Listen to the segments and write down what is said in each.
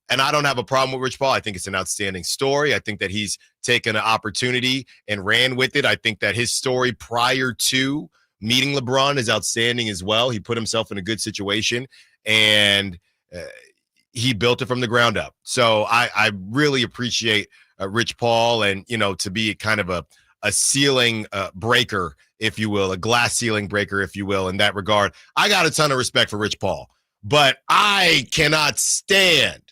And I don't have a problem with Rich Paul. I think it's an outstanding story. I think that he's taken an opportunity and ran with it. I think that his story prior to meeting LeBron is outstanding as well. He put himself in a good situation, and he built it from the ground up. So I really appreciate Rich Paul, and, to be kind of a ceiling breaker, if you will, a glass ceiling breaker, if you will, in that regard. I got a ton of respect for Rich Paul, but I cannot stand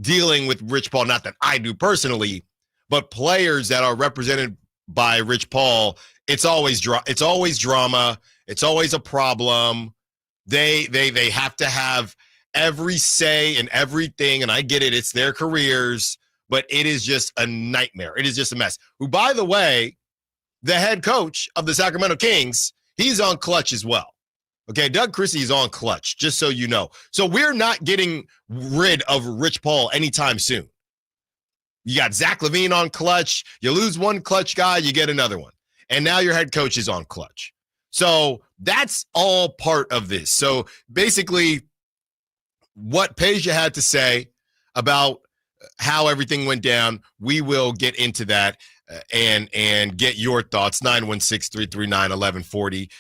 dealing with Rich Paul. Not that I do personally, but players that are represented by Rich Paul. It's always drama. It's always a problem. They have to have every say in everything, and I get it. It's their careers, but it is just a nightmare. It is just a mess. Who, by the way, the head coach of the Sacramento Kings, he's on clutch as well. Okay, Doug Christie is on clutch, just so you know. So we're not getting rid of Rich Paul anytime soon. You got Zach LaVine on clutch. You lose one clutch guy, you get another one. And now your head coach is on clutch. So that's all part of this. So basically, what Peja had to say about how everything went down, we will get into that and get your thoughts. 916-339-1140.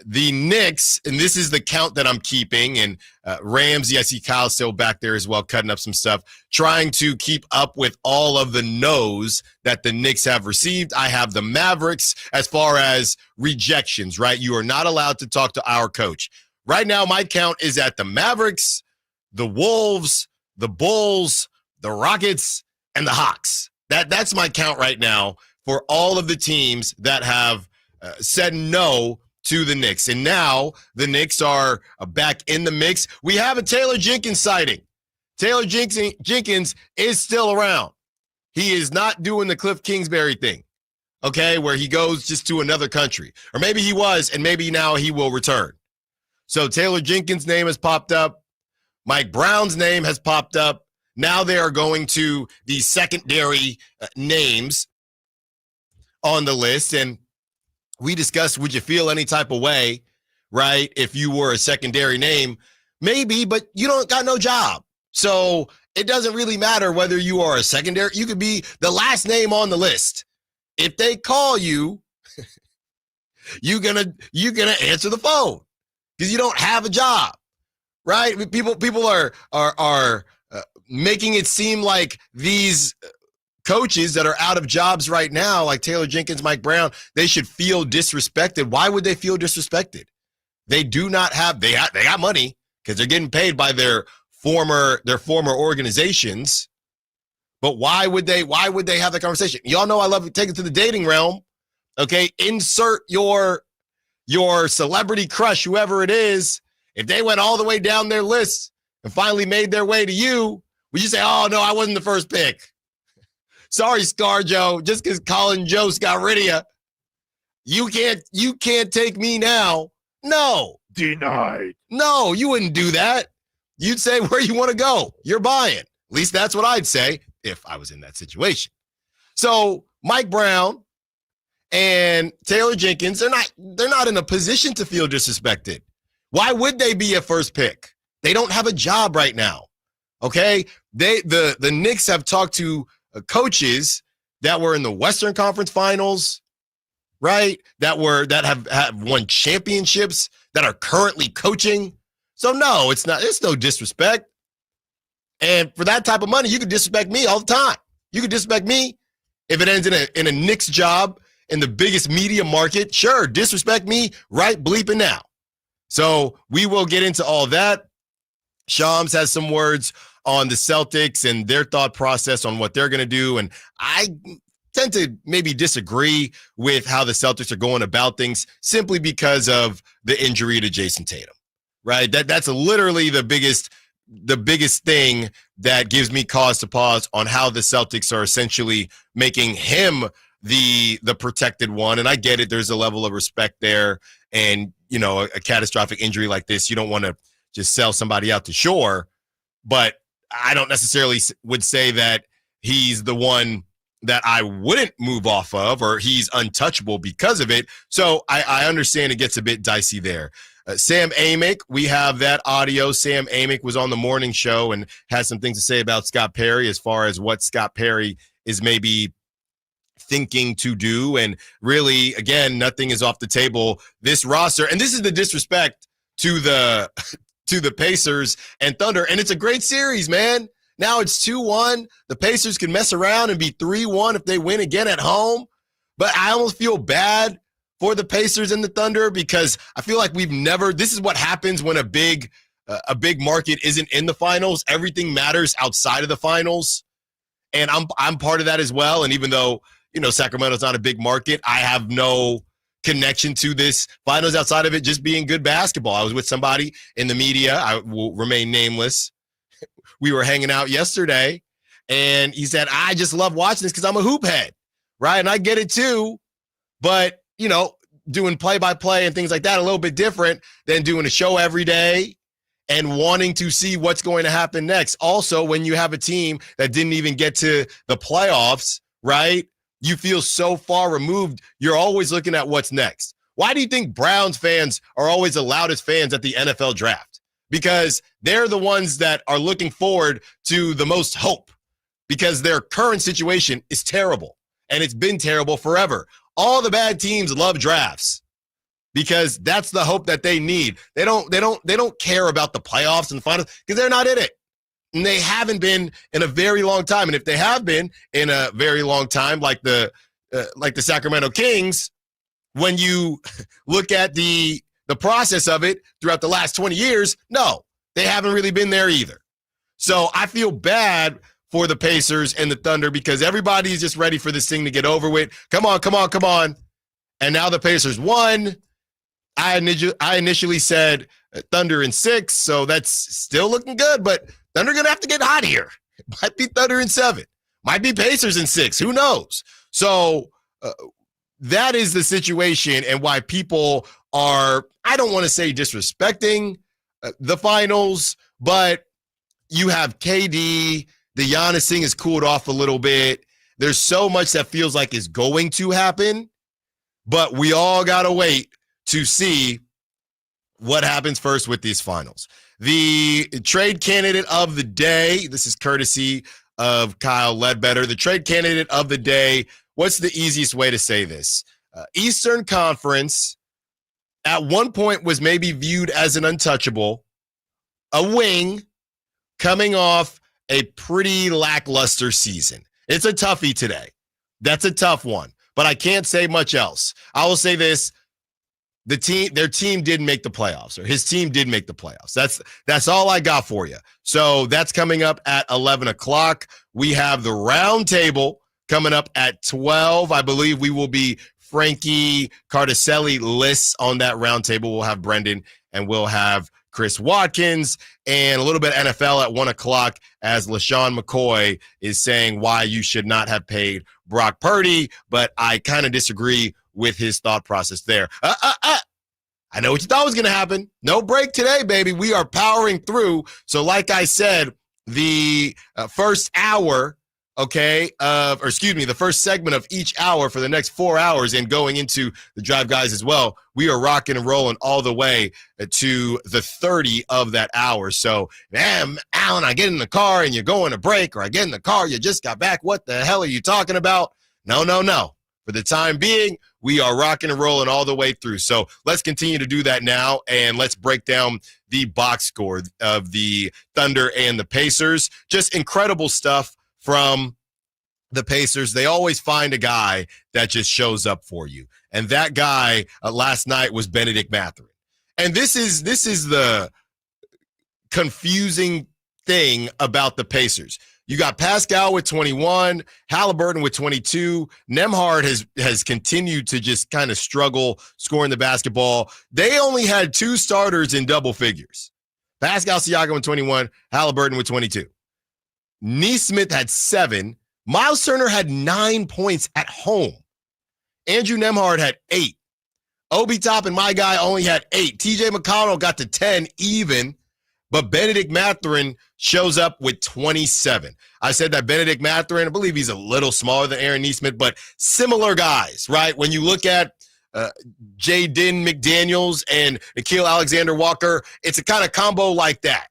The Knicks, and this is the count that I'm keeping, and Ramsey, I see Kyle still back there as well, cutting up some stuff, trying to keep up with all of the no's that the Knicks have received. I have the Mavericks as far as rejections, right? You are not allowed to talk to our coach. Right now, my count is at the Mavericks, the Wolves, the Bulls, the Rockets, and the Hawks. That's my count right now for all of the teams that have said no to the Knicks. And now the Knicks are back in the mix. We have a Taylor Jenkins sighting. Taylor Jenkins is still around. He is not doing the Cliff Kingsbury thing, okay, where he goes just to another country. Or maybe he was, and maybe now he will return. So Taylor Jenkins' name has popped up. Mike Brown's name has popped up. Now they are going to the secondary names on the list. And we discussed, would you feel any type of way, right, if you were a secondary name? Maybe, but you don't got no job. So it doesn't really matter whether you are a secondary. You could be the last name on the list. If they call you, you're gonna answer the phone because you don't have a job, right? People are making it seem like these coaches that are out of jobs right now, like Taylor Jenkins, Mike Brown, they should feel disrespected. Why would they feel disrespected? They do not have, they got money because they're getting paid by their former organizations. But why would they have that conversation? Y'all know I love to take it to the dating realm. Okay, insert your celebrity crush, whoever it is. If they went all the way down their list and finally made their way to you, would you say, oh, no, I wasn't the first pick? Sorry, ScarJo, just because Colin Jost got rid of you can't take me now. No. Denied. No, you wouldn't do that. You'd say where you want to go. You're buying. At least that's what I'd say if I was in that situation. So Mike Brown and Taylor Jenkins, they're not in a position to feel disrespected. Why would they be a first pick? They don't have a job right now. Okay? The Knicks have talked to coaches that were in the Western Conference Finals, right? That have won championships, that are currently coaching. So no, it's no disrespect. And for that type of money, you could disrespect me all the time. You could disrespect me if it ends in a Knicks job in the biggest media market. Sure, disrespect me right bleeping now. So we will get into all that. Shams has some words on the Celtics and their thought process on what they're going to do. And I tend to maybe disagree with how the Celtics are going about things simply because of the injury to Jason Tatum, right? That's literally the biggest thing that gives me cause to pause on how the Celtics are essentially making him the protected one. And I get it. There's a level of respect there. And, you know, a catastrophic injury like this, you don't want to just sell somebody out to shore. But I don't necessarily would say that he's the one that I wouldn't move off of or he's untouchable because of it. So I understand it gets a bit dicey there. Sam Amick, we have that audio. Sam Amick was on the morning show and has some things to say about Scott Perry as far as what Scott Perry is maybe thinking to do. And really, again, nothing is off the table. This roster, and this is the disrespect to the Pacers and Thunder, and it's a great series, man. Now it's 2-1. The Pacers can mess around and be 3-1 if they win again at home. But I almost feel bad for the Pacers and the Thunder because I feel like this is what happens when a big market isn't in the finals. Everything matters outside of the finals. And I'm part of that as well. And even though, Sacramento's not a big market, I have no connection to this finals outside of it just being good basketball. I was with somebody in the media. I will remain nameless. We were hanging out yesterday, and he said, I just love watching this because I'm a hoop head, right? And I get it too, but, doing play-by-play and things like that, a little bit different than doing a show every day and wanting to see what's going to happen next. Also, when you have a team that didn't even get to the playoffs, right? You feel so far removed, you're always looking at what's next. Why do you think Browns fans are always the loudest fans at the NFL draft? Because they're the ones that are looking forward to the most hope because their current situation is terrible, and it's been terrible forever. All the bad teams love drafts because that's the hope that they need. They don't care about the playoffs and the finals because they're not in it. And they haven't been in a very long time. And if they have been in a very long time, like the Sacramento Kings, when you look at the process of it throughout the last 20 years, no, they haven't really been there either. So I feel bad for the Pacers and the Thunder because everybody's just ready for this thing to get over with. Come on. And now the Pacers won. I initially said Thunder in 6, so that's still looking good, but Thunder going to have to get hot here. It might be Thunder in 7. Might be Pacers in 6. Who knows? So that is the situation and why people are, I don't want to say disrespecting the finals, but you have KD. The Giannis thing has cooled off a little bit. There's so much that feels like is going to happen, but we all got to wait to see what happens first with these finals. The trade candidate of the day, this is courtesy of Kyle Ledbetter. The trade candidate of the day, what's the easiest way to say this? Eastern Conference at one point was maybe viewed as an untouchable, a wing coming off a pretty lackluster season. It's a toughie today. That's a tough one, but I can't say much else. I will say this. Their team did make the playoffs, or his team did make the playoffs. That's all I got for you. So that's coming up at 11 o'clock. We have the round table coming up at 12. I believe we will be Frankie Cardicelli lists on that round table. We'll have Brendan and we'll have Chris Watkins and a little bit of NFL at 1 o'clock as LaShawn McCoy is saying why you should not have paid Brock Purdy, but I kind of disagree with his thought process there. I know what you thought was going to happen. No break today, baby. We are powering through. So like I said, the first hour, the first segment of each hour for the next 4 hours and going into the Drive Guys as well, we are rocking and rolling all the way to the 30 of that hour. So, man, Allen, I get in the car and you're going to break, or I get in the car, you just got back. What the hell are you talking about? No. For the time being, we are rocking and rolling all the way through. So let's continue to do that now, and let's break down the box score of the Thunder and the Pacers. Just incredible stuff from the Pacers. They always find a guy that just shows up for you. And that guy last night was Benedict Mathurin. And this is the confusing thing about the Pacers. You got Pascal with 21, Halliburton with 22. Nembhard has continued to just kind of struggle scoring the basketball. They only had 2 starters in double figures. Pascal Siakam with 21, Halliburton with 22. Nesmith had 7. Miles Turner had 9 points at home. Andrew Nembhard had 8. Obi Toppin, my guy, only had 8. TJ McConnell got to 10 even. But Benedict Mathurin shows up with 27. I said that Benedict Mathurin, I believe he's a little smaller than Aaron Nesmith, but similar guys, right? When you look at Jaden McDaniels and Nickeil Alexander-Walker. It's a kind of combo like that.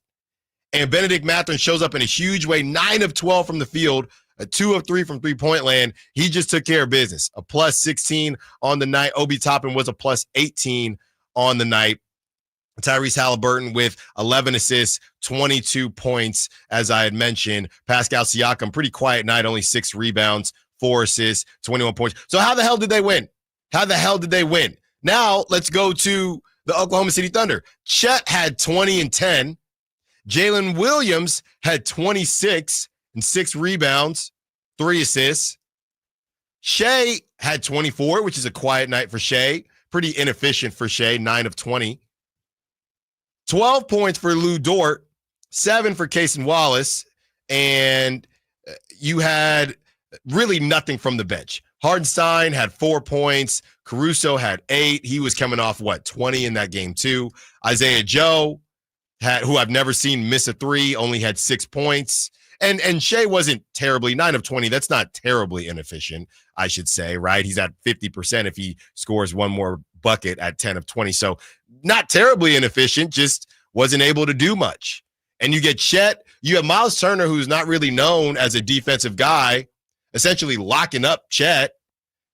And Bennedict Mathurin shows up in a huge way, 9 of 12 from the field, 2 of 3 from three-point land. He just took care of business. A plus 16 on the night. Obi Toppin was a plus 18 on the night. Tyrese Halliburton with 11 assists, 22 points, as I had mentioned. Pascal Siakam, pretty quiet night, only 6 rebounds, 4 assists, 21 points. So how the hell did they win? Now let's go to the Oklahoma City Thunder. Chet had 20 and 10. Jalen Williams had 26 and 6 rebounds, 3 assists. Shea had 24, which is a quiet night for Shea. Pretty inefficient for Shea, 9 of 20. 12 points for Lou Dort, 7 for Cason Wallace, and you had really nothing from the bench. Hardenstein had 4 points. Caruso had 8. He was coming off, 20 in that game too. Isaiah Joe, who I've never seen miss a 3, only had 6 points. And Shea wasn't terribly, 9 of 20. That's not terribly inefficient, I should say, right? He's at 50% if he scores one more bucket at 10 of 20. So not terribly inefficient, just wasn't able to do much. And you get Chet. You have Miles Turner, who's not really known as a defensive guy, essentially locking up Chet.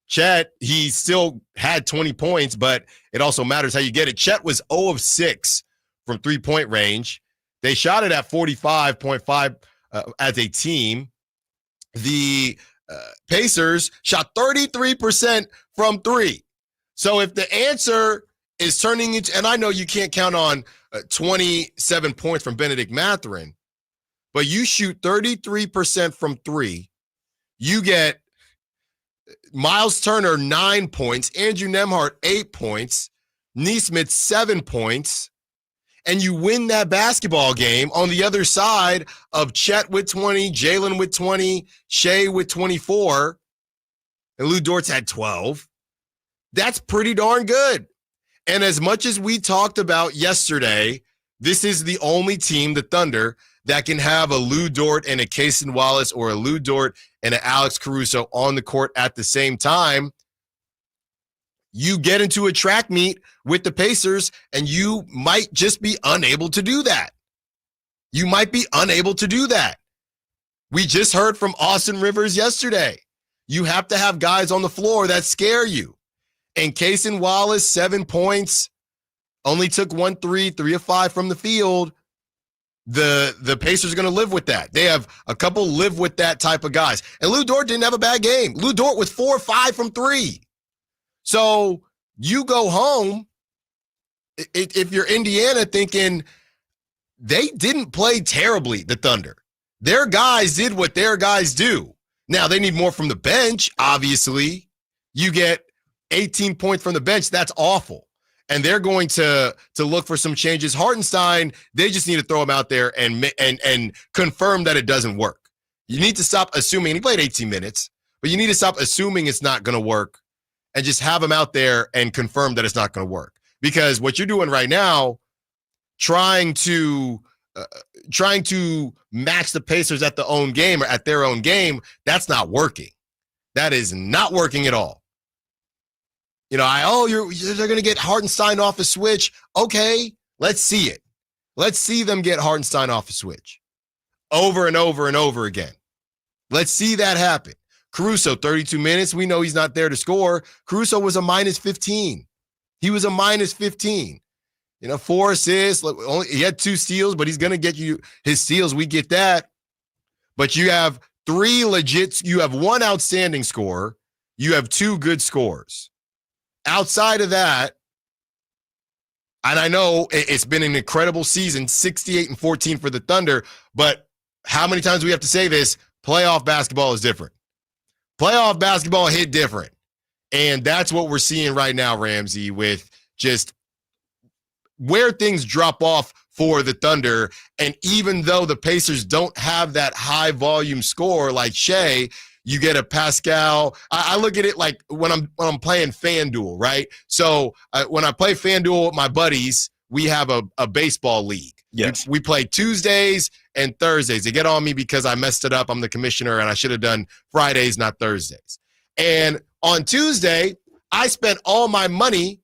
Chet, he still had 20 points, but it also matters how you get it. Chet was 0 of 6 from three-point range. They shot it at 45.5 as a team. The Pacers shot 33% from 3. So if the answer is turning into, and I know you can't count on 27 points from Bennedict Mathurin, but you shoot 33% from 3, you get Miles Turner 9 points, Andrew Nembhard 8 points, Nesmith 7 points, and you win that basketball game on the other side of Chet with 20, Jalen with 20, Shea with 24, and Lou Dort's had 12. That's pretty darn good. And as much as we talked about yesterday, this is the only team, the Thunder, that can have a Lou Dort and a Cason Wallace or a Lou Dort and an Alex Caruso on the court at the same time. You get into a track meet with the Pacers, and you might just be unable to do that. We just heard from Austin Rivers yesterday. You have to have guys on the floor that scare you. And Cason Wallace, 7 points, only took 1 3, 3 of 5 from the field. The Pacers are going to live with that. They have a couple live with that type of guys. And Lou Dort didn't have a bad game. Lou Dort was 4 or 5 from 3. So you go home, if you're Indiana, thinking they didn't play terribly, the Thunder. Their guys did what their guys do. Now, they need more from the bench, obviously. You get 18 points from the bench. That's awful. And they're going to look for some changes. Hartenstein, they just need to throw him out there and confirm that it doesn't work. You need to stop assuming, and he played 18 minutes, but you need to stop assuming it's not going to work and just have him out there and confirm that it's not going to work. Because what you're doing right now, trying to match the Pacers at their own game, that's not working. That is not working at all. You know, they're going to get Hartenstein off a switch. Okay, let's see it. Let's see them get Hartenstein off a switch over and over and over again. Let's see that happen. Caruso, 32 minutes. We know he's not there to score. Caruso was a minus 15. He was a minus 15. 4 assists. He had 2 steals, but he's going to get you his steals. We get that. But you have 3 legit. You have 1 outstanding scorer. You have 2 good scores. Outside of that, and I know it's been an incredible season, 68-14 for the Thunder, but how many times do we have to say this? Playoff basketball is different. Playoff basketball hit different. And that's what we're seeing right now, Ramsey, with just where things drop off for the Thunder. And even though the Pacers don't have that high volume score like Shea, you get a Pascal. I look at it like when I'm playing FanDuel, right? So when I play FanDuel with my buddies, we have a baseball league. Yes. We play Tuesdays and Thursdays. They get on me because I messed it up. I'm the commissioner, and I should have done Fridays, not Thursdays. And on Tuesday, I spent all my money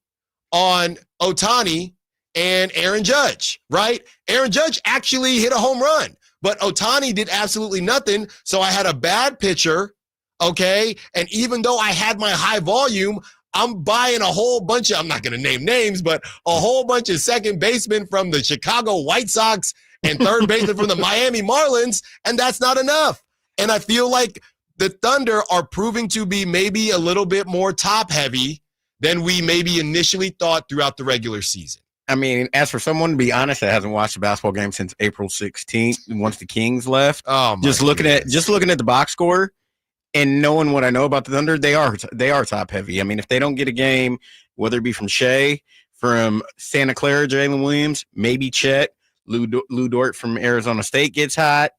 on Ohtani and Aaron Judge, right? Aaron Judge actually hit a home run, but Ohtani did absolutely nothing. So I had a bad pitcher, okay? And even though I had my high volume, I'm buying a whole bunch of, I'm not going to name names, but a whole bunch of second basemen from the Chicago White Sox and third baseman from the Miami Marlins, and that's not enough. And I feel like the Thunder are proving to be maybe a little bit more top-heavy than we maybe initially thought throughout the regular season. I mean, as for someone, to be honest, that hasn't watched a basketball game since April 16th, once the Kings left, just looking at the box score and knowing what I know about the Thunder, they are top-heavy. I mean, if they don't get a game, whether it be from Shea, from Santa Clara, Jalen Williams, maybe Chet, Lou Dort from Arizona State gets hot,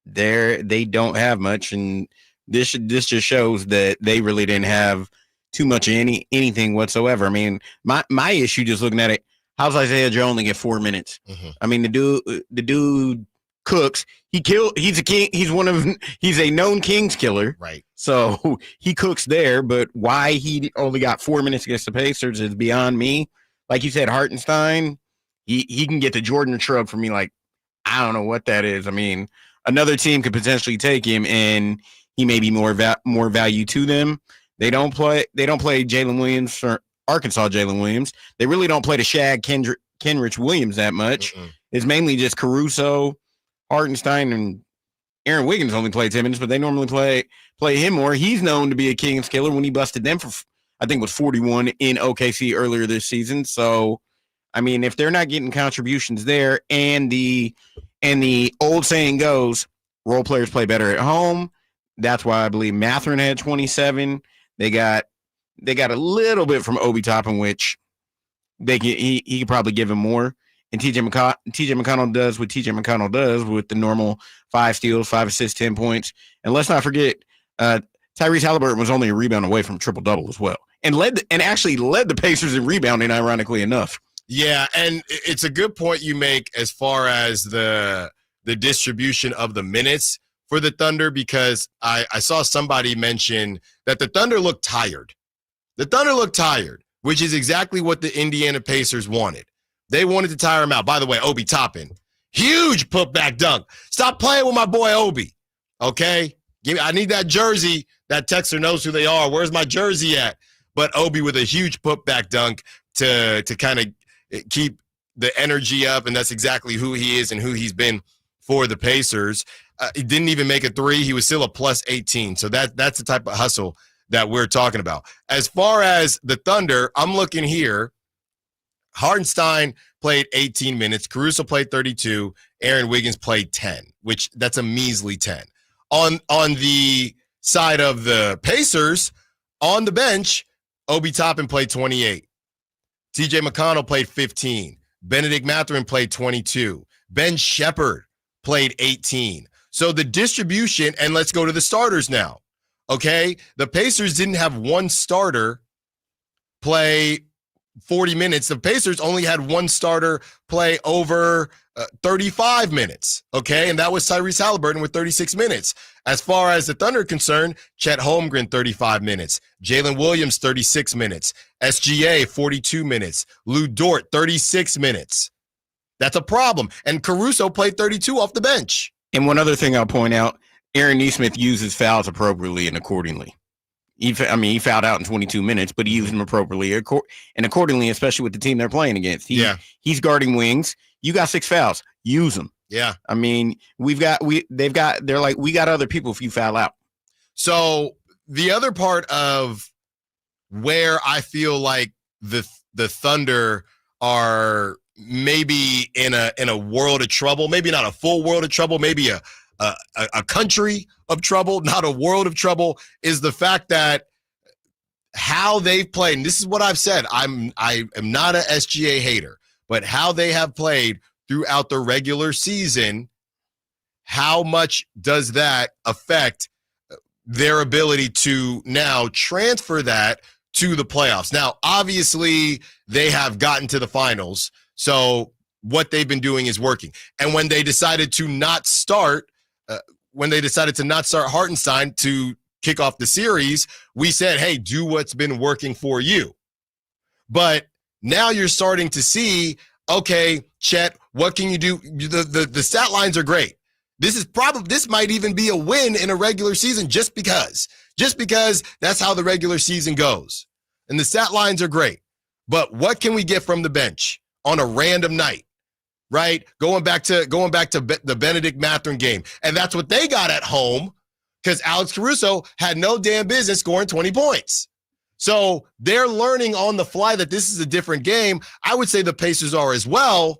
they don't have much, and this just shows that they really didn't have too much of anything whatsoever. I mean, my issue just looking at it, how's Isaiah Joe only get 4 minutes? Mm-hmm. I mean, the dude cooks. He's a king. He's a known Kings killer. Right. So he cooks there, but why he only got 4 minutes against the Pacers is beyond me. Like you said, Hartenstein, he can get the Jordan shrug for me. Like, I don't know what that is. I mean, another team could potentially take him, and he may be more value to them. They don't play Jalen Williams or Arkansas Jalen Williams. They really don't play the Shaq Kenrich Williams that much. Mm-mm. It's mainly just Caruso, Hartenstein, and Aaron Wiggins only play 10 minutes, but they normally play him more. He's known to be a Kings killer when he busted them for, I think it was 41 in OKC earlier this season. So, I mean, if they're not getting contributions there, and the old saying goes, role players play better at home. That's why I believe Mathurin had 27. They got a little bit from Obi Toppin, which he could probably give him more. And TJ McConnell does what TJ McConnell does with the normal 5 steals, 5 assists, 10 points. And let's not forget, Tyrese Halliburton was only a rebound away from triple-double as well. And actually led the Pacers in rebounding, ironically enough. Yeah, and it's a good point you make as far as the distribution of the minutes for the Thunder, because I saw somebody mention that the Thunder looked tired. The Thunder looked tired, which is exactly what the Indiana Pacers wanted. They wanted to tire him out. By the way, Obi Toppin, huge putback dunk. Stop playing with my boy Obi, okay? I need that jersey. That texter knows who they are. Where's my jersey at? But Obi with a huge putback dunk to kind of keep the energy up, and that's exactly who he is and who he's been for the Pacers. He didn't even make a 3. He was still a plus 18. So that's the type of hustle that we're talking about. As far as the Thunder, I'm looking here. Hartenstein played 18 minutes. Caruso played 32. Aaron Wiggins played 10, which that's a measly 10. On the side of the Pacers, on the bench, Obi Toppin played 28. TJ McConnell played 15. Benedict Mathurin played 22. Ben Shepherd played 18. So the distribution, and let's go to the starters now. Okay? The Pacers didn't have one starter play 40 minutes. The Pacers only had one starter play over 35 minutes, okay? And that was Tyrese Halliburton with 36 minutes. As far as the Thunder are concerned, Chet Holmgren, 35 minutes. Jalen Williams, 36 minutes. SGA, 42 minutes. Lou Dort, 36 minutes. That's a problem. And Caruso played 32 off the bench. And one other thing I'll point out, Aaron Nesmith uses fouls appropriately and accordingly. He fouled out in 22 minutes, but he used them appropriately and accordingly, especially with the team they're playing against. He's guarding wings. You got 6 fouls. Use them. Yeah. I mean, they're like, we got other people if you foul out. So the other part of where I feel like the Thunder are maybe in a world of trouble, maybe not a full world of trouble, maybe a country of trouble, not a world of trouble, is the fact that how they've played, and this is what I've said, I am not an SGA hater, but how they have played throughout the regular season, how much does that affect their ability to now transfer that to the playoffs? Now, obviously, they have gotten to the finals, so what they've been doing is working. And when they decided to not start Hartenstein to kick off the series, we said, hey, do what's been working for you. But now you're starting to see, okay, Chet, what can you do? The stat lines are great. This might even be a win in a regular season just because that's how the regular season goes. And the stat lines are great. But what can we get from the bench on a random night? Right? Going back to the Benedict Mathurin game. And that's what they got at home because Alex Caruso had no damn business scoring 20 points. So they're learning on the fly that this is a different game. I would say the Pacers are as well.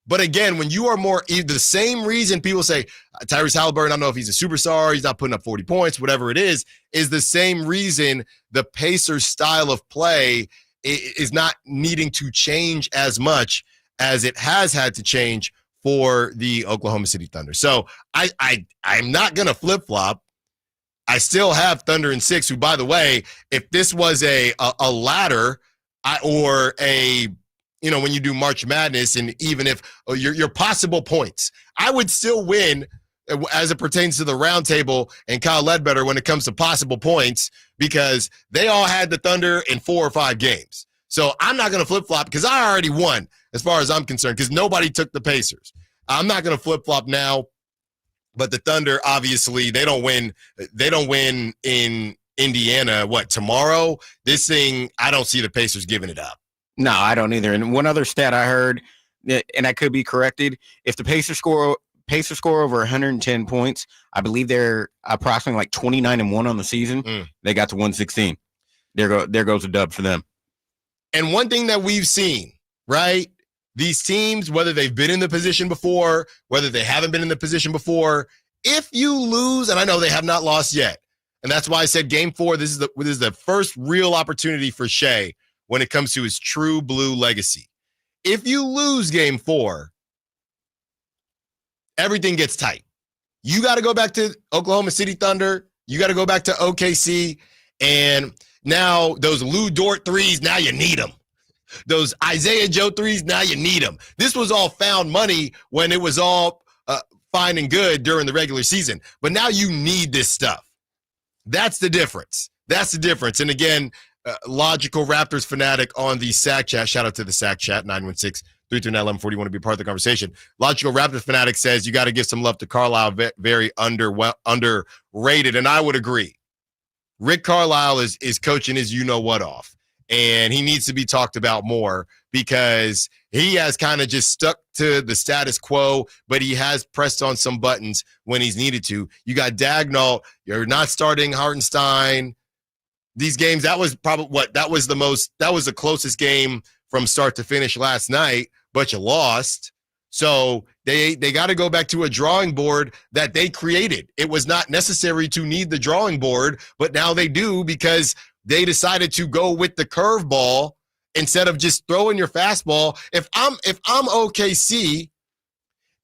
But again, when you are the same reason people say Tyrese Halliburton, I don't know if he's a superstar, he's not putting up 40 points, whatever it is the same reason the Pacers style of play is not needing to change as much as it has had to change for the Oklahoma City Thunder. So I'm not going to flip-flop. I still have Thunder in 6, who, by the way, if this was a ladder or a when you do March Madness, and even if your possible points, I would still win as it pertains to the round table and Kyle Ledbetter when it comes to possible points because they all had the Thunder in 4 or 5 games. So I'm not going to flip-flop because I already won as far as I'm concerned because nobody took the Pacers. I'm not going to flip-flop now, but the Thunder, obviously, they don't win in Indiana, tomorrow? This thing, I don't see the Pacers giving it up. No, I don't either. And one other stat I heard, and I could be corrected, if the Pacers score over 110 points, I believe they're approximately like 29-1 on the season. They got to 116. There goes a dub for them. And one thing that we've seen, right? These teams, whether they've been in the position before, whether they haven't been in the position before, if you lose, and I know they have not lost yet, and that's why I said Game 4, this is the first real opportunity for Shea when it comes to his true blue legacy. If you lose Game 4, everything gets tight. You got to go back to Oklahoma City Thunder. You got to go back to OKC. And now those Lou Dort threes, now you need them. Those Isaiah Joe threes, now you need them. This was all found money when it was all fine and good during the regular season. But now you need this stuff. That's the difference. And again, Logical Raptors fanatic on the SAC chat. Shout out to the SAC chat, 916-339-1140. Want to be part of the conversation. Logical Raptors fanatic says you got to give some love to Carlisle. Very underrated, and I would agree. Rick Carlisle is coaching his you-know-what off, and he needs to be talked about more because he has kind of just stuck to the status quo, but he has pressed on some buttons when he's needed to. You got Dagnall. You're not starting Hartenstein. These games, that was the closest game from start to finish last night, but you lost. So they got to go back to a drawing board that they created. It was not necessary to need the drawing board, but now they do because they decided to go with the curveball instead of just throwing your fastball. If I'm OKC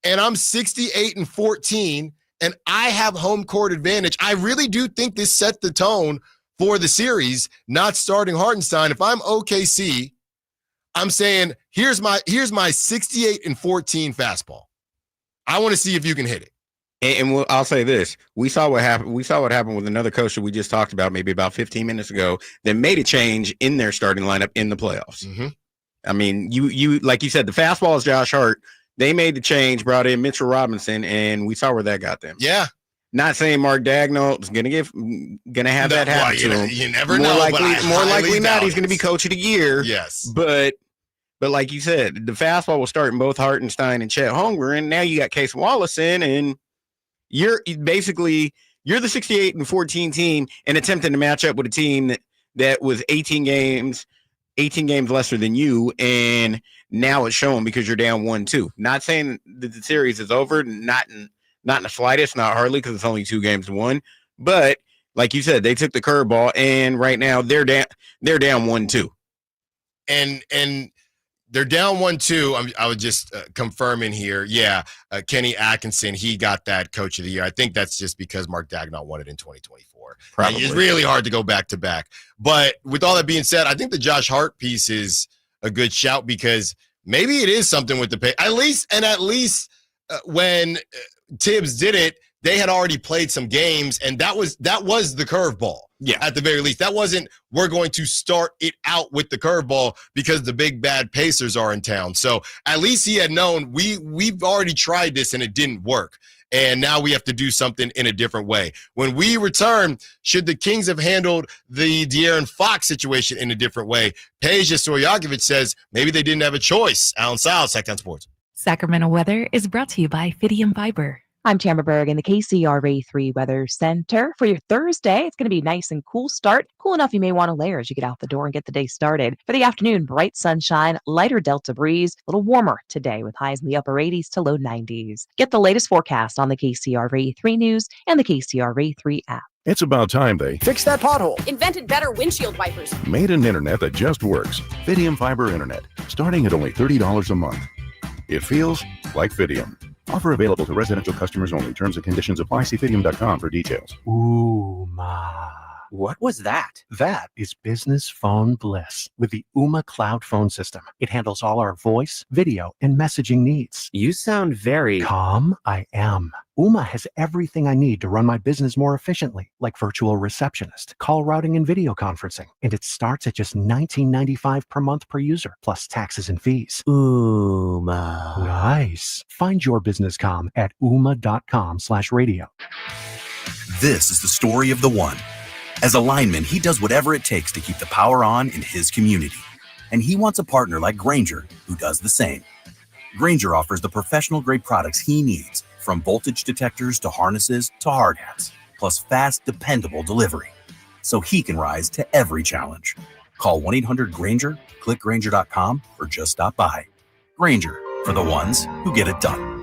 and I'm 68-14 and I have home court advantage, I really do think this set the tone for the series, not starting Hartenstein. If I'm OKC, I'm saying, here's my 68-14 fastball. I want to see if you can hit it. And I'll say this. We saw what happened with another coach that we just talked about maybe about 15 minutes ago that made a change in their starting lineup in the playoffs. Mm-hmm. I mean, you like you said, the fastball is Josh Hart. They made the change, brought in Mitchell Robinson, and we saw where that got them. Yeah. Not saying Mark Dagnall is gonna have that happen to him. You never know. More likely not. He's going to be coach of the year. Yes. But like you said, the fastball will start in both Hartenstein and Chet Holmgren, and now you got Case Wallace in, and you're the 68-14 team and attempting to match up with a team that was 18 games lesser than you, and now it's showing because you're down 1-2. Not saying that the series is over, not in the slightest, not hardly, because it's only 2 games to 1. But like you said, they took the curveball, and right now they're down 1-2. And they're down 1-2. I would just confirm in here. Yeah, Kenny Atkinson, he got that coach of the year. I think that's just because Mark Dagnall won it in 2024. Probably. It's really hard to go back to back. But with all that being said, I think the Josh Hart piece is a good shout because maybe it is something with the pay. At least when Tibbs did it, they had already played some games, and that was the curveball. Yeah. At the very least. That wasn't, we're going to start it out with the curveball because the big bad Pacers are in town. So at least he had known we've already tried this and it didn't work. And now we have to do something in a different way. When we return, should the Kings have handled the De'Aaron Fox situation in a different way? Peja Stojakovic says maybe they didn't have a choice. Allen Stiles, Sacktown Sports. Sacramento weather is brought to you by Fidium Fiber. I'm Tamara Berg in the KCRA3 Weather Center. For your Thursday, it's going to be nice and cool start. Cool enough you may want to layer as you get out the door and get the day started. For the afternoon, bright sunshine, lighter delta breeze, a little warmer today with highs in the upper 80s to low 90s. Get the latest forecast on the KCRA3 News and the KCRA3 app. It's about time they fixed that pothole. Invented better windshield wipers. Made an internet that just works. Fidium Fiber Internet, starting at only $30 a month. It feels like Fidium. Offer available to residential customers only. Terms and conditions apply. See Fidium.com for details. Ooh, ma. What was that? That is business phone bliss with the Ooma cloud phone system. It handles all our voice, video, and messaging needs. You sound very calm. I am. Ooma has everything I need to run my business more efficiently, like virtual receptionist, call routing, and video conferencing. And it starts at just $19.95 per month per user, plus taxes and fees. Ooma. Nice. Find your business calm at ooma.com/radio. This is the story of the one. As a lineman, he does whatever it takes to keep the power on in his community. And he wants a partner like Grainger who does the same. Grainger offers the professional-grade products he needs, from voltage detectors to harnesses to hard hats, plus fast, dependable delivery, so he can rise to every challenge. Call 1-800-GRAINGER, click Grainger.com, or just stop by. Grainger, for the ones who get it done.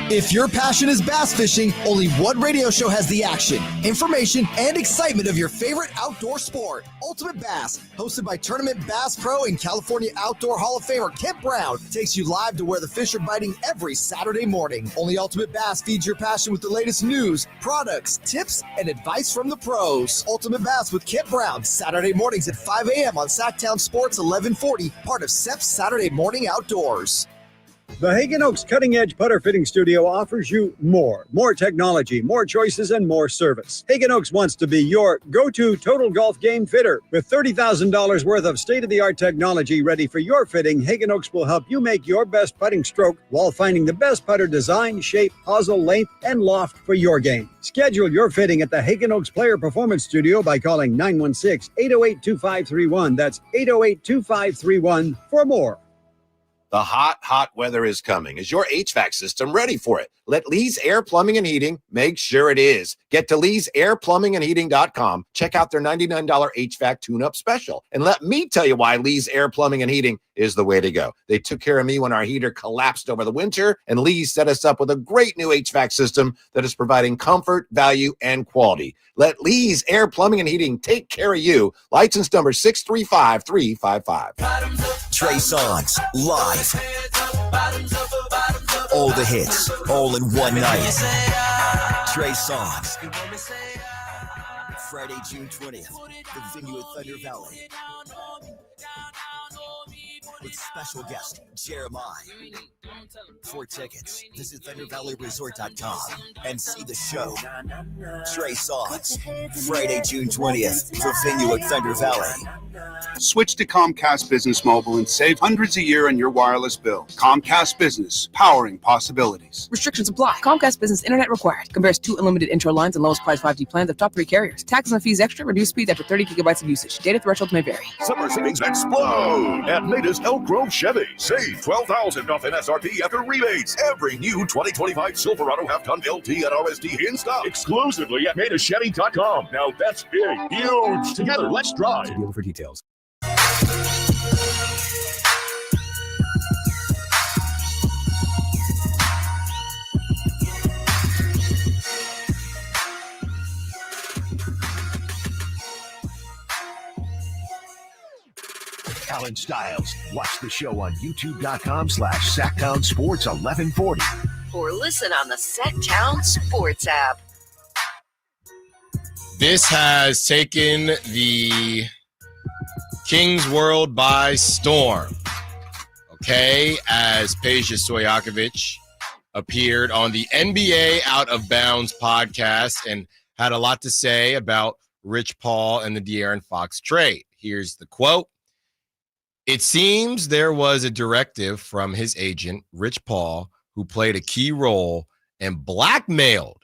If your passion is bass fishing, only one radio show has the action, information, and excitement of your favorite outdoor sport. Ultimate Bass, hosted by Tournament Bass Pro and California Outdoor Hall of Famer Kent Brown, takes you live to where the fish are biting every Saturday morning. Only Ultimate Bass feeds your passion with the latest news, products, tips, and advice from the pros. Ultimate Bass with Kent Brown, Saturday mornings at 5 a.m. on Sactown Sports 1140, part of SEP's Saturday Morning Outdoors. The Hagen Oaks Cutting Edge Putter Fitting Studio offers you more technology, more choices, and more service. Hagen Oaks wants to be your go-to total golf game fitter. With $30,000 worth of state-of-the-art technology ready for your fitting, Hagen Oaks will help you make your best putting stroke while finding the best putter design, shape, hosel, length, and loft for your game. Schedule your fitting at the Hagen Oaks Player Performance Studio by calling 916-808-2531. That's 808-2531 for more. The hot weather is coming. Is your HVAC system ready for it? Let Lee's Air Plumbing and Heating make sure it is. Get to Lee'sAirPlumbingandHeating.com. Check out their $99 HVAC tune-up special. And let me tell you why Lee's Air Plumbing and Heating is the way to go. They took care of me when our heater collapsed over the winter, and Lee's set us up with a great new HVAC system that is providing comfort, value, and quality. Let Lee's Air Plumbing and Heating take care of you. License number 635355. Trey Songz, live. All the hits, all in one night. Trey Songz. Friday, June 20th, the venue at Thunder Valley. With special guest, Jeremiah. For tickets, visit ThunderValleyResort.com and see the show. Trey Songz, Friday, June 20th, the venue at Thunder Valley. Switch to Comcast Business Mobile and save hundreds a year on your wireless bill. Comcast Business, powering possibilities. Restrictions apply. Comcast Business Internet required. Compares 2 unlimited intro lines and lowest price 5G plans of top 3 carriers. Taxes and fees extra. Reduced speed after 30 gigabytes of usage. Data thresholds may vary. Summer savings explode at latest Elk Grove Chevy. Save $12,000 off MSRP after rebates. Every new 2025 Silverado half-ton LT and RST in stock. Exclusively at MadeAChevy.com. Now that's big, huge. Together, let's drive. Deal for details. Allen Stiles. Watch the show on youtube.com/Sactown Sports 1140. Or listen on the Sactown Sports app. This has taken the Kings world by storm. Okay, as Peja Stojakovic appeared on the NBA Out of Bounds podcast and had a lot to say about Rich Paul and the De'Aaron Fox trade. Here's the quote. It seems there was a directive from his agent, Rich Paul, who played a key role and blackmailed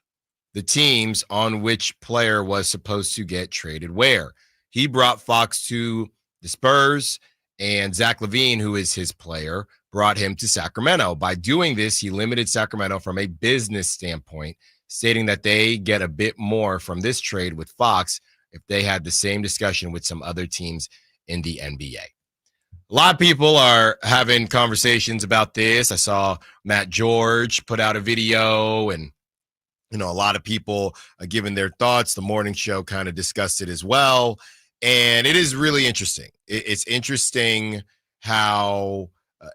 the teams on which player was supposed to get traded where. He brought Fox to the Spurs, and Zach LaVine, who is his player, brought him to Sacramento. By doing this, he limited Sacramento from a business standpoint, stating that they get a bit more from this trade with Fox if they had the same discussion with some other teams in the NBA. A lot of people are having conversations about this. I saw Matt George put out a video, and a lot of people are giving their thoughts. The morning show kind of discussed it as well, and it is really interesting. It's interesting how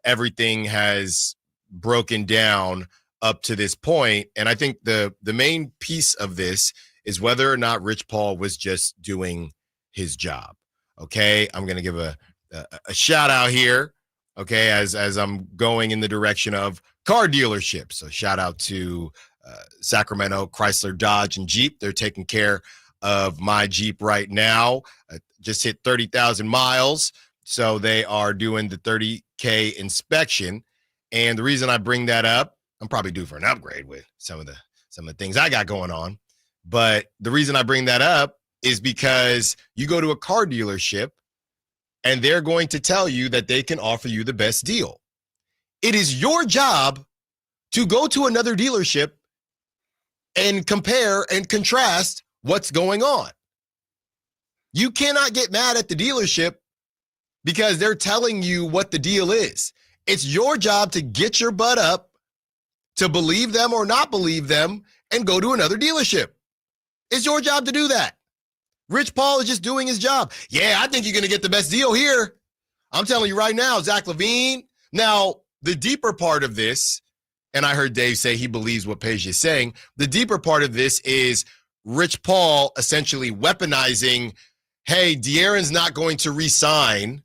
everything has broken down up to this point, and I think the main piece of this is whether or not Rich Paul was just doing his job. Okay, I'm going to give a shout out here, okay, as I'm going in the direction of car dealerships. So shout out to Sacramento, Chrysler, Dodge, and Jeep. They're taking care of my Jeep right now. Just hit 30,000 miles, so they are doing the 30K inspection. And the reason I bring that up, I'm probably due for an upgrade with some of the things I got going on. But the reason I bring that up is because you go to a car dealership and they're going to tell you that they can offer you the best deal. It is your job to go to another dealership and compare and contrast what's going on. You cannot get mad at the dealership because they're telling you what the deal is. It's your job to get your butt up, to believe them or not believe them, and go to another dealership. It's your job to do that. Rich Paul is just doing his job. Yeah, I think you're going to get the best deal here. I'm telling you right now, Zach LaVine. Now, the deeper part of this, and I heard Dave say he believes what Peja is saying, the deeper part of this is Rich Paul essentially weaponizing, hey, De'Aaron's not going to re-sign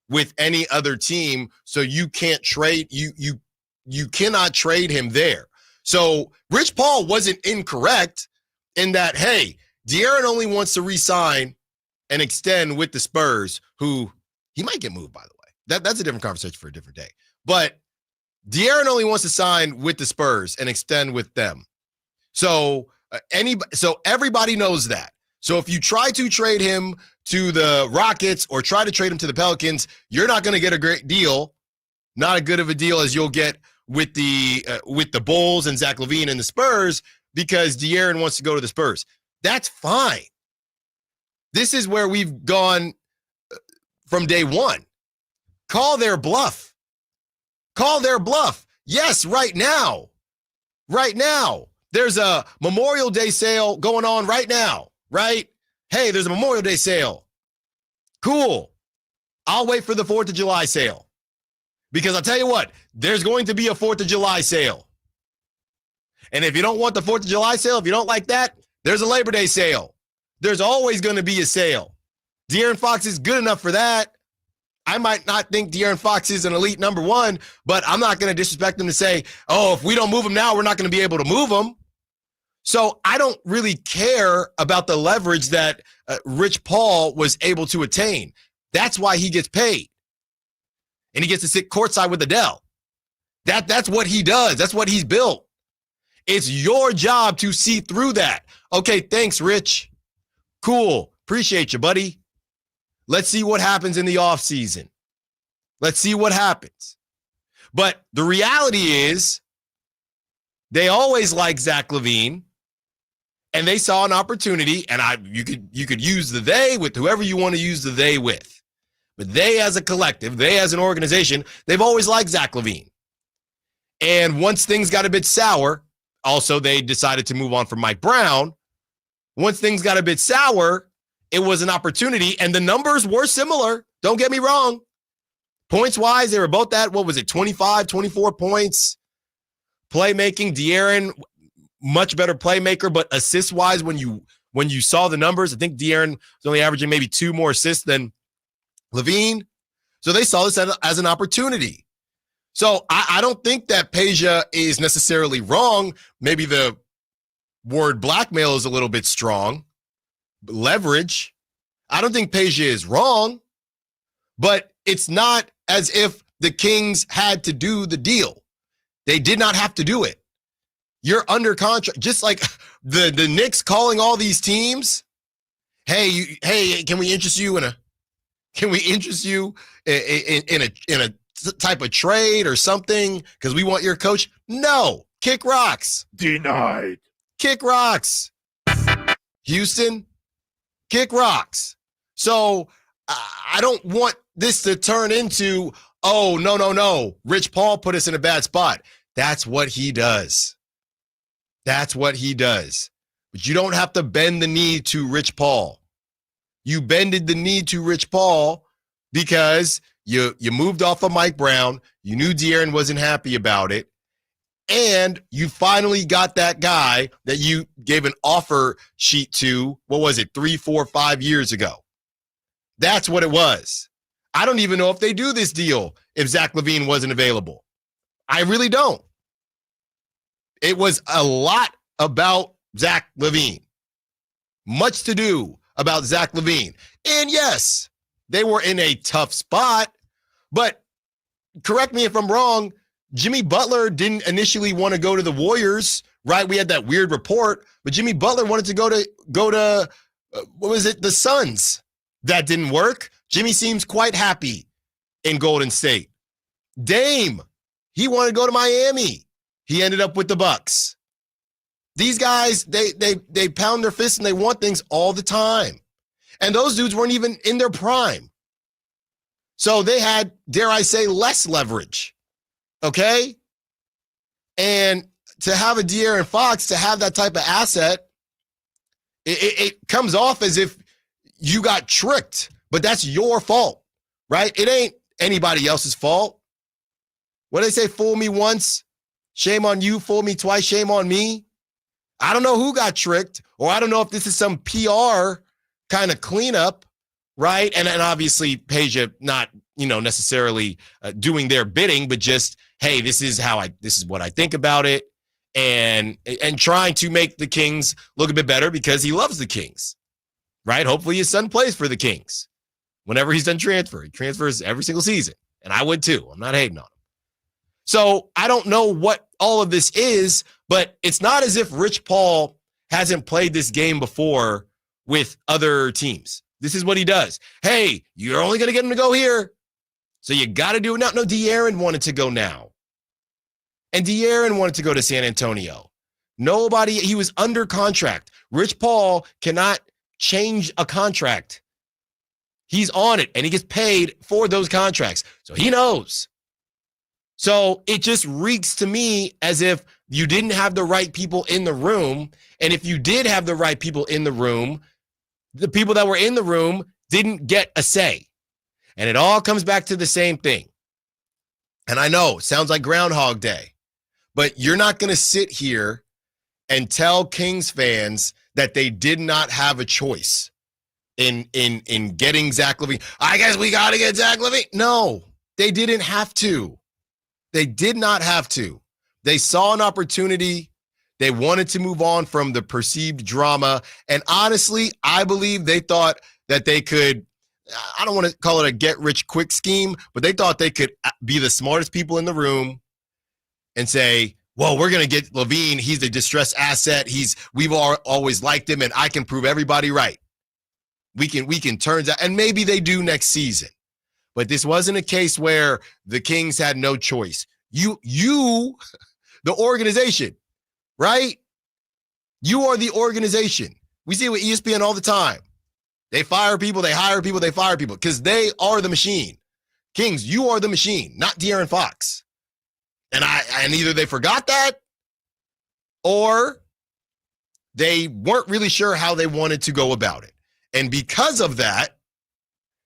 with any other team, so you can't trade, you cannot trade him there. So Rich Paul wasn't incorrect in that, hey, De'Aaron only wants to re-sign and extend with the Spurs, who he might get moved, by the way. That's a different conversation for a different day. But De'Aaron only wants to sign with the Spurs and extend with them. So everybody knows that. So if you try to trade him to the Rockets or try to trade him to the Pelicans, you're not going to get a great deal. Not as good of a deal as you'll get with the Bulls and Zach LaVine and the Spurs, because De'Aaron wants to go to the Spurs. That's fine. This is where we've gone from day one. Call their bluff. Call their bluff. Yes, right now. Right now. There's a Memorial Day sale going on right now, right? Hey, there's a Memorial Day sale. Cool. I'll wait for the 4th of July sale. Because I'll tell you what, there's going to be a 4th of July sale. And if you don't want the 4th of July sale, if you don't like that, there's a Labor Day sale. There's always going to be a sale. De'Aaron Fox is good enough for that. I might not think De'Aaron Fox is an elite number one, but I'm not going to disrespect him to say, oh, if we don't move him now, we're not going to be able to move him. So I don't really care about the leverage that Rich Paul was able to attain. That's why he gets paid. And he gets to sit courtside with Adele. That's what he does. That's what he's built. It's your job to see through that. Okay, thanks, Rich. Cool. Appreciate you, buddy. Let's see what happens in the offseason. Let's see what happens. But the reality is they always like Zach LaVine, and they saw an opportunity, and you could use the they with whoever you want to use the they with. But they as a collective, they as an organization, they've always liked Zach LaVine. And once things got a bit sour, also they decided to move on from Mike Brown. Once things got a bit sour, it was an opportunity, and the numbers were similar. Don't get me wrong. Points-wise, they were both at, 25, 24 points. Playmaking, De'Aaron, much better playmaker, but assist-wise, when you saw the numbers, I think De'Aaron was only averaging maybe 2 more assists than LaVine. So they saw this as an opportunity. So I don't think that Peja is necessarily wrong. Maybe the word blackmail is a little bit strong. Leverage. I don't think Peja is wrong, but it's not as if the Kings had to do the deal. They did not have to do it. You're under contract, just like the Knicks calling all these teams. Hey, can we interest you in a type of trade or something because we want your coach? No, kick rocks. Denied. Kick rocks. Houston, kick rocks. So I don't want this to turn into, oh, no. Rich Paul put us in a bad spot. That's what he does. That's what he does. But you don't have to bend the knee to Rich Paul. You bended the knee to Rich Paul because you moved off of Mike Brown. You knew De'Aaron wasn't happy about it. And you finally got that guy that you gave an offer sheet to, 3, 4, 5 years ago. That's what it was. I don't even know if they do this deal if Zach LaVine wasn't available. I really don't. It was a lot about Zach LaVine. Much to do about Zach LaVine. And yes, they were in a tough spot, but correct me if I'm wrong, Jimmy Butler didn't initially want to go to the Warriors, right? We had that weird report, but Jimmy Butler wanted to go to the Suns. That didn't work. Jimmy seems quite happy in Golden State. Dame, he wanted to go to Miami. He ended up with the Bucks. These guys, they pound their fists and they want things all the time. And those dudes weren't even in their prime. So they had, dare I say, less leverage. Okay? And to have a De'Aaron Fox, to have that type of asset, it comes off as if you got tricked, but that's your fault, right? It ain't anybody else's fault. What do they say? Fool me once, shame on you. Fool me twice, shame on me. I don't know who got tricked, or I don't know if this is some PR kind of cleanup, right? And obviously Peja not, necessarily doing their bidding, but just, hey, this is what I think about it, and trying to make the Kings look a bit better because he loves the Kings, right? Hopefully his son plays for the Kings whenever he's done transfer. He transfers every single season, and I would too. I'm not hating on him. So I don't know what all of this is, but it's not as if Rich Paul hasn't played this game before with other teams. This is what he does. Hey, you're only going to get him to go here, so you got to do it now. No, De'Aaron wanted to go now. And De'Aaron wanted to go to San Antonio. He was under contract. Rich Paul cannot change a contract. He's on it, and he gets paid for those contracts. So he knows. So it just reeks to me as if you didn't have the right people in the room. And if you did have the right people in the room, the people that were in the room didn't get a say. And it all comes back to the same thing. And I know it sounds like Groundhog Day, but you're not going to sit here and tell Kings fans that they did not have a choice in getting Zach LaVine. I guess we got to get Zach LaVine. No, they didn't have to. They did not have to. They saw an opportunity. They wanted to move on from the perceived drama. And honestly, I believe they thought that they could, I don't want to call it a get-rich-quick scheme, but they thought they could be the smartest people in the room and say, well, we're going to get LaVine. He's a distressed asset. We've always liked him, and I can prove everybody right. We can turn that, and maybe they do next season. But this wasn't a case where the Kings had no choice. You, the organization, right? You are the organization. We see it with ESPN all the time. They fire people, they hire people, they fire people because they are the machine. Kings, you are the machine, not De'Aaron Fox. And either they forgot that or they weren't really sure how they wanted to go about it. And because of that,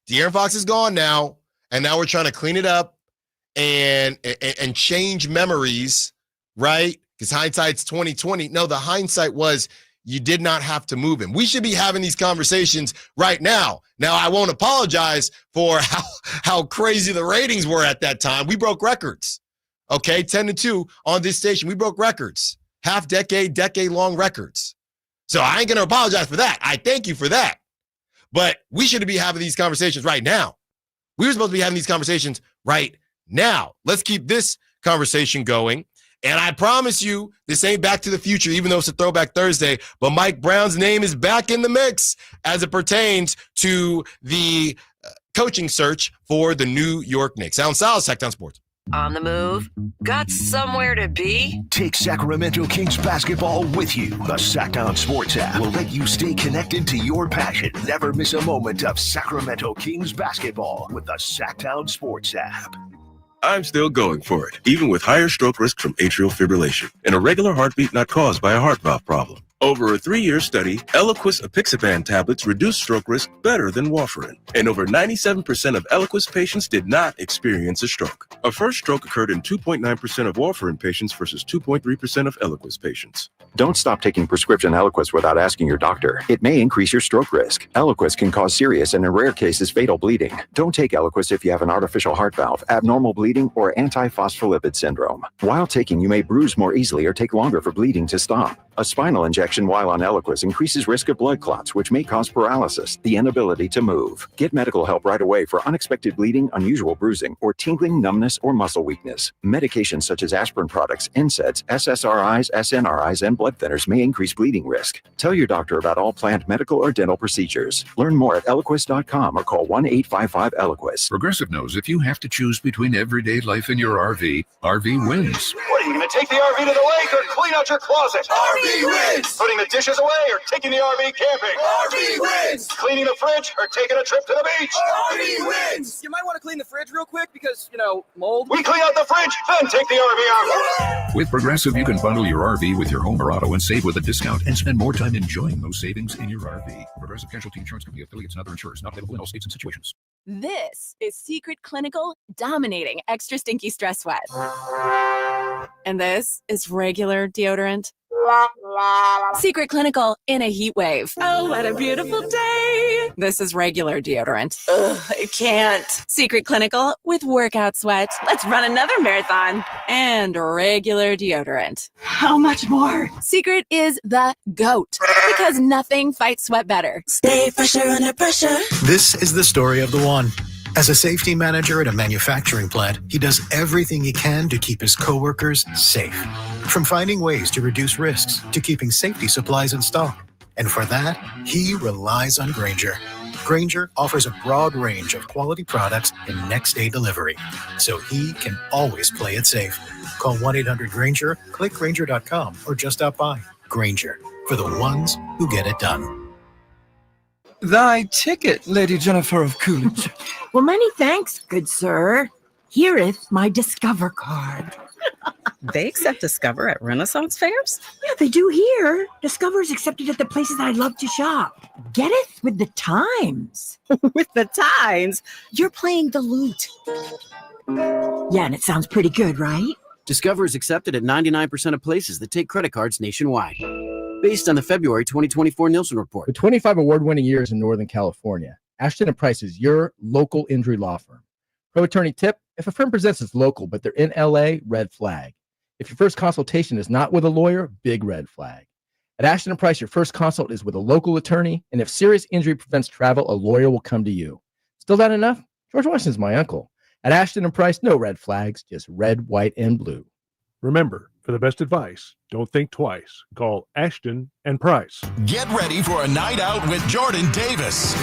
De'Aaron Fox is gone now. And now we're trying to clean it up and change memories, right? Because hindsight's 20/20. No, the hindsight was you did not have to move him. We should be having these conversations right now. Now, I won't apologize for how crazy the ratings were at that time. We broke records. Okay, 10-2 on this station. We broke records, decade-long records. So I ain't going to apologize for that. I thank you for that. But we should be having these conversations right now. We were supposed to be having these conversations right now. Let's keep this conversation going. And I promise you, this ain't Back to the Future, even though it's a Throwback Thursday, but Mike Brown's name is back in the mix as it pertains to the coaching search for the New York Knicks. Allen Stiles, Sacktown Sports. On the move? Got somewhere to be? Take Sacramento Kings basketball with you. The Sacktown Sports app will let you stay connected to your passion. Never miss a moment of Sacramento Kings basketball with the Sacktown Sports app. I'm still going for it, even with higher stroke risk from atrial fibrillation, and a regular heartbeat not caused by a heart valve problem. Over a 3-year study, Eliquis apixaban tablets reduce stroke risk better than warfarin, and over 97% of Eliquis patients did not experience a stroke. A first stroke occurred in 2.9% of warfarin patients versus 2.3% of Eliquis patients. Don't stop taking prescription Eliquis without asking your doctor. It may increase your stroke risk. Eliquis can cause serious and in rare cases fatal bleeding. Don't take Eliquis if you have an artificial heart valve, abnormal bleeding, or antiphospholipid syndrome. While taking, you may bruise more easily or take longer for bleeding to stop. A spinal injection while on Eliquis increases risk of blood clots, which may cause paralysis, the inability to move. Get medical help right away for unexpected bleeding, unusual bruising, or tingling, numbness, or muscle weakness. Medications such as aspirin products, NSAIDs, SSRIs, SNRIs, and blood thinners may increase bleeding risk. Tell your doctor about all planned medical or dental procedures. Learn more at Eliquis.com or call 1-855-ELIQUIS. Progressive knows if you have to choose between everyday life and your RV, RV wins. What, are you going to take the RV to the lake or clean out your closet? RV wins! Putting the dishes away or taking the RV camping? RV wins! Cleaning the fridge or taking a trip to the beach? RV wins! You might want to clean the fridge real quick because, mold. We clean out the fridge, then take the RV out. With Progressive, you can bundle your RV with your home or auto and save with a discount and spend more time enjoying those savings in your RV. Progressive Casualty Insurance Company, affiliates, and other insurers. Not available in all states and situations. This is Secret Clinical dominating extra stinky stress sweat. And this is regular deodorant. Secret Clinical in a heat wave. Oh, what a beautiful day. This is regular deodorant. Ugh, I can't. Secret Clinical with workout sweat. Let's run another marathon. And regular deodorant. How much more? Secret is the GOAT because nothing fights sweat better. Stay fresher under pressure. This is the story of the one. As a safety manager at a manufacturing plant, he does everything he can to keep his coworkers safe. From finding ways to reduce risks to keeping safety supplies in stock. And for that, he relies on Grainger. Grainger offers a broad range of quality products and next-day delivery, so he can always play it safe. Call 1-800-GRAINGER, click Grainger.com, or just stop by. Grainger, for the ones who get it done. Thy ticket, Lady Jennifer of Coolidge. Well, many thanks, good sir. Hereth my Discover card. They accept Discover at Renaissance fairs? Yeah, they do here. Discover's accepted at the places I love to shop. Getteth with the times. With the times? You're playing the lute. Yeah, and it sounds pretty good, right? Discover is accepted at 99% of places that take credit cards nationwide. Based on the February 2024 Nielsen report. With 25 award-winning years in Northern California, Ashton & Price is your local injury law firm. Pro attorney tip, if a firm presents as local but they're in LA, red flag. If your first consultation is not with a lawyer, big red flag. At Ashton & Price, your first consult is with a local attorney, and if serious injury prevents travel, a lawyer will come to you. Still not enough? George Washington's my uncle. At Ashton & Price, no red flags, just red, white, and blue. Remember, for the best advice, don't think twice. Call Ashton and Price. Get ready for a night out with Jordan Davis.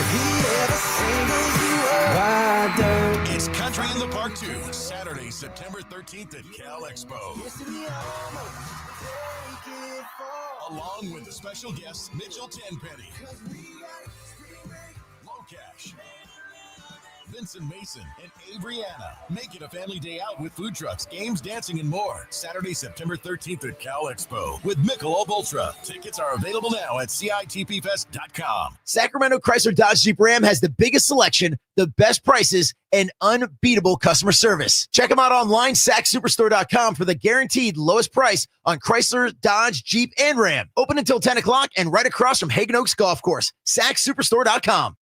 It's Country in the Park 2, Saturday, September 13th at Cal Expo. Along with the special guests Mitchell Tenpenny, Locash, Vincent Mason, and Abriana. Make it a family day out with food trucks, games, dancing, and more. Saturday, September 13th at Cal Expo with Michelob Ultra. Tickets are available now at CITPFest.com. Sacramento Chrysler Dodge Jeep Ram has the biggest selection, the best prices, and unbeatable customer service. Check them out online, SacSuperstore.com, for the guaranteed lowest price on Chrysler, Dodge, Jeep, and Ram. Open until 10 o'clock and right across from Hagen Oaks Golf Course. SacSuperstore.com.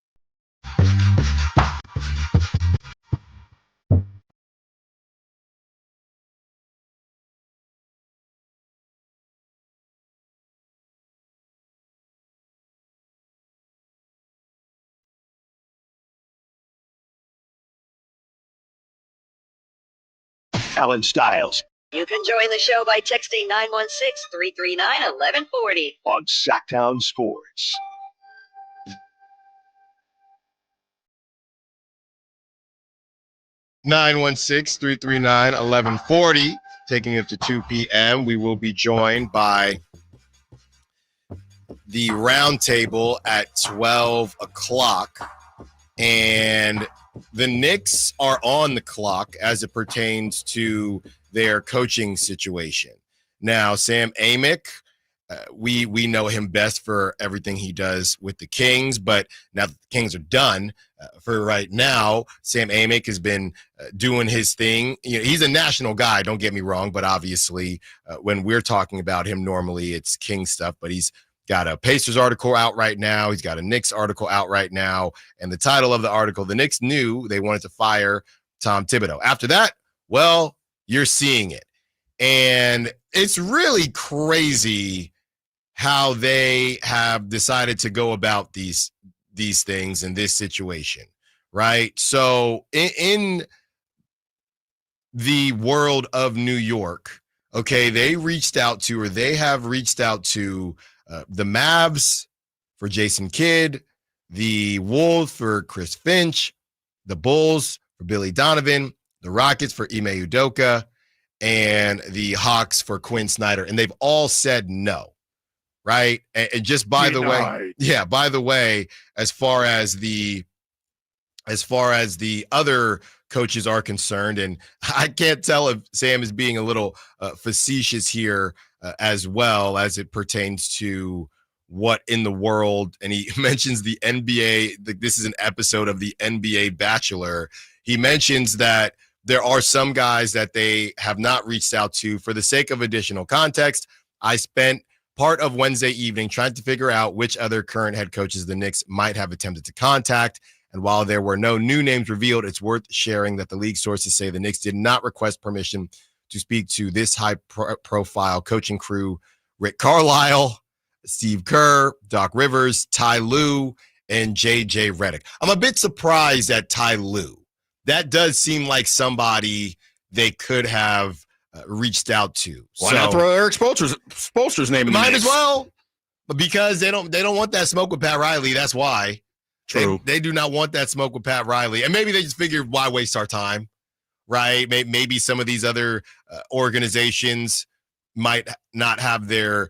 Allen Stiles You can join the show by texting 916-339-1140. on Sacktown Sports. Nine 339-1140, taking it to 2 p.m. We will be joined by the roundtable at 12 o'clock. And the Knicks are on the clock as it pertains to their coaching situation. Now, Sam Amick, we know him best for everything he does with the Kings, but now that the Kings are done for right now, Sam Amick has been doing his thing. You know, he's a national guy, don't get me wrong, but obviously when we're talking about him, normally it's King stuff, but he's got a Pacers article out right now. He's got a Knicks article out right now. And the title of the article, the Knicks knew they wanted to fire Tom Thibodeau. After that, well, you're seeing it. And it's really crazy how they have decided to go about these things in this situation, right? So in the world of New York, okay, they have reached out to the Mavs for Jason Kidd, the Wolves for Chris Finch, the Bulls for Billy Donovan, the Rockets for Ime Udoka, and the Hawks for Quinn Snyder. And they've all said no, right? And just by the way, as far as the other coaches are concerned, and I can't tell if Sam is being a little facetious here as well as it pertains to what in the world, and he mentions the NBA, this is an episode of the NBA Bachelor. He mentions that there are some guys that they have not reached out to. For the sake of additional context, I spent part of Wednesday evening trying to figure out which other current head coaches the Knicks might have attempted to contact. And while there were no new names revealed, it's worth sharing that the league sources say the Knicks did not request permission to speak to this high-profile coaching crew: Rick Carlisle, Steve Kerr, Doc Rivers, Ty Lue, and J.J. Redick. I'm a bit surprised at Ty Lue. That does seem like somebody they could have reached out to. Why not throw Eric Spoelstra's name in the mix? Might as well, but because they don't want that smoke with Pat Riley. That's why. True. They do not want that smoke with Pat Riley, and maybe they just figured, why waste our time, right? Maybe some of these other organizations might not have their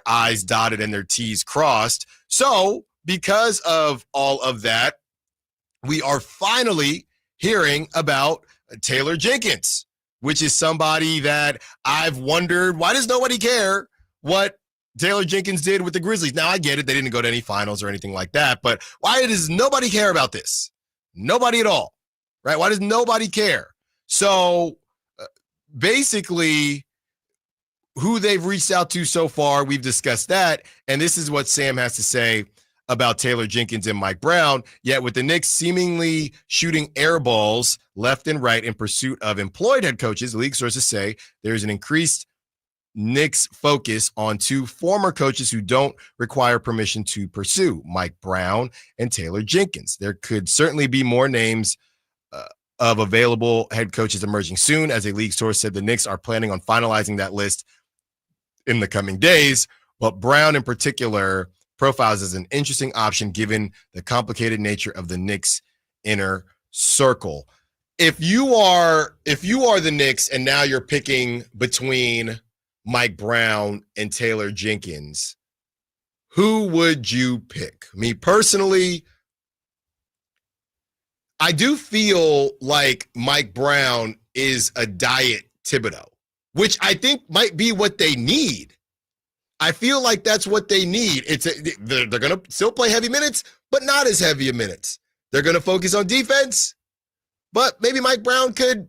I's dotted and their T's crossed. So because of all of that, we are finally hearing about Taylor Jenkins, which is somebody that I've wondered, why does nobody care what Taylor Jenkins did with the Grizzlies? Now, I get it. They didn't go to any finals or anything like that, but why does nobody care about this? Nobody at all, right? Why does nobody care? So basically, who they've reached out to so far, we've discussed that, and this is what Sam has to say about Taylor Jenkins and Mike Brown. Yet with the Knicks seemingly shooting air balls left and right in pursuit of employed head coaches, league sources say there's an increased Knicks focus on two former coaches who don't require permission to pursue: Mike Brown and Taylor Jenkins. There could certainly be more names of available head coaches emerging soon. As a league source said, the Knicks are planning on finalizing that list in the coming days, but Brown in particular profiles as an interesting option given the complicated nature of the Knicks inner circle. If you are the Knicks and now you're picking between Mike Brown and Taylor Jenkins, who would you pick? Me personally, I do feel like Mike Brown is a diet Thibodeau, which I think might be what they need. I feel like that's what they need. They're going to still play heavy minutes, but not as heavy a minutes. They're going to focus on defense, but maybe Mike Brown could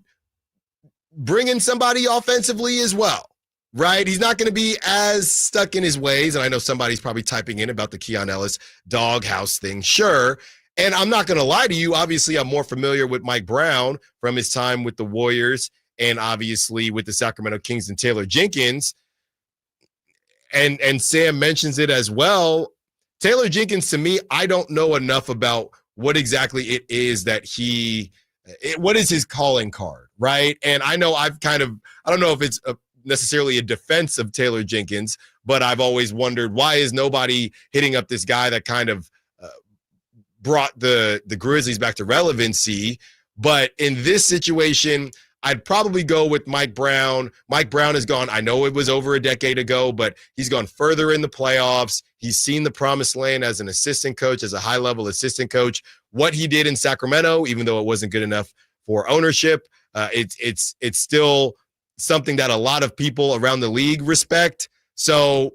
bring in somebody offensively as well, right? He's not going to be as stuck in his ways. And I know somebody's probably typing in about the Keon Ellis doghouse thing. Sure. And I'm not going to lie to you. Obviously, I'm more familiar with Mike Brown from his time with the Warriors and obviously with the Sacramento Kings and Taylor Jenkins. And Sam mentions it as well. Taylor Jenkins, to me, I don't know enough about what exactly it is that what is his calling card, right? And I know I don't know if it's necessarily a defense of Taylor Jenkins, but I've always wondered, why is nobody hitting up this guy that kind of brought the Grizzlies back to relevancy? But in this situation, I'd probably go with Mike Brown. Mike Brown has gone, I know it was over a decade ago, but he's gone further in the playoffs. He's seen the promised land as an assistant coach, as a high-level assistant coach. What he did in Sacramento, even though it wasn't good enough for ownership, it's still something that a lot of people around the league respect. So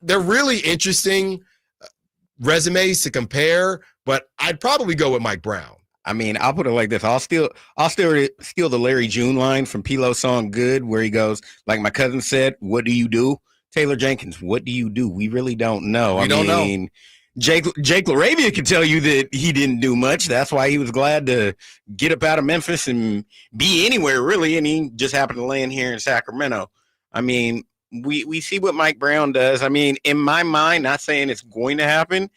they're really interesting resumes to compare, but I'd probably go with Mike Brown. I mean, I'll put it like this. I'll steal the Larry June line from Pilo's song Good, where he goes, like my cousin said, what do you do? Taylor Jenkins, what do you do? We really don't know. I mean, Jake LaRavia could tell you that he didn't do much. That's why he was glad to get up out of Memphis and be anywhere, really, and he just happened to land here in Sacramento. I mean, we see what Mike Brown does. I mean, in my mind, not saying it's going to happen,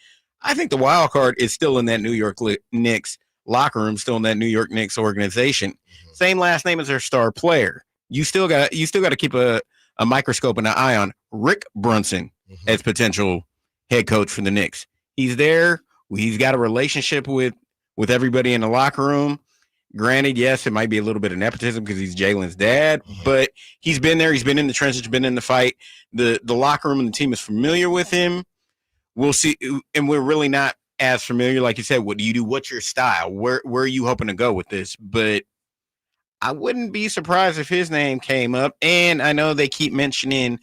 I think the wild card is still in that New York Knicks locker room, still in that New York Knicks organization. Same last name as their star player. You still got to keep a microscope and an eye on Rick Brunson as potential head coach for the Knicks. He's there. He's got a relationship with everybody in the locker room. Granted, yes, it might be a little bit of nepotism because he's Jalen's dad, but he's been there. He's been in the trenches, been in the fight. The locker room and the team is familiar with him. We'll see, and we're really not as familiar. Like you said, what do you do? What's your style? Where are you hoping to go with this? But I wouldn't be surprised if his name came up. And I know they keep mentioning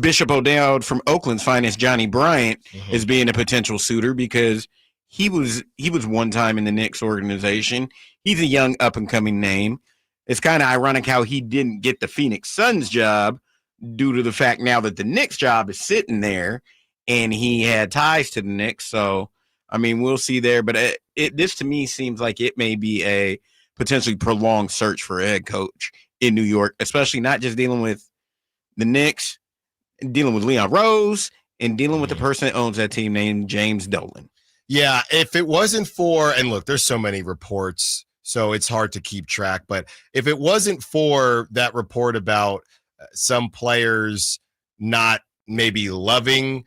Bishop O'Dowd from Oakland's finest, Johnny Bryant, as being a potential suitor because he was one time in the Knicks organization. He's a young up-and-coming name. It's kind of ironic how he didn't get the Phoenix Suns job due to the fact now that the Knicks job is sitting there and he had ties to the Knicks. So, I mean, we'll see there. But this to me seems like it may be a potentially prolonged search for a head coach in New York, especially not just dealing with the Knicks, dealing with Leon Rose, and dealing with the person that owns that team named James Dolan. Yeah, if it wasn't for, and look, there's so many reports, so it's hard to keep track, but if it wasn't for that report about some players not maybe loving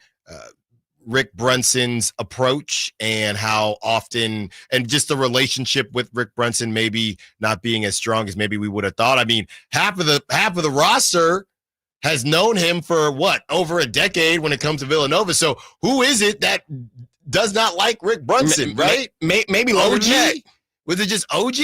Rick Brunson's approach and how often, and just the relationship with Rick Brunson maybe not being as strong as maybe we would have thought. I mean, half of the roster has known him for over a decade when it comes to Villanova. So who is it that does not like Rick Brunson, right? Maybe OG? Was it just OG?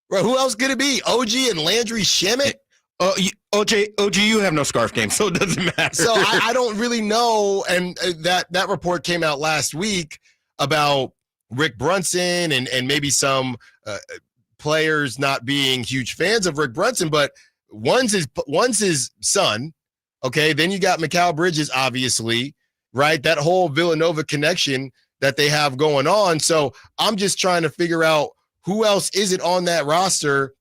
Right, who else could it be? OG and Landry Shamet? OG, you have no scarf game, so it doesn't matter. So I don't really know. And that report came out last week about Rick Brunson and maybe some players not being huge fans of Rick Brunson, but one's his son. Okay, then you got Mikal Bridges, obviously, right? That whole Villanova connection that they have going on. So I'm just trying to figure out who else is it on that roster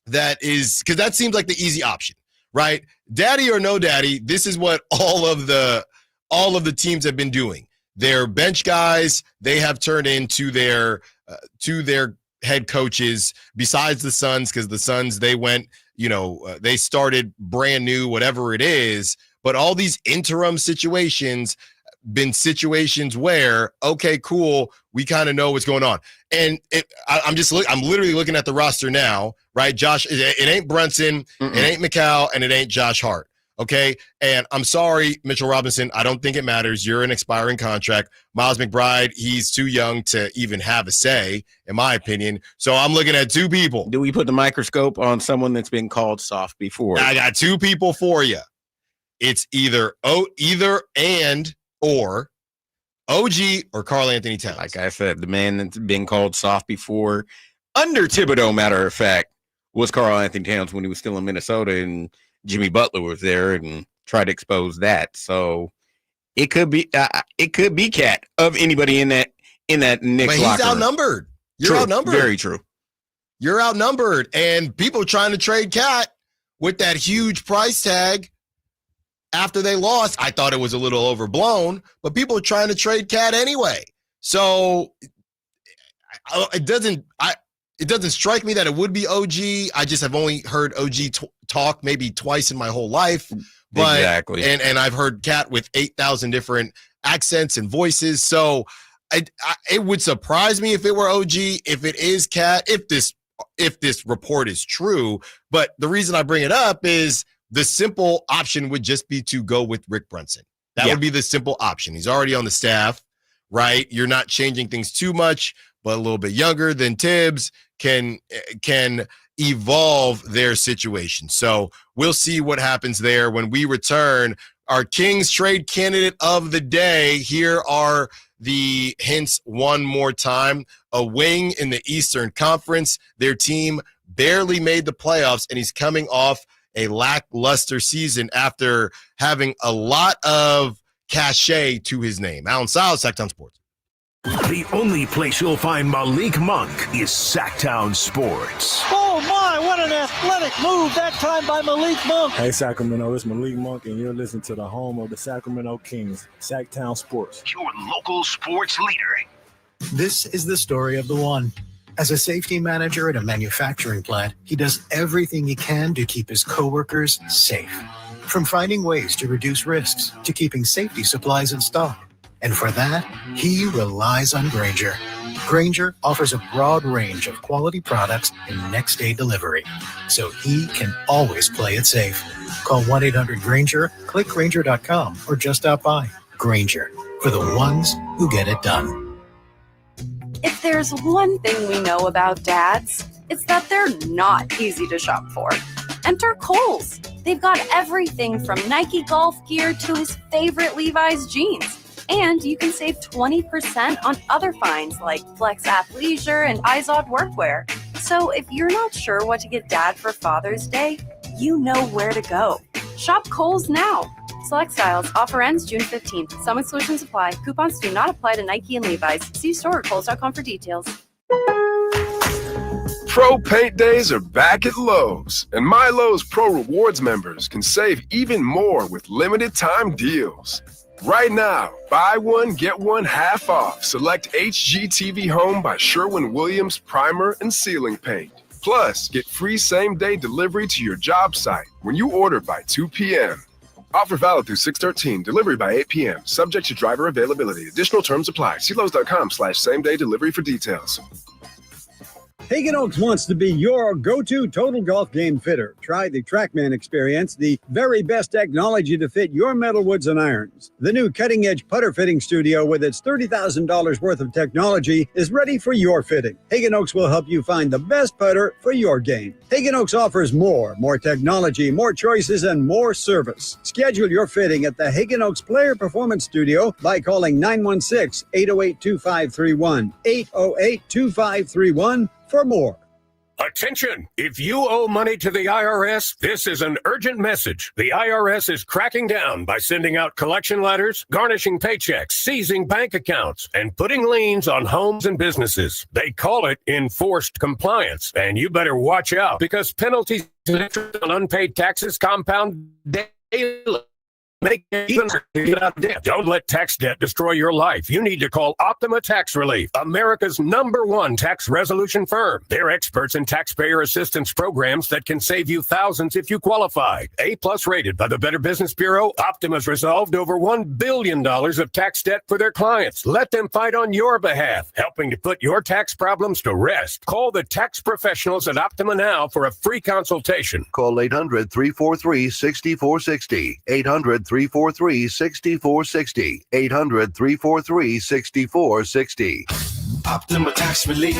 that is, because that seems like the easy option, right? Daddy or no daddy, this is what all of the teams have been doing. Their bench guys, they have turned into their head coaches, besides the Suns, because the Suns, they went, they started brand new, whatever it is. But all these interim situations been situations where, okay, cool, we kind of know what's going on. And I'm literally looking at the roster now, right? Josh, it ain't Brunson, it ain't Mikal, and it ain't Josh Hart. Okay. And I'm sorry, Mitchell Robinson, I don't think it matters. You're an expiring contract. Miles McBride, he's too young to even have a say, in my opinion. So I'm looking at two people. Do we put the microscope on someone that's been called soft before? I got two people for you. It's either or OG or Karl Anthony Towns. Like I said, the man that's been called soft before, under Thibodeau, matter of fact, was Karl Anthony Towns when he was still in Minnesota and Jimmy Butler was there and tried to expose that. So it could be Cat of anybody in that Knicks but he's locker room. Outnumbered. You're true. Outnumbered. Very true. You're outnumbered. And people trying to trade Cat with that huge price tag after they lost. I thought it was a little overblown, but people are trying to trade Cat anyway. So it doesn't. it doesn't strike me that it would be OG. I just have only heard OG talk maybe twice in my whole life. But, exactly. And I've heard Cat with 8,000 different accents and voices. So it would surprise me if it were OG, if it is Cat, if this report is true. But the reason I bring it up is the simple option would just be to go with Rick Brunson. That would be the simple option. He's already on the staff, right? You're not changing things too much, but a little bit younger than Tibbs can evolve their situation. So we'll see what happens there when we return. Our Kings trade candidate of the day. Here are the hints one more time. A wing in the Eastern Conference. Their team barely made the playoffs, and he's coming off a lackluster season after having a lot of cachet to his name. Allen Stiles, Sacktown Sports. The only place you'll find Malik Monk is Sacktown Sports. Oh my, what an athletic move that time by Malik Monk. Hey Sacramento, it's Malik Monk and you're listening to the home of the Sacramento Kings, Sacktown Sports. Your local sports leader. This is the story of the one. As a safety manager at a manufacturing plant, he does everything he can to keep his coworkers safe. From finding ways to reduce risks to keeping safety supplies in stock. And for that, he relies on Grainger. Grainger offers a broad range of quality products and next-day delivery, so he can always play it safe. Call 1-800-GRAINGER, click Grainger.com, or just stop by. Grainger, for the ones who get it done. If there's one thing we know about dads, it's that they're not easy to shop for. Enter Kohl's. They've got everything from Nike golf gear to his favorite Levi's jeans. And you can save 20% on other finds like Flex Athleisure and Izod workwear. So if you're not sure what to get Dad for Father's Day, you know where to go. Shop Kohl's now. Select styles. Offer ends June 15th. Some exclusions apply. Coupons do not apply to Nike and Levi's. See store at Kohl's.com for details. Pro Paint Days are back at Lowe's, and My Lowe's Pro Rewards members can save even more with limited time deals. Right now, buy one, get one half off. Select HGTV Home by Sherwin-Williams Primer and Ceiling Paint. Plus, get free same-day delivery to your job site when you order by 2 p.m. Offer valid through 6/13. Delivery by 8 p.m. Subject to driver availability. Additional terms apply. See Lowe's.com/same-day delivery for details. Hagen Oaks wants to be your go-to total golf game fitter. Try the TrackMan experience, the very best technology to fit your metal woods and irons. The new cutting-edge putter fitting studio with its $30,000 worth of technology is ready for your fitting. Hagen Oaks will help you find the best putter for your game. Hagen Oaks offers more technology, more choices, and more service. Schedule your fitting at the Hagen Oaks Player Performance Studio by calling 916-808-2531, 808-2531. For more. Attention! If you owe money to the IRS, this is an urgent message. The IRS is cracking down by sending out collection letters, garnishing paychecks, seizing bank accounts, and putting liens on homes and businesses. They call it enforced compliance, and you better watch out because penalties and interest on unpaid taxes compound daily. Make it even to get out of debt. Don't let tax debt destroy your life. You need to call Optima Tax Relief, America's #1 tax resolution firm. They're experts in taxpayer assistance programs that can save you thousands if you qualify. A+ rated by the Better Business Bureau, Optima's resolved over $1 billion of tax debt for their clients. Let them fight on your behalf, helping to put your tax problems to rest. Call the tax professionals at Optima now for a free consultation. Call 800-343-6460. 800-343-6460. 800-343-6460. Optima Tax Relief.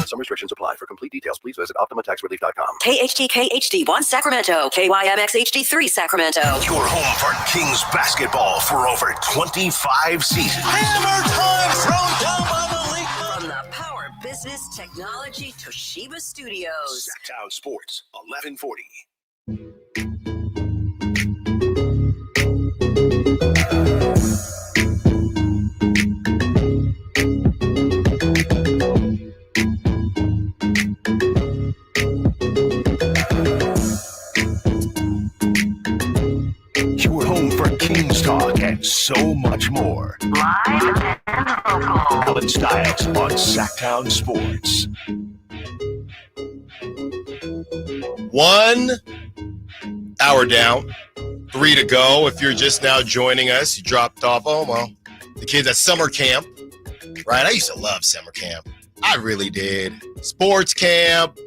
Some restrictions apply. For complete details, please visit OptimaTaxRelief.com. KHTK-HD1 Sacramento. KYMX HD3 Sacramento. Your home for Kings basketball for over 25 seasons. Hammer time thrown down by Malik. From the Power Business Technology Toshiba Studios. Sacktown Sports, 1140. Your home for Kings talk and so much more. Live and local. Allen Stiles on Sacktown Sports. 1 hour down, 3 to go. If you're just now joining us, you dropped off. Oh, well, the kids at summer camp, right? I used to love summer camp. I really did. Sports camp,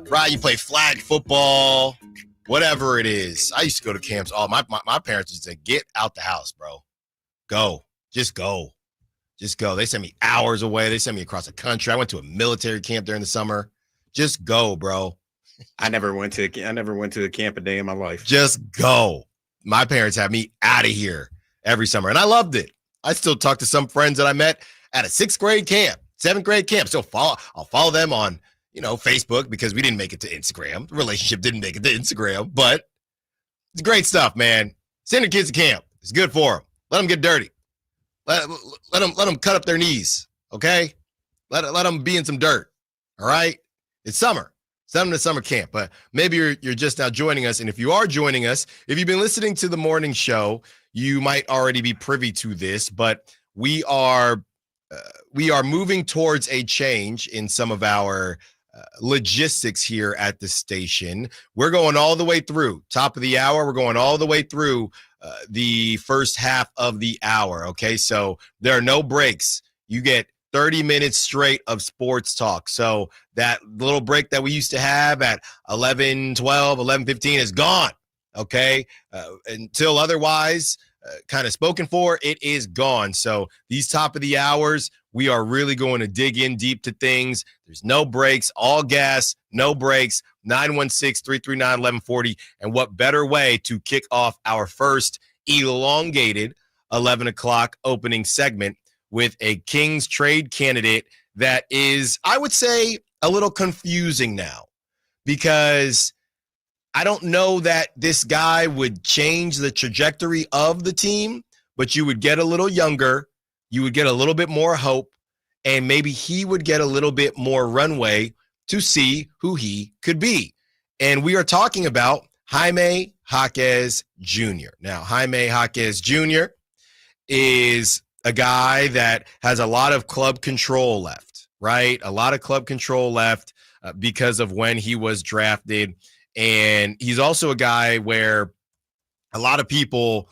right? You play flag football, whatever it is. I used to go to camps. My parents used to get out the house, bro. Go. Just go. Just go. They sent me hours away. They sent me across the country. I went to a military camp during the summer. Just go, bro. I never went to a camp a day in my life. Just go. My parents had me out of here every summer, and I loved it. I still talk to some friends that I met at a 6th grade camp, 7th grade camp. I'll follow them on, Facebook, because we didn't make it to Instagram. The relationship didn't make it to Instagram, but it's great stuff, man. Send your kids to camp. It's good for them. Let them get dirty. Let them cut up their knees, okay? Let them be in some dirt, all right? It's summer. Send them to summer camp. But maybe you're just now joining us, and if you are joining us, if you've been listening to the morning show, you might already be privy to this, but we are moving towards a change in some of our logistics here at the station. We're going all the way through top of the hour. We're going all the way through the first half of the hour. Okay, so there are no breaks. You get 30 minutes straight of sports talk. So that little break that we used to have at 11:12, 11:15 is gone. Okay, until otherwise kind of spoken for, it is gone. So these top of the hours, we are really going to dig in deep to things. There's no breaks, all gas, no breaks. 916-339-1140. And what better way to kick off our first elongated 11 o'clock opening segment with a Kings trade candidate that is, I would say, a little confusing now, because I don't know that this guy would change the trajectory of the team, but you would get a little younger, you would get a little bit more hope, and maybe he would get a little bit more runway to see who he could be. And we are talking about Jaime Jaquez Jr. Now, Jaime Jaquez Jr. is a guy that has a lot of club control left, right? A lot of club control left because of when he was drafted. And he's also a guy where a lot of people,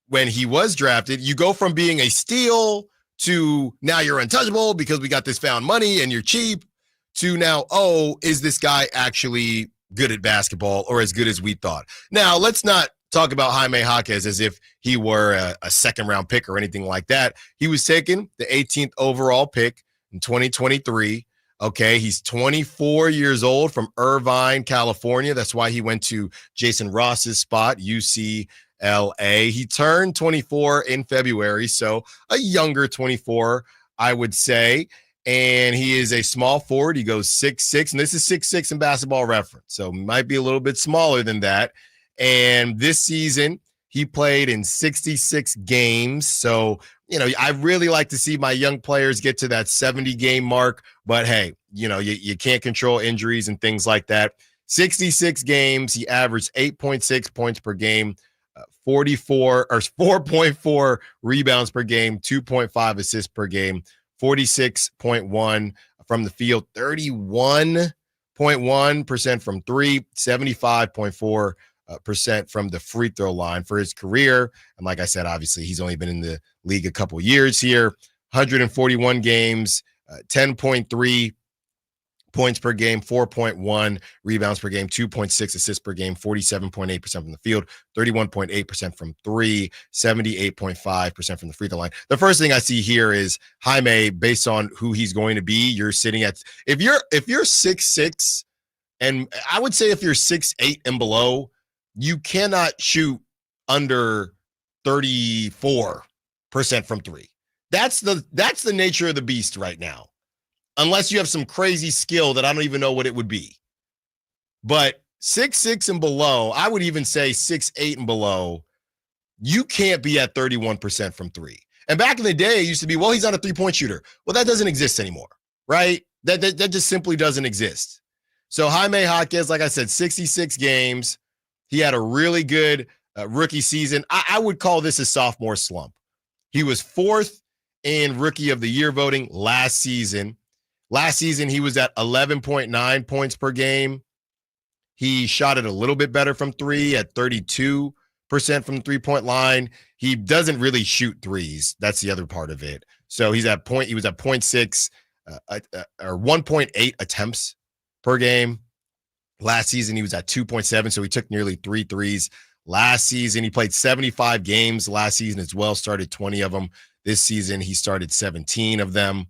when he was drafted, you go from being a steal to now you're untouchable because we got this found money and you're cheap, to now, oh, is this guy actually good at basketball or as good as we thought? Now, let's not talk about Jaime Jaquez as if he were a second-round pick or anything like that. He was taken the 18th overall pick in 2023. Okay, he's 24 years old, from Irvine, California. That's why he went to Jason Ross's spot, UCLA. He turned 24 in February, so a younger 24, I would say. And he is a small forward. He goes 6'6", and this is 6'6" in Basketball Reference, so might be a little bit smaller than that. And this season, he played in 66 games. So, I really like to see my young players get to that 70-game mark. But, hey, you can't control injuries and things like that. 66 games. He averaged 8.6 points per game, 4.4 rebounds per game, 2.5 assists per game, 46.1 from the field, 31.1% from three, 75.4% from the free throw line for his career. And like I said, obviously, he's only been in the league a couple years here. 141 games, 10.3 points per game, 4.1 rebounds per game, 2.6 assists per game, 47.8% from the field, 31.8% from three, 78.5% from the free throw line. The first thing I see here is Jaime, based on who he's going to be, you're sitting at, if you're 6'6", and I would say if you're 6'8" and below, you cannot shoot under 34% from three. That's the nature of the beast right now. Unless you have some crazy skill that I don't even know what it would be. But 6'6" and below, I would even say 6'8" and below, you can't be at 31% from three. And back in the day, it used to be, well, he's not a three-point shooter. Well, that doesn't exist anymore, right? That just simply doesn't exist. So Jaime Jaquez, like I said, 66 games. He had a really good rookie season. I would call this a sophomore slump. He was fourth in Rookie of the Year voting last season. Last season, he was at 11.9 points per game, He shot it a little bit better from three at 32% from the three-point line. He doesn't really shoot threes. That's the other part of it. So he was at 0.6 or 1.8 attempts per game. Last season, he was at 2.7, so he took nearly 3 threes. Last season, he played 75 games last season as well, started 20 of them. This season, he started 17 of them.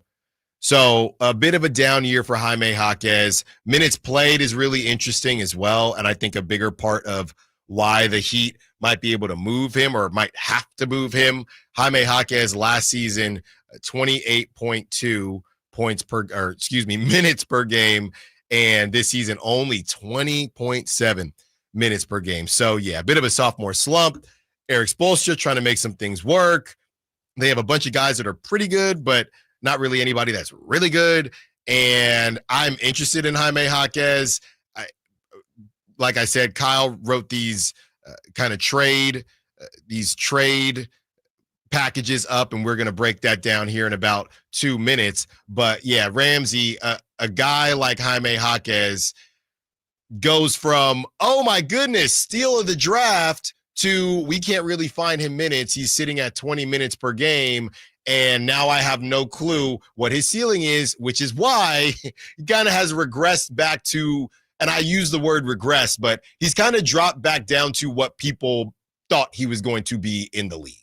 So a bit of a down year for Jaime Jaquez. Minutes played is really interesting as well, and I think a bigger part of why the Heat might be able to move him or might have to move him. Jaime Jaquez last season, 28.2 minutes per game, and this season only 20.7 minutes per game. So yeah, a bit of a sophomore slump. Eric Spoelstra trying to make some things work. They have a bunch of guys that are pretty good, but not really anybody that's really good. And I'm interested in Jaime Jaquez. Like I said, Kyle wrote these trade packages up, and we're going to break that down here in about 2 minutes. But yeah, Ramsey, a guy like Jaime Jaquez goes from, oh my goodness, steal of the draft, to we can't really find him minutes. He's sitting at 20 minutes per game. And now I have no clue what his ceiling is, which is why he kind of has regressed back to, and I use the word regress, but he's kind of dropped back down to what people thought he was going to be in the league.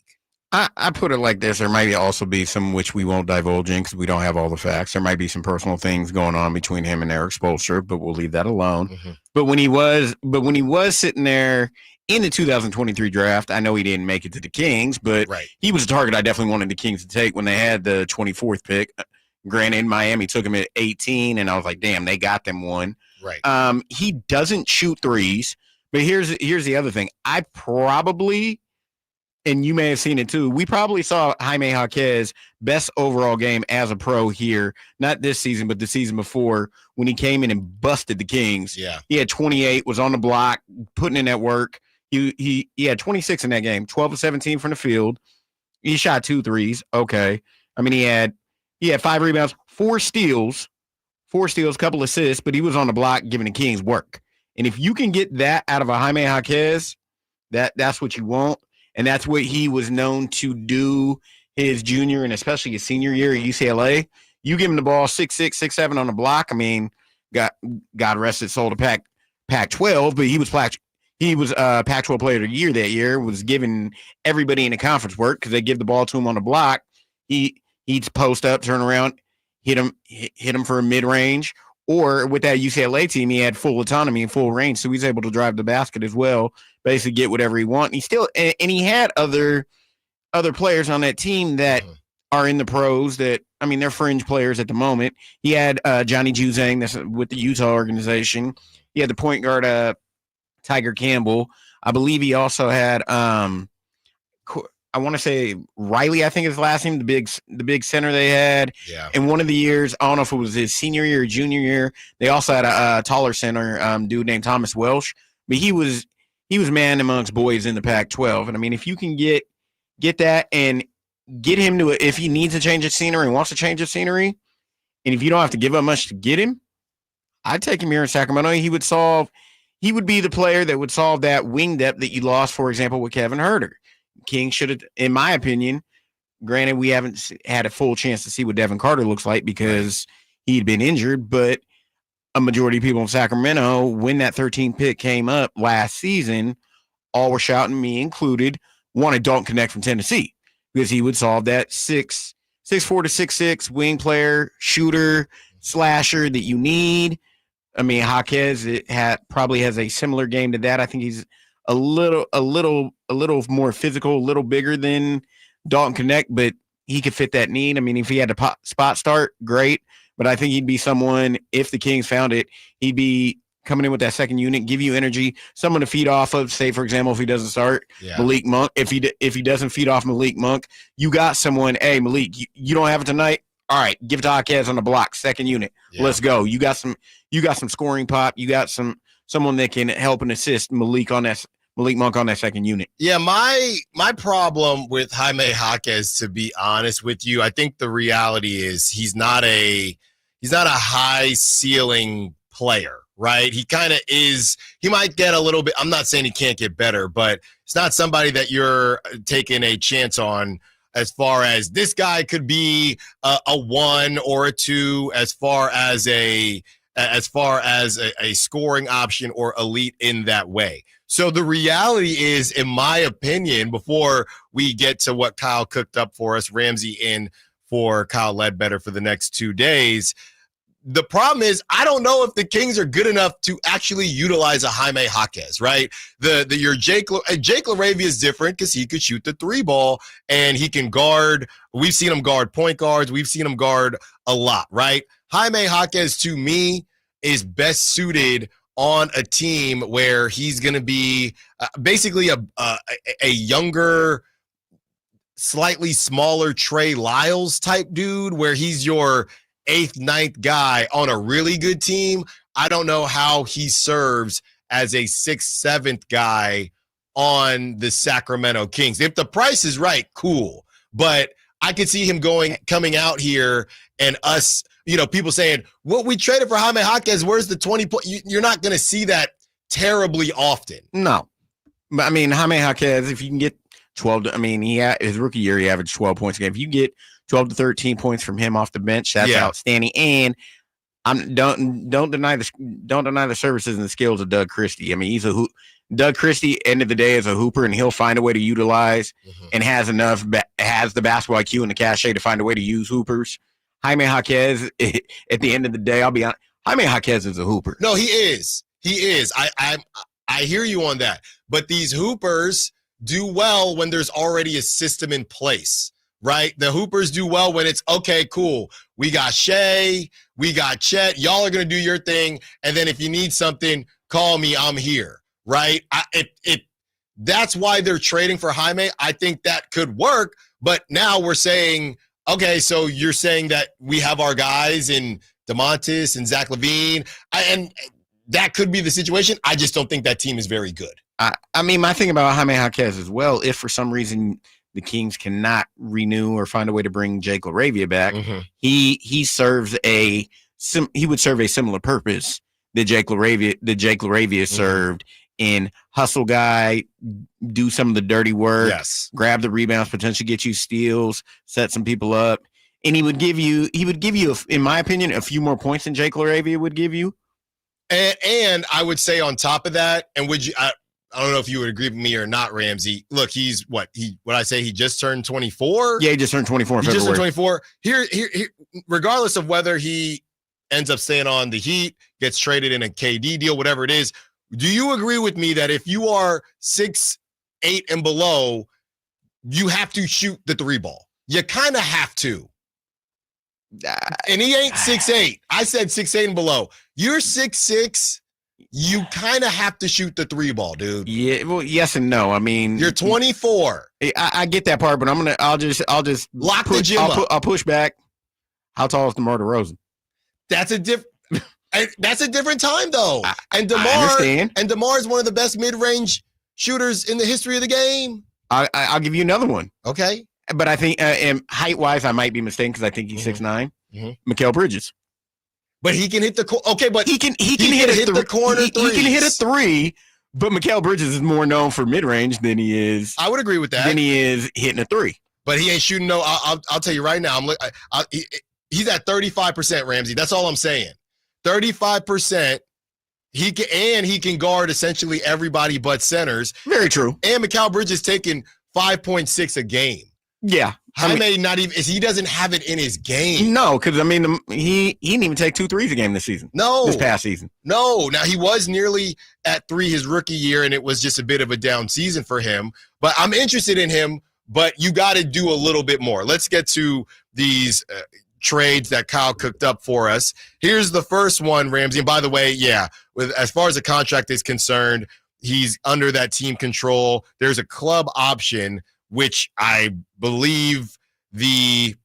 I put it like this. There might also be some which we won't divulge in because we don't have all the facts. There might be some personal things going on between him and Eric Spoelstra, but we'll leave that alone. Mm-hmm. But when he was sitting there in the 2023 draft, I know he didn't make it to the Kings, but he was a target I definitely wanted the Kings to take when they had the 24th pick. Granted, Miami took him at 18, and I was like, damn, they got them one. Right. He doesn't shoot threes, but here's the other thing. I probably, and you may have seen it too, we probably saw Jaime Jaquez best overall game as a pro here, not this season, but the season before when he came in and busted the Kings. Yeah. He had 28, was on the block, putting in that work. He had 26 in that game, 12 of 17 from the field. He shot 2 threes. Okay. I mean, he had 5 rebounds, 4 steals, couple assists, but he was on the block giving the Kings work. And if you can get that out of a Jaime Jaquez, that's what you want. And that's what he was known to do his junior and especially his senior year at UCLA. You give him the ball 6'6", 6'7" on the block. I mean, God rest his soul to Pac-12, but he was Pac-12 Player of the Year that year, was giving everybody in the conference work because they give the ball to him on the block. He'd post up, turn around, hit him for a mid-range. Or with that UCLA team, he had full autonomy and full range, so he's able to drive the basket as well, basically get whatever he wants. And he had other players on that team that are in the pros that, I mean, they're fringe players at the moment. He had Johnny Juzang, that's with the Utah organization. He had the point guard Tiger Campbell. I believe he also had I want to say Riley, I think his last name, the big center they had. Yeah. And one of the years, I don't know if it was his senior year or junior year, they also had a taller center, dude named Thomas Welsh. But he was man amongst boys in the Pac-12. And I mean, if you can get that and get him to if he needs to change his scenery and wants to change his scenery, and if you don't have to give up much to get him, I'd take him here in Sacramento. He would be the player that would solve that wing depth that you lost, for example, with Kevin Huerter. King should have, in my opinion, granted, we haven't had a full chance to see what Devin Carter looks like because he'd been injured, but a majority of people in Sacramento, when that 13th pick came up last season, all were shouting, me included, wanted Dalton Connect from Tennessee because he would solve that 6'4" to 6'6" wing player, shooter, slasher that you need. I mean, Jaquez probably has a similar game to that. I think he's a little more physical, a little bigger than Dalton Connect, but he could fit that need. I mean, if he had a spot start, great. But I think he'd be someone, if the Kings found it, he'd be coming in with that second unit, give you energy, someone to feed off of. Say, for example, if he doesn't start Malik Monk, if he doesn't feed off Malik Monk, you got someone. Hey, Malik, you don't have it tonight. All right, give it to Jaquez on the block, second unit. Yeah. Let's go. You got some scoring pop. You got someone that can help and assist Malik Monk on that second unit. Yeah, my problem with Jaime Jaquez, to be honest with you, I think the reality is he's not a high ceiling player. right? He kind of is. He might get a little bit. I'm not saying he can't get better, but it's not somebody that you're taking a chance on as far as this guy could be a 1 or a 2 as far as a scoring option or elite in that way. So the reality is, in my opinion, before we get to what Kyle cooked up for us, Ramsey in for Kyle Ledbetter for the next 2 days, the problem is I don't know if the Kings are good enough to actually utilize a Jaime Jaquez, right? Your Jake LaRavia is different because he could shoot the 3 ball and he can guard. We've seen him guard point guards. We've seen him guard a lot, right? Jaime Jaquez, to me, is best suited on a team where he's going to be basically a younger, slightly smaller Trey Lyles type dude, where he's your 8th, 9th guy on a really good team. I don't know how he serves as a 6th, 7th guy on the Sacramento Kings. If the price is right, cool. But I could see him coming out here and us, people saying, well, we traded for Jaime Jaquez. Where's the 20 point? You're not going to see that terribly often. No. But I mean, Jaime Jaquez, if you can get 12, his rookie year, he averaged 12 points a game. If you get 12 to 13 points from him off the bench, that's outstanding. And don't deny the services and the skills of Doug Christie. I mean, Doug Christie, end of the day, is a hooper, and he'll find a way to utilize and has the basketball IQ and the cachet to find a way to use hoopers. Jaime Jaquez, at the end of the day, I'll be honest, Jaime Jaquez is a hooper. No, he is. He is. I hear you on that. But these hoopers do well when there's already a system in place, right? The hoopers do well when it's, okay, cool. We got Shea, we got Chet. Y'all are going to do your thing. And then if you need something, call me. I'm here, right? That's why they're trading for Jaime. I think that could work. But now we're saying, okay, so you're saying that we have our guys in DeMontis and Zach LaVine, and that could be the situation. I just don't think that team is very good. My thing about Jaime Jaquez as well, if for some reason the Kings cannot renew or find a way to bring Jake LaRavia back, he would serve a similar purpose that Jake LaRavia served in hustle guy, do some of the dirty work, grab the rebounds, potentially get you steals, set some people up. And he would give you, in my opinion, a few more points than Jake LaRavia would give you. And I would say on top of that, and I don't know if you would agree with me or not, Ramsey. Look, he's he just turned 24? Yeah, he just turned 24 in February. Just turned 24. Here, regardless of whether he ends up staying on the Heat, gets traded in a KD deal, whatever it is, do you agree with me that if you are 6'8" and below, you have to shoot the 3 ball? You kind of have to. And he ain't 6'8". I said 6'8" and below. You're 6'6". You kind of have to shoot the 3 ball, dude. Yeah, well, yes and no. I mean, you're 24. I get that part, but I'll just lock the gym up. I'll push back. How tall is DeMar DeRozan? That's a different time though. And DeMar is one of the best mid-range shooters in the history of the game. I'll give you another one. Okay. But I think height-wise, I might be mistaken because I think he's 6'9". Mikal Bridges. But he can hit the but he can hit the corner. He can hit a 3, but Mikal Bridges is more known for mid-range than he is. I would agree with that. Than he is hitting a 3. But he ain't shooting no. I'll tell you right now. He's at 35%, Ramsey. That's all I'm saying. 35%. He can guard essentially everybody but centers. Very true. And Mikal Bridges taking 5.6 a game. Yeah. He doesn't have it in his game. No, because he didn't even take 2 threes a game this season. No. This past season. No. Now he was nearly at 3 his rookie year, and it was just a bit of a down season for him. But I'm interested in him, but you got to do a little bit more. Let's get to these trades that Kyle cooked up for us. Here's the first one, Ramsey. And by the way, as far as the contract is concerned, he's under that team control. There's a club option, which I believe the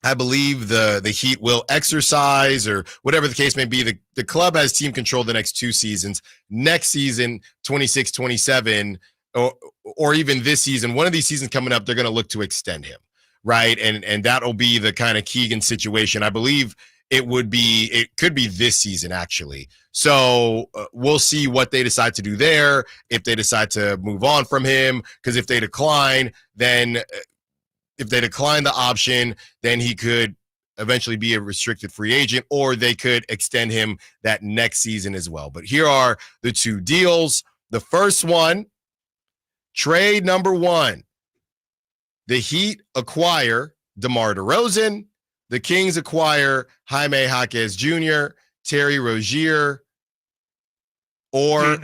Heat will exercise, or whatever the case may be. The club has team control the next 2 seasons. Next season, 26-27, or even this season, one of these seasons coming up, they're going to look to extend him, right? And that'll be the kind of Keegan situation. I believe it could be this season, actually. So we'll see what they decide to do there, if they decide to move on from him, because if they decline the option, then he could eventually be a restricted free agent, or they could extend him that next season as well. But here are the two deals. The first one, trade number one. The Heat acquire DeMar DeRozan. The Kings acquire Jaime Jaquez Jr., Terry Rozier, or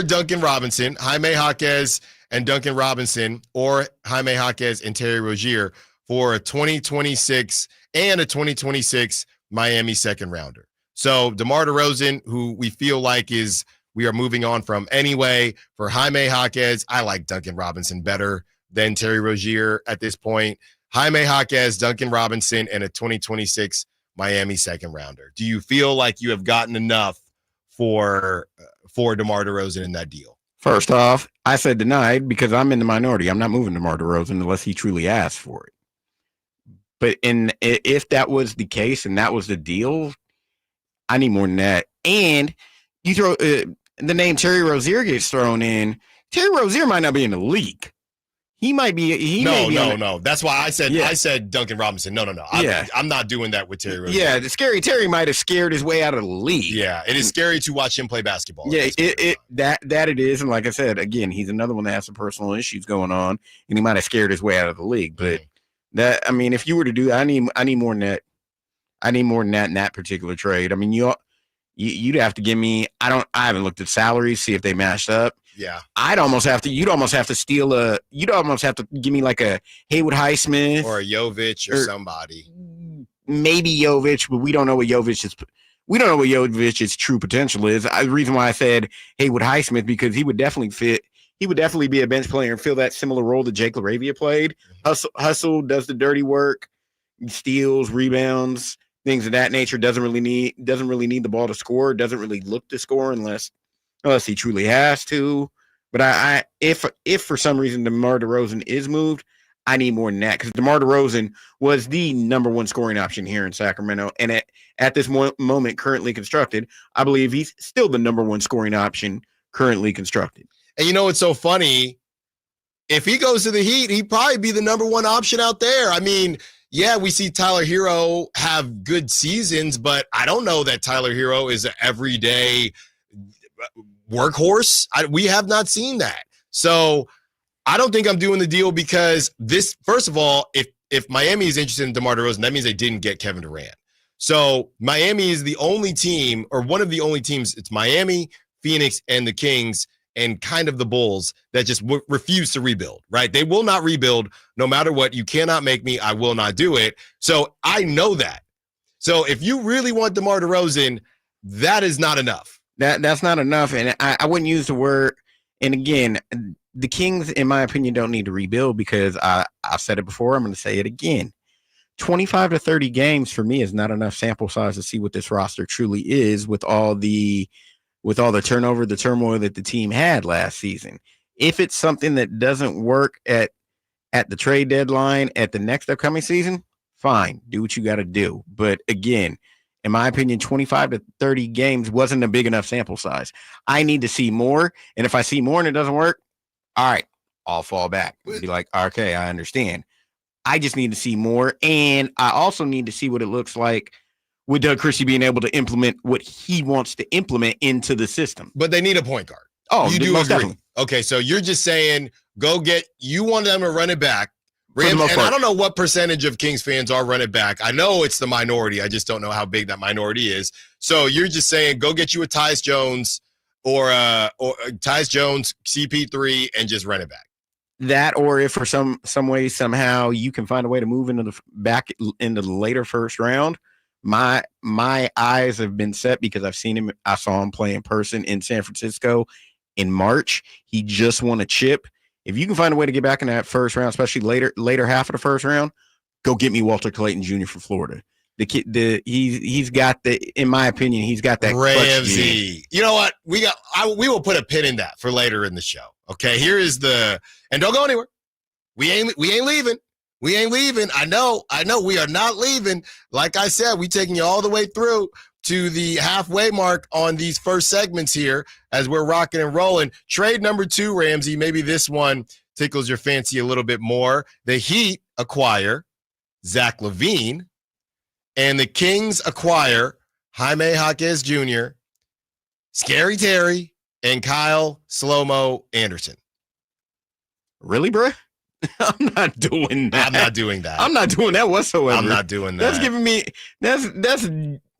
Duncan Robinson. Jaime Jaquez and Duncan Robinson, or Jaime Jaquez and Terry Rozier for a 2026 and a 2026 Miami second rounder. So DeMar DeRozan, who we feel like we are moving on from anyway. For Jaime Jaquez, I like Duncan Robinson better than Terry Rozier at this point. Jaime Jaquez, Duncan Robinson, and a 2026 Miami second rounder. Do you feel like you have gotten enough for DeMar DeRozan in that deal? First off, I said denied because I'm in the minority. I'm not moving DeMar DeRozan unless he truly asks for it. But if that was the case and that was the deal, I need more than that. And you throw the name Terry Rozier gets thrown in. Terry Rozier might not be in the league. He might be. No. That's why I said Duncan Robinson. No. I'm not doing that with Terry Rozier. Yeah, the scary Terry might have scared his way out of the league. Yeah, it is scary to watch him play basketball. Yeah, that it is. And like I said, again, he's another one that has some personal issues going on, and he might have scared his way out of the league. But if you were to do that, I need more than that. I need more than that in that particular trade. I mean, you'd have to give me. I haven't looked at salaries, see if they matched up. Yeah, you'd almost have to give me like a Haywood Highsmith or a Jovic or somebody. Maybe Jovic, but we don't know what Jovic's true potential is. The reason why I said Haywood Highsmith, because he would definitely fit. He would definitely be a bench player and fill that similar role that Jake LaRavia played. Hustle, does the dirty work, steals, rebounds, things of that nature. Doesn't really need the ball to score. Doesn't really look to score unless he truly has to. But if for some reason DeMar DeRozan is moved, I need more than that, because DeMar DeRozan was the number one scoring option here in Sacramento, and at this moment currently constructed, I believe he's still the number one scoring option currently constructed. And you know what's so funny? If he goes to the Heat, he'd probably be the number one option out there. I mean, yeah, we see Tyler Hero have good seasons, but I don't know that Tyler Hero is an everyday workhorse. We have not seen that. So I don't think I'm doing the deal, because first of all, if Miami is interested in DeMar DeRozan, that means they didn't get Kevin Durant. So Miami is the only team, or one of the only teams. It's Miami, Phoenix, and the Kings, and kind of the Bulls that just refuse to rebuild, right? They will not rebuild no matter what. You cannot make me. I will not do it. So I know that. So if you really want DeMar DeRozan, that is not enough. That's not enough. And I wouldn't use the word. And again, the Kings, in my opinion, don't need to rebuild, because I've said it before. I'm going to say it again. 25 to 30 games for me is not enough sample size to see what this roster truly is with all the turnover, the turmoil that the team had last season. If it's something that doesn't work at the trade deadline at the next upcoming season, fine, do what you got to do. But again, in my opinion, 25 to 30 games wasn't a big enough sample size. I need to see more. And if I see more and it doesn't work, all right, I'll fall back and be like, okay, I understand. I just need to see more. And I also need to see what it looks like with Doug Christie being able to implement what he wants to implement into the system. But they need a point guard. Oh, you do most agree. definitely. Okay, so you're just saying you want them to run it back. And I don't know what percentage of Kings fans are running back. I know it's the minority. I just don't know how big that minority is. So you're just saying go get you a Tyus Jones or Tyus Jones, CP3, and just run it back. That, or if for some way, somehow you can find a way to move into the later first round. My eyes have been set because I've seen him. I saw him play in person in San Francisco in March. He just won a chip. If you can find a way to get back in that first round, especially later half of the first round, go get me Walter Clayton Jr. from Florida. The kid, he's got in my opinion, he's got that Ramsey. You know what? We will put a pin in that for later in the show. Okay, here is and don't go anywhere. We ain't leaving. We ain't leaving. I know. We are not leaving. Like I said, we taking you all the way through to the halfway mark on these first segments here as we're rocking and rolling. Trade number 2, Ramsey. Maybe this one tickles your fancy a little bit more. The Heat acquire Zach LaVine, and the Kings acquire Jaime Jaquez Jr., Scary Terry, and Kyle Slow-Mo Anderson. Really, bro? I'm not doing that. I'm not doing that. I'm not doing that whatsoever. I'm not doing that. That's giving me that's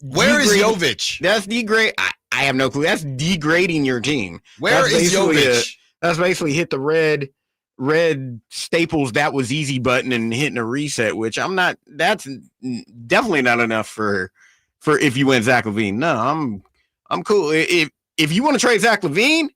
where is Jovic? That's degrade. I have no clue. That's degrading your team. Where is Jovic? That's basically hit the red Staples that was easy button and hitting a reset, which I'm not. That's definitely not enough for if you win Zach LaVine. No, I'm cool. If you want to trade Zach LaVine,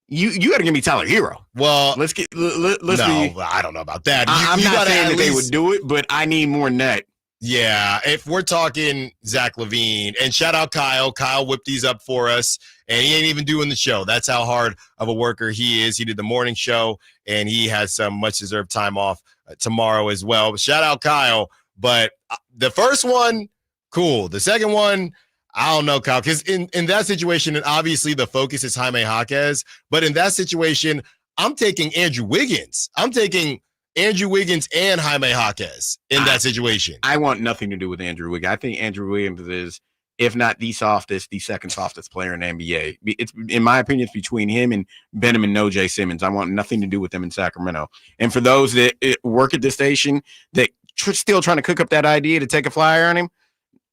you got to give me Tyler Hero. Well, let's be. I don't know about that. I'm not saying that they would do it, but I need more than that. Yeah, if we're talking Zach LaVine, and shout out Kyle. Kyle whipped these up for us, and he ain't even doing the show. That's how hard of a worker he is. He did the morning show, and he has some much-deserved time off tomorrow as well. But shout out Kyle. But the first one, cool. The second one, I don't know, Kyle, because in that situation, and obviously the focus is Jaime Jaquez, but in that situation, I'm taking Andrew Wiggins. I'm taking Andrew Wiggins and Jaime Jaquez in that situation. I want nothing to do with Andrew Wiggins. I think Andrew Wiggins is, if not the second softest player in the NBA. It's, in my opinion, it's between him and Benham and No J Simmons. I want nothing to do with them in Sacramento. And for those that work at the station that still trying to cook up that idea to take a flyer on him,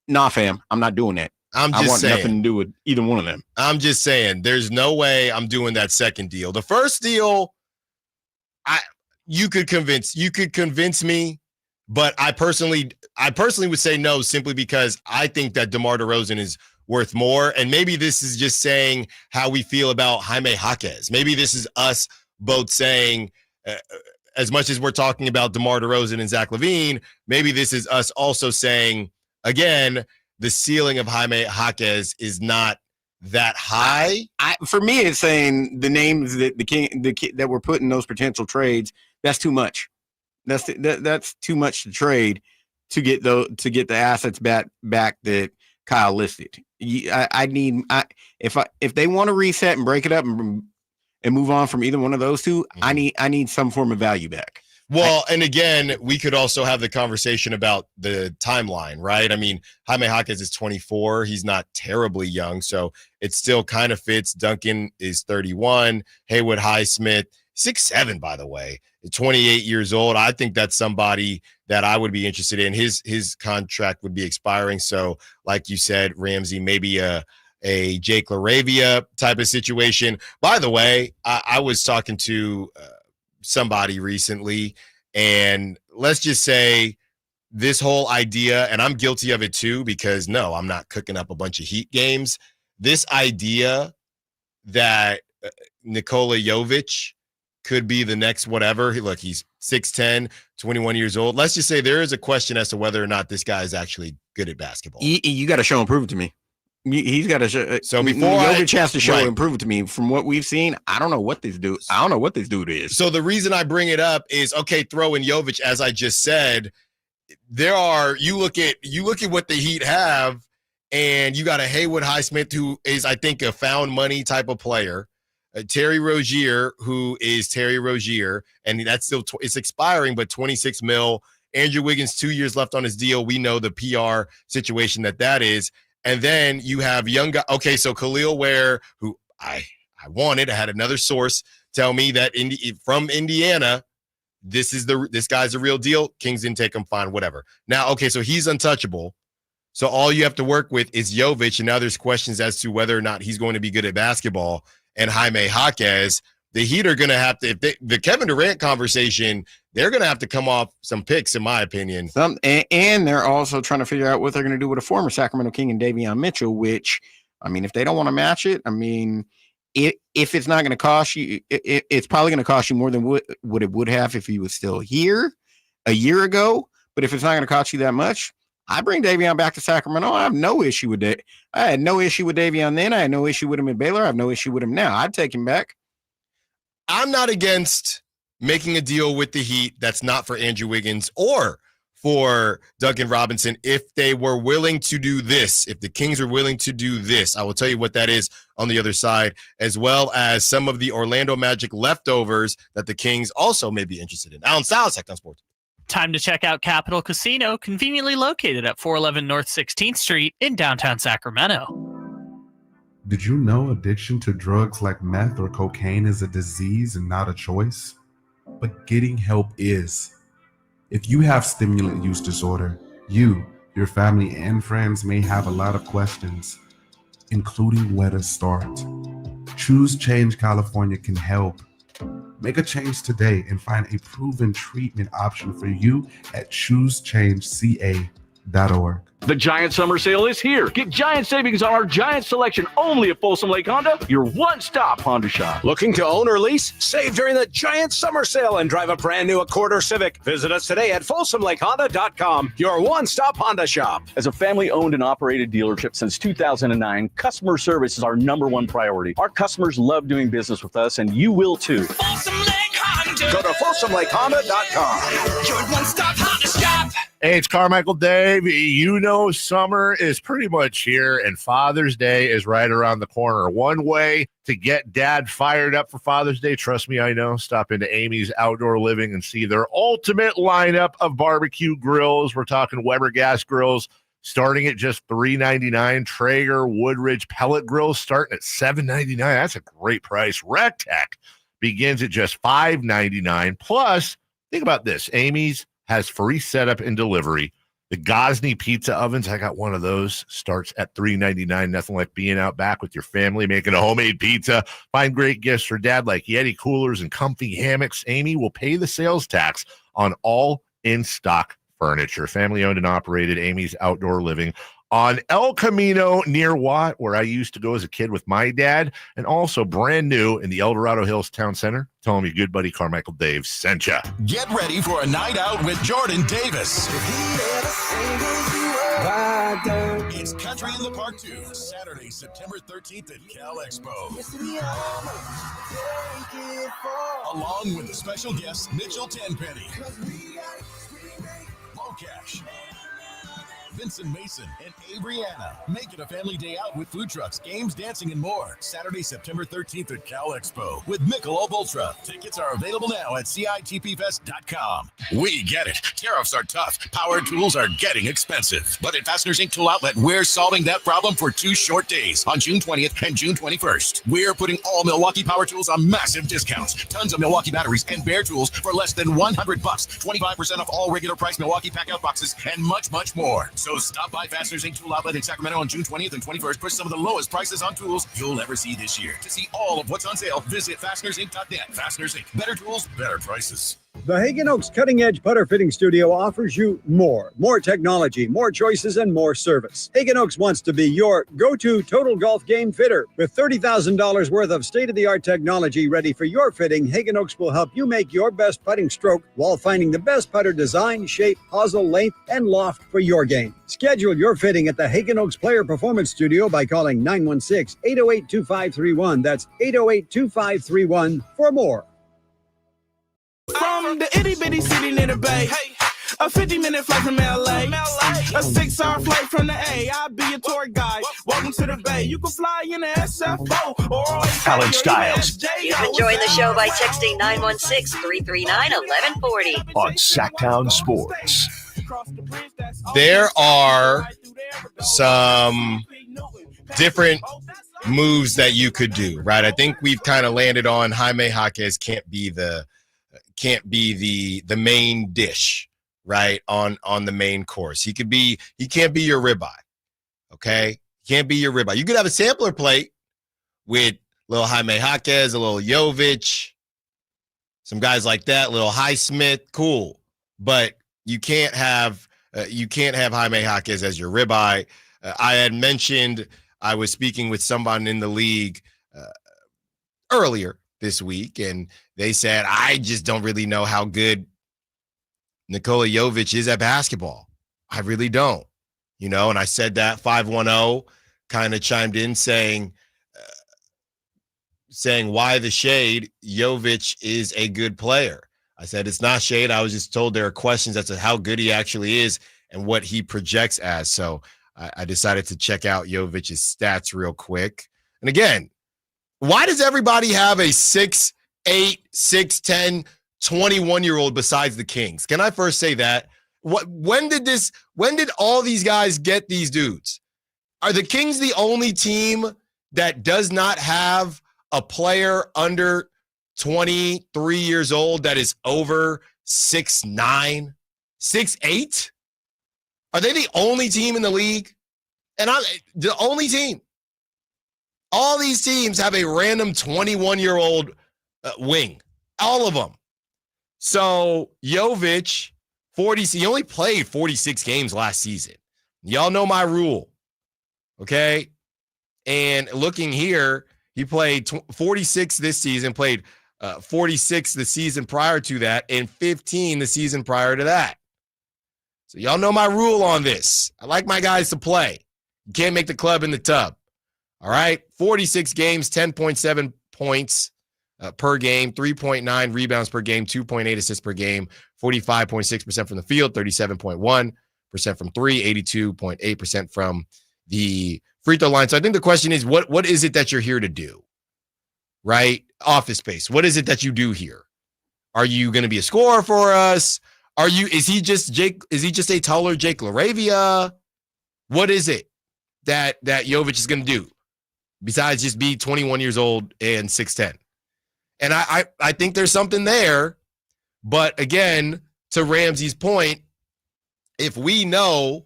nah, fam, I'm not doing that. I want nothing to do with either one of them. I'm just saying, there's no way I'm doing that second deal. The first deal, you could convince me, but I personally would say no, simply because I think that DeMar DeRozan is worth more. And maybe this is just saying how we feel about Jaime Jaquez. Maybe this is us both saying, as much as we're talking about DeMar DeRozan and Zach LaVine, maybe this is us also saying, again, the ceiling of Jaime Jaquez is not that high. For me, it's saying the names that that were put in those potential trades. That's too much. That's too much to trade to get the assets back that Kyle listed. If they want to reset and break it up and move on from either one of those two, I need some form of value back. Well, and again, we could also have the conversation about the timeline, right? I mean, Jaime Jaquez is 24. He's not terribly young, so it still kind of fits. Duncan is 31. Haywood Highsmith, 6'7", by the way, 28 years old. I think that's somebody that I would be interested in. His contract would be expiring. So, like you said, Ramsey, maybe a Jake LaRavia type of situation. By the way, I was talking to somebody recently, and let's just say this whole idea, and I'm guilty of it too, because no, I'm not cooking up a bunch of Heat games. This idea that Nikola Jovic could be the next whatever. Look, he's 6'10", 21 years old. Let's just say there is a question as to whether or not this guy is actually good at basketball. You got to show and prove it to me. He's got to show. So before Jovic has to show and prove it to me. From what we've seen, I don't know what this dude. I don't know what this dude is. So the reason I bring it up is, okay, throw in Jovic, as I just said. You look at what the Heat have, and you got a Haywood Highsmith, who is, I think, a found money type of player. Terry Rozier, who is Terry Rozier, and that's still it's expiring, but 26 mil. Andrew Wiggins, 2 years left on his deal. We know the PR situation that is. And then you have young guy. Okay, so Khalil Ware, who I wanted. I had another source tell me that from Indiana, this guy's a real deal. Kings didn't take him, fine, whatever. Now, okay, so he's untouchable. So all you have to work with is Jovic, and now there's questions as to whether or not he's going to be good at basketball. And Jaime Jaquez, the Heat are going to have to, the Kevin Durant conversation, they're going to have to come off some picks, in my opinion. And they're also trying to figure out what they're going to do with a former Sacramento King and Davion Mitchell, which, I mean, if they don't want to match it, I mean, if it's not going to cost you, it's probably going to cost you more than what it would have if he was still here a year ago. But if it's not going to cost you that much, I bring Davion back to Sacramento. I have no issue with that. I had no issue with Davion then. I had no issue with him at Baylor. I have no issue with him now. I'd take him back. I'm not against making a deal with the Heat that's not for Andrew Wiggins or for Duncan Robinson if they were willing to do this, if the Kings are willing to do this. I will tell you what that is on the other side, as well as some of the Orlando Magic leftovers that the Kings also may be interested in. Allen Stiles, Sacramento Sports. Time to check out Capital Casino, conveniently located at 411 North 16th Street in downtown Sacramento. Did you know addiction to drugs like meth or cocaine is a disease and not a choice? But getting help is. If you have stimulant use disorder, you, your family, and friends may have a lot of questions, including where to start. Choose Change California can help. Make a change today and find a proven treatment option for you at choosechangeca.org. The Giant Summer Sale is here. Get giant savings on our giant selection only at Folsom Lake Honda, your one-stop Honda shop. Looking to own or lease? Save during the Giant Summer Sale and drive a brand new Accord or Civic. Visit us today at FolsomLakeHonda.com, your one-stop Honda shop. As a family-owned and operated dealership since 2009, customer service is our number one priority. Our customers love doing business with us, and you will too. Folsom Lake Honda. Go to FolsomLakeHonda.com. Your one-stop Honda shop. Hey, it's Carmichael Dave. You know summer is pretty much here, and Father's Day is right around the corner. One way to get dad fired up for Father's Day, trust me, I know, stop into Amy's Outdoor Living and see their ultimate lineup of barbecue grills. We're talking Weber gas grills starting at just $3.99. Traeger Woodridge pellet grills starting at $7.99. That's a great price. RecTech begins at just $5.99. Plus, think about this. Amy's has free setup and delivery. The Gosney pizza ovens, I got one of those, starts at $3.99. Nothing like being out back with your family, making a homemade pizza. Find great gifts for dad like Yeti coolers and comfy hammocks. Amy will pay the sales tax on all in-stock furniture. Family-owned and operated, Amy's Outdoor Living on El Camino near Watt, where I used to go as a kid with my dad, and also brand new in the El Dorado Hills Town Center. Tell him your good buddy Carmichael Dave sent ya. Get ready for a night out with Jordan Davis. It's Country in the Park 2, Saturday, September 13th at Cal Expo. Along with the special guests Mitchell Tenpenny, Low Cash, Vincent Mason, and Abriana. Make it a family day out with food trucks, games, dancing, and more. Saturday, September 13th at Cal Expo with Michelob Ultra. Tickets are available now at CITPFest.com. We get it. Tariffs are tough. Power tools are getting expensive. But at Fasteners Inc. Tool Outlet, we're solving that problem for 2 short days on June 20th and June 21st. We're putting all Milwaukee power tools on massive discounts. Tons of Milwaukee batteries and bare tools for less than $100. 25% off all regular price Milwaukee pack-out boxes and much, much more. So stop by Fasteners Inc. Tool Outlet in Sacramento on June 20th and 21st for some of the lowest prices on tools you'll ever see this year. To see all of what's on sale, visit FastenersInc.net. Fasteners Inc. Better tools, better prices. The Hagen Oaks Cutting Edge Putter Fitting Studio offers you more technology, more choices, and more service. Hagen Oaks wants to be your go-to total golf game fitter. With $30,000 worth of state-of-the-art technology ready for your fitting, Hagen Oaks will help you make your best putting stroke while finding the best putter design, shape, hosel, length, and loft for your game. Schedule your fitting at the Hagen Oaks Player Performance Studio by calling 916-808-2531. That's 808-2531 for more. From the itty-bitty city near the bay, a 50-minute flight from LA, a 6-hour flight from the A. I'll be your tour guide. Welcome to the Bay. You can fly in the SFO or Allen Stiles. You can join the show by texting 916-339-1140 on Sacktown Sports. There are some different moves that you could do, right? I think we've kind of landed on Jaime Jaquez can't be the main dish, right? On the main course. He can't be your ribeye. Okay? He can't be your ribeye. You could have a sampler plate with little Jaime Jaquez, a little Jovic, some guys like that, little Highsmith, cool. But you can't have Jaime Jaquez as your ribeye. I had mentioned I was speaking with someone in the league earlier this week, and they said, I just don't really know how good Nikola Jovic is at basketball. I really don't, and I said that 510 kind of chimed in saying why the shade? Jovic is a good player. I said it's not shade. I was just told there are questions as to how good he actually is and what he projects as. So I decided to check out Jovic's stats real quick. And again, why does everybody have a 6'8", 6'10", 21-year-old besides the Kings? Can I first say that? When did all these guys get these dudes? Are the Kings the only team that does not have a player under 23 years old that is over 6'9", 6'8"? Are they the only team in the league? And I'm the only team. All these teams have a random 21-year-old wing. All of them. So Jovic, he only played 46 games last season. Y'all know my rule. Okay? And looking here, he played 46 this season, played 46 the season prior to that, and 15 the season prior to that. So y'all know my rule on this. I like my guys to play. You can't make the club in the tub. All right? 46 games, 10.7 points per game, 3.9 rebounds per game, 2.8 assists per game, 45.6% from the field, 37.1% from three, 82.8% from the free throw line. So I think the question is, what is it that you're here to do? Right? Office Space. What is it that you do here? Are you going to be a scorer for us? Is he just a taller Jake LaRavia? What is it that Jovic is going to do besides just be 21 years old and 6'10"? And I think there's something there. But again, to Ramsey's point, if we know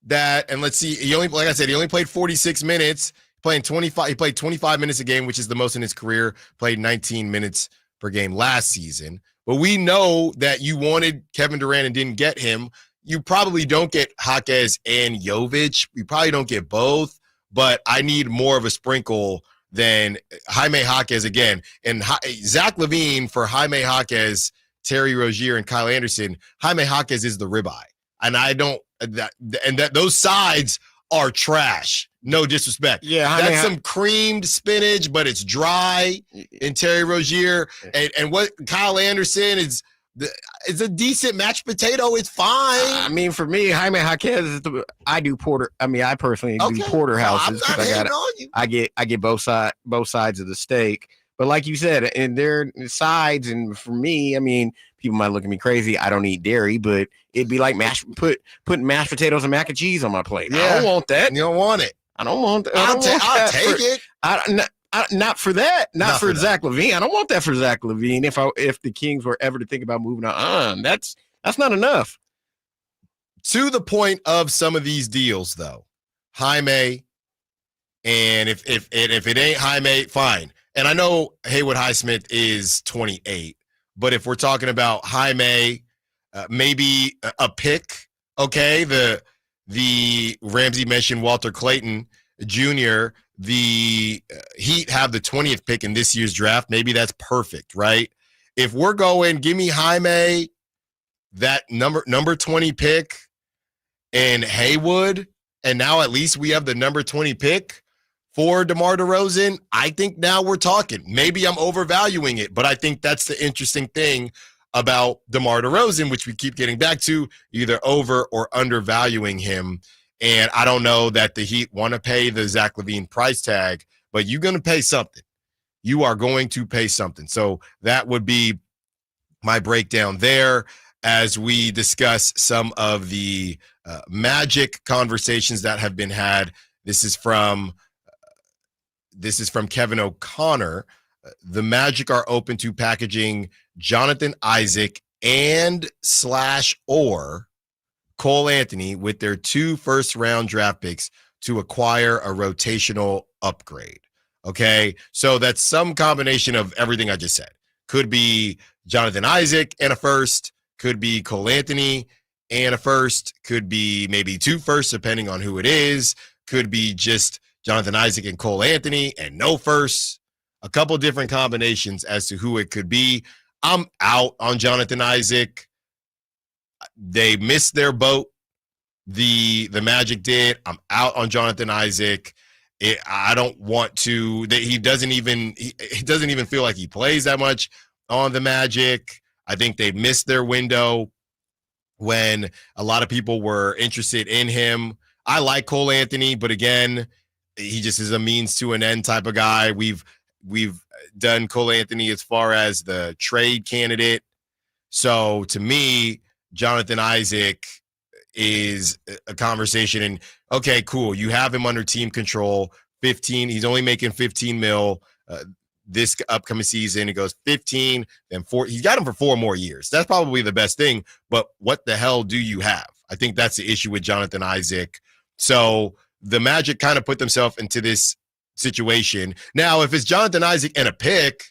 that, and let's see, he only played 46 minutes, he played 25 minutes a game, which is the most in his career, played 19 minutes per game last season. But we know that you wanted Kevin Durant and didn't get him. You probably don't get Jaquez and Jovic. You probably don't get both, but I need more of a sprinkle than Jaime Jaquez again. And Zach LaVine for Jaime Jaquez, Terry Rozier, and Kyle Anderson. Jaime Jaquez is the ribeye. And those sides are trash. No disrespect. Yeah, that's some creamed spinach, but it's dry in Terry Rozier. And what Kyle Anderson is a decent mashed potato. It's fine. I mean, for me, Jaime Jaquez, I do porter. I mean, I personally do porterhouses because I get both sides of the steak. But like you said, and their sides, and for me, I mean, people might look at me crazy. I don't eat dairy, but it'd be like putting mashed potatoes and mac and cheese on my plate. Yeah. I don't want that. You don't want it. I don't want that. I'll take it. Not for that. Not for Zach LaVine. I don't want that for Zach LaVine. If the Kings were ever to think about moving on, that's not enough. To the point of some of these deals, though, Jaime, and if it ain't Jaime, fine. And I know Haywood Highsmith is 28, but if we're talking about Jaime, maybe a pick, okay? The Ramsey mentioned Walter Clayton Jr. The Heat have the 20th pick in this year's draft. Maybe that's perfect, right? If we're going, give me Jaime, that number 20 pick, and Haywood, and now at least we have the number 20 pick for DeMar DeRozan. I think now we're talking. Maybe I'm overvaluing it, but I think that's the interesting thing about DeMar DeRozan, which we keep getting back to, either over or undervaluing him. And I don't know that the Heat want to pay the Zach LaVine price tag, but you're going to pay something. You are going to pay something. So that would be my breakdown there as we discuss some of the Magic conversations that have been had. This is from Kevin O'Connor. The Magic are open to packaging Jonathan Isaac and/or Cole Anthony with their 2 first-round draft picks to acquire a rotational upgrade. Okay, so that's some combination of everything I just said. Could be Jonathan Isaac and a first, could be Cole Anthony and a first, could be maybe 2 firsts, depending on who it is, could be just Jonathan Isaac and Cole Anthony and no firsts, a couple different combinations as to who it could be. I'm out on Jonathan Isaac. They missed their boat. The Magic did. I'm out on Jonathan Isaac. I don't want to. He doesn't even feel like he plays that much on the Magic. I think they missed their window when a lot of people were interested in him. I like Cole Anthony, but again, he just is a means to an end type of guy. We've done Cole Anthony as far as the trade candidate. So to me, Jonathan Isaac is a conversation. And okay, cool. You have him under team control. 15. He's only making 15 mil this upcoming season. It goes 15, then 4. He's got him for 4 more years. That's probably the best thing. But what the hell do you have? I think that's the issue with Jonathan Isaac. So the Magic kind of put themselves into this situation. Now, if it's Jonathan Isaac and a pick,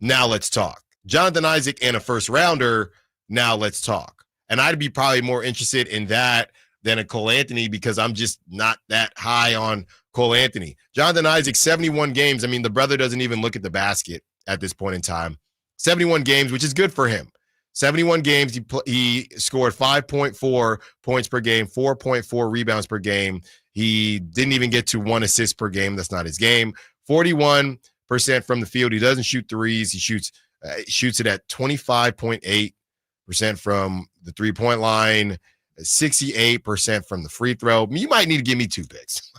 now let's talk. Jonathan Isaac and a first rounder, now let's talk. And I'd be probably more interested in that than a Cole Anthony because I'm just not that high on Cole Anthony. Jonathan Isaac, 71 games. I mean, the brother doesn't even look at the basket at this point in time. 71 games, which is good for him. 71 games, he scored 5.4 points per game, 4.4 rebounds per game. He didn't even get to 1 assist per game. That's not his game. 41% from the field. He doesn't shoot threes. He shoots it at 25.8% from the three-point line, 68% from the free throw. You might need to give me 2 picks.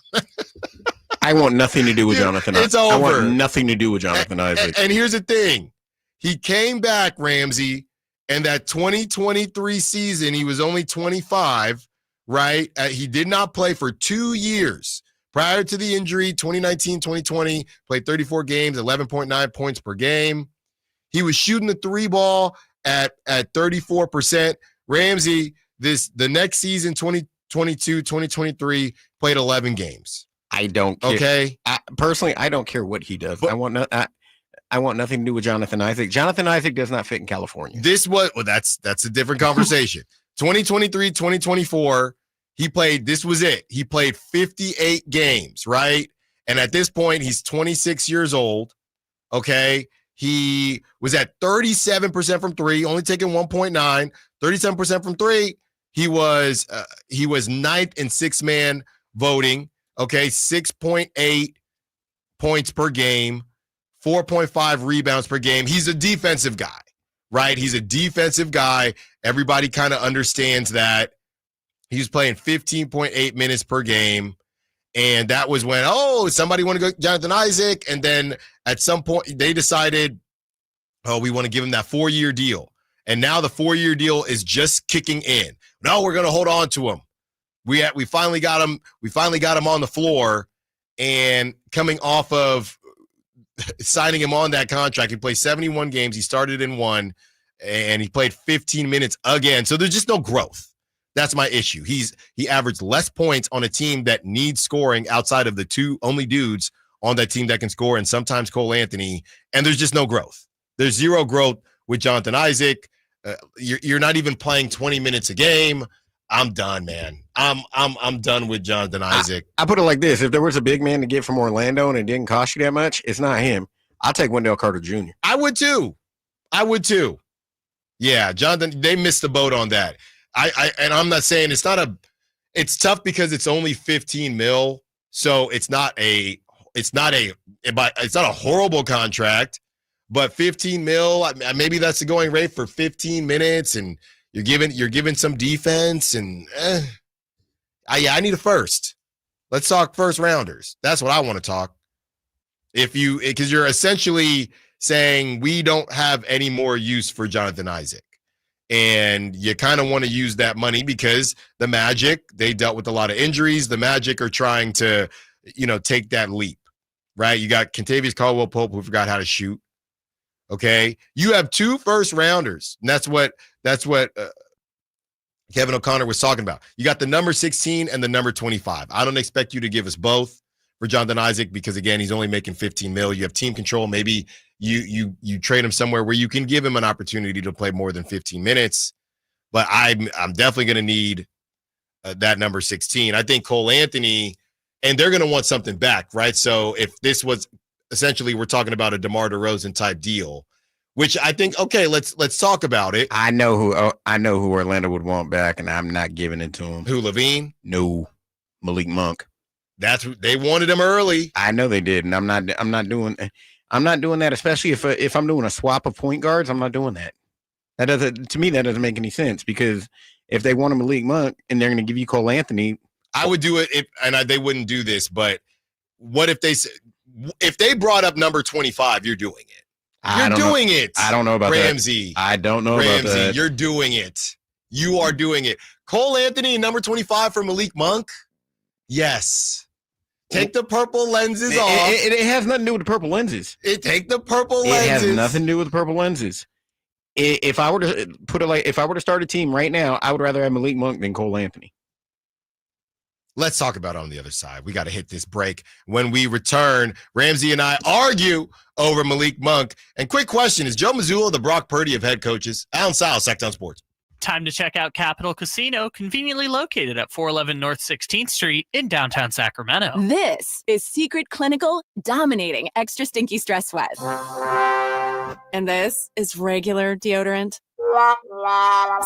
I want nothing to do with Jonathan Isaac. It's over. I want nothing to do with Jonathan Isaac. And here's the thing. He came back, Ramsey, and that 2023 season, he was only 25, right? He did not play for 2 years. Prior to the injury, 2019, 2020, played 34 games, 11.9 points per game. He was shooting the 3 ball at 34%. Ramsey, the next season, 2022, 2023, played 11 games. I don't care. Okay. Personally, I don't care what he does. I want nothing to do with Jonathan Isaac. Jonathan Isaac does not fit in California. That's a different conversation. 2023, 2024, this was it. He played 58 games, right? And at this point, he's 26 years old. Okay. He was at 37% from 3, only taking 1.9, 37% from 3. He was 9th in 6-man voting. Okay, 6.8 points per game, 4.5 rebounds per game. He's a defensive guy, right? He's a defensive guy. Everybody kind of understands that. He was playing 15.8 minutes per game. And that was when, somebody want to go Jonathan Isaac. And then at some point they decided, we want to give him that 4-year deal. And now the 4-year deal is just kicking in. No, we're going to hold on to him. We finally got him. We finally got him on the floor, and coming off of signing him on that contract, he played 71 games. He started in 1, and he played 15 minutes again. So there's just no growth. That's my issue. He averaged less points on a team that needs scoring outside of the 2 only dudes on that team that can score, and sometimes Cole Anthony. And there's just no growth. There's zero growth with Jonathan Isaac. You're not even playing 20 minutes a game. I'm done, man. I'm done with Jonathan Isaac. I put it like this. If there was a big man to get from Orlando and it didn't cost you that much, it's not him. I'll take Wendell Carter Jr. I would too. Yeah, Jonathan, they missed the boat on that. And I'm not saying it's tough because it's only 15 mil. So it's not a horrible contract, but 15 mil, maybe that's the going rate for 15 minutes, and you're giving some defense, and I need a first. Let's talk first rounders. That's what I want to talk. Because you're essentially saying we don't have any more use for Jonathan Isaac, and you kind of want to use that money because the Magic, they dealt with a lot of injuries. The Magic are trying to, take that leap, right? You got Kentavious Caldwell-Pope, who forgot how to shoot. Okay, you have 2 first rounders, and that's what Kevin O'Connor was talking about. You got the number 16 and the number 25. I don't expect you to give us both for Jonathan Isaac because, again, he's only making 15 mil. You have team control. Maybe you trade him somewhere where you can give him an opportunity to play more than 15 minutes. But I'm definitely going to need that number 16. I think Cole Anthony, and they're going to want something back, right? So if this was essentially, we're talking about a DeMar DeRozan type deal, which I think, okay, let's talk about it. I know who Orlando would want back, and I'm not giving it to him. Who, Levine? No, Malik Monk. That's who they wanted him early. I know they did, and I'm not doing that. Especially if I'm doing a swap of point guards, I'm not doing that. That doesn't make any sense, because if they want a Malik Monk and they're going to give you Cole Anthony, I would do it they wouldn't do this, but what if they brought up number 25, you're doing it. You're doing it. I don't know about Ramsey. that. I don't know about that. You're doing it. You are doing it. Cole Anthony, number 25 for Malik Monk? Yes. Take the purple lenses off. It has nothing to do with the purple lenses. Take the purple lenses. It has nothing to do with the purple lenses. If I were to start a team right now, I would rather have Malik Monk than Cole Anthony. Let's talk about it on the other side. We got to hit this break. When we return, Ramsey and I argue over Malik Monk. And quick question, is Joe Mazzulla the Brock Purdy of head coaches? Allen Stiles, Sacktown Sports. Time to check out Capital Casino, conveniently located at 411 North 16th Street in downtown Sacramento. This is Secret Clinical Dominating Extra Stinky Stress Sweat. And this is regular deodorant.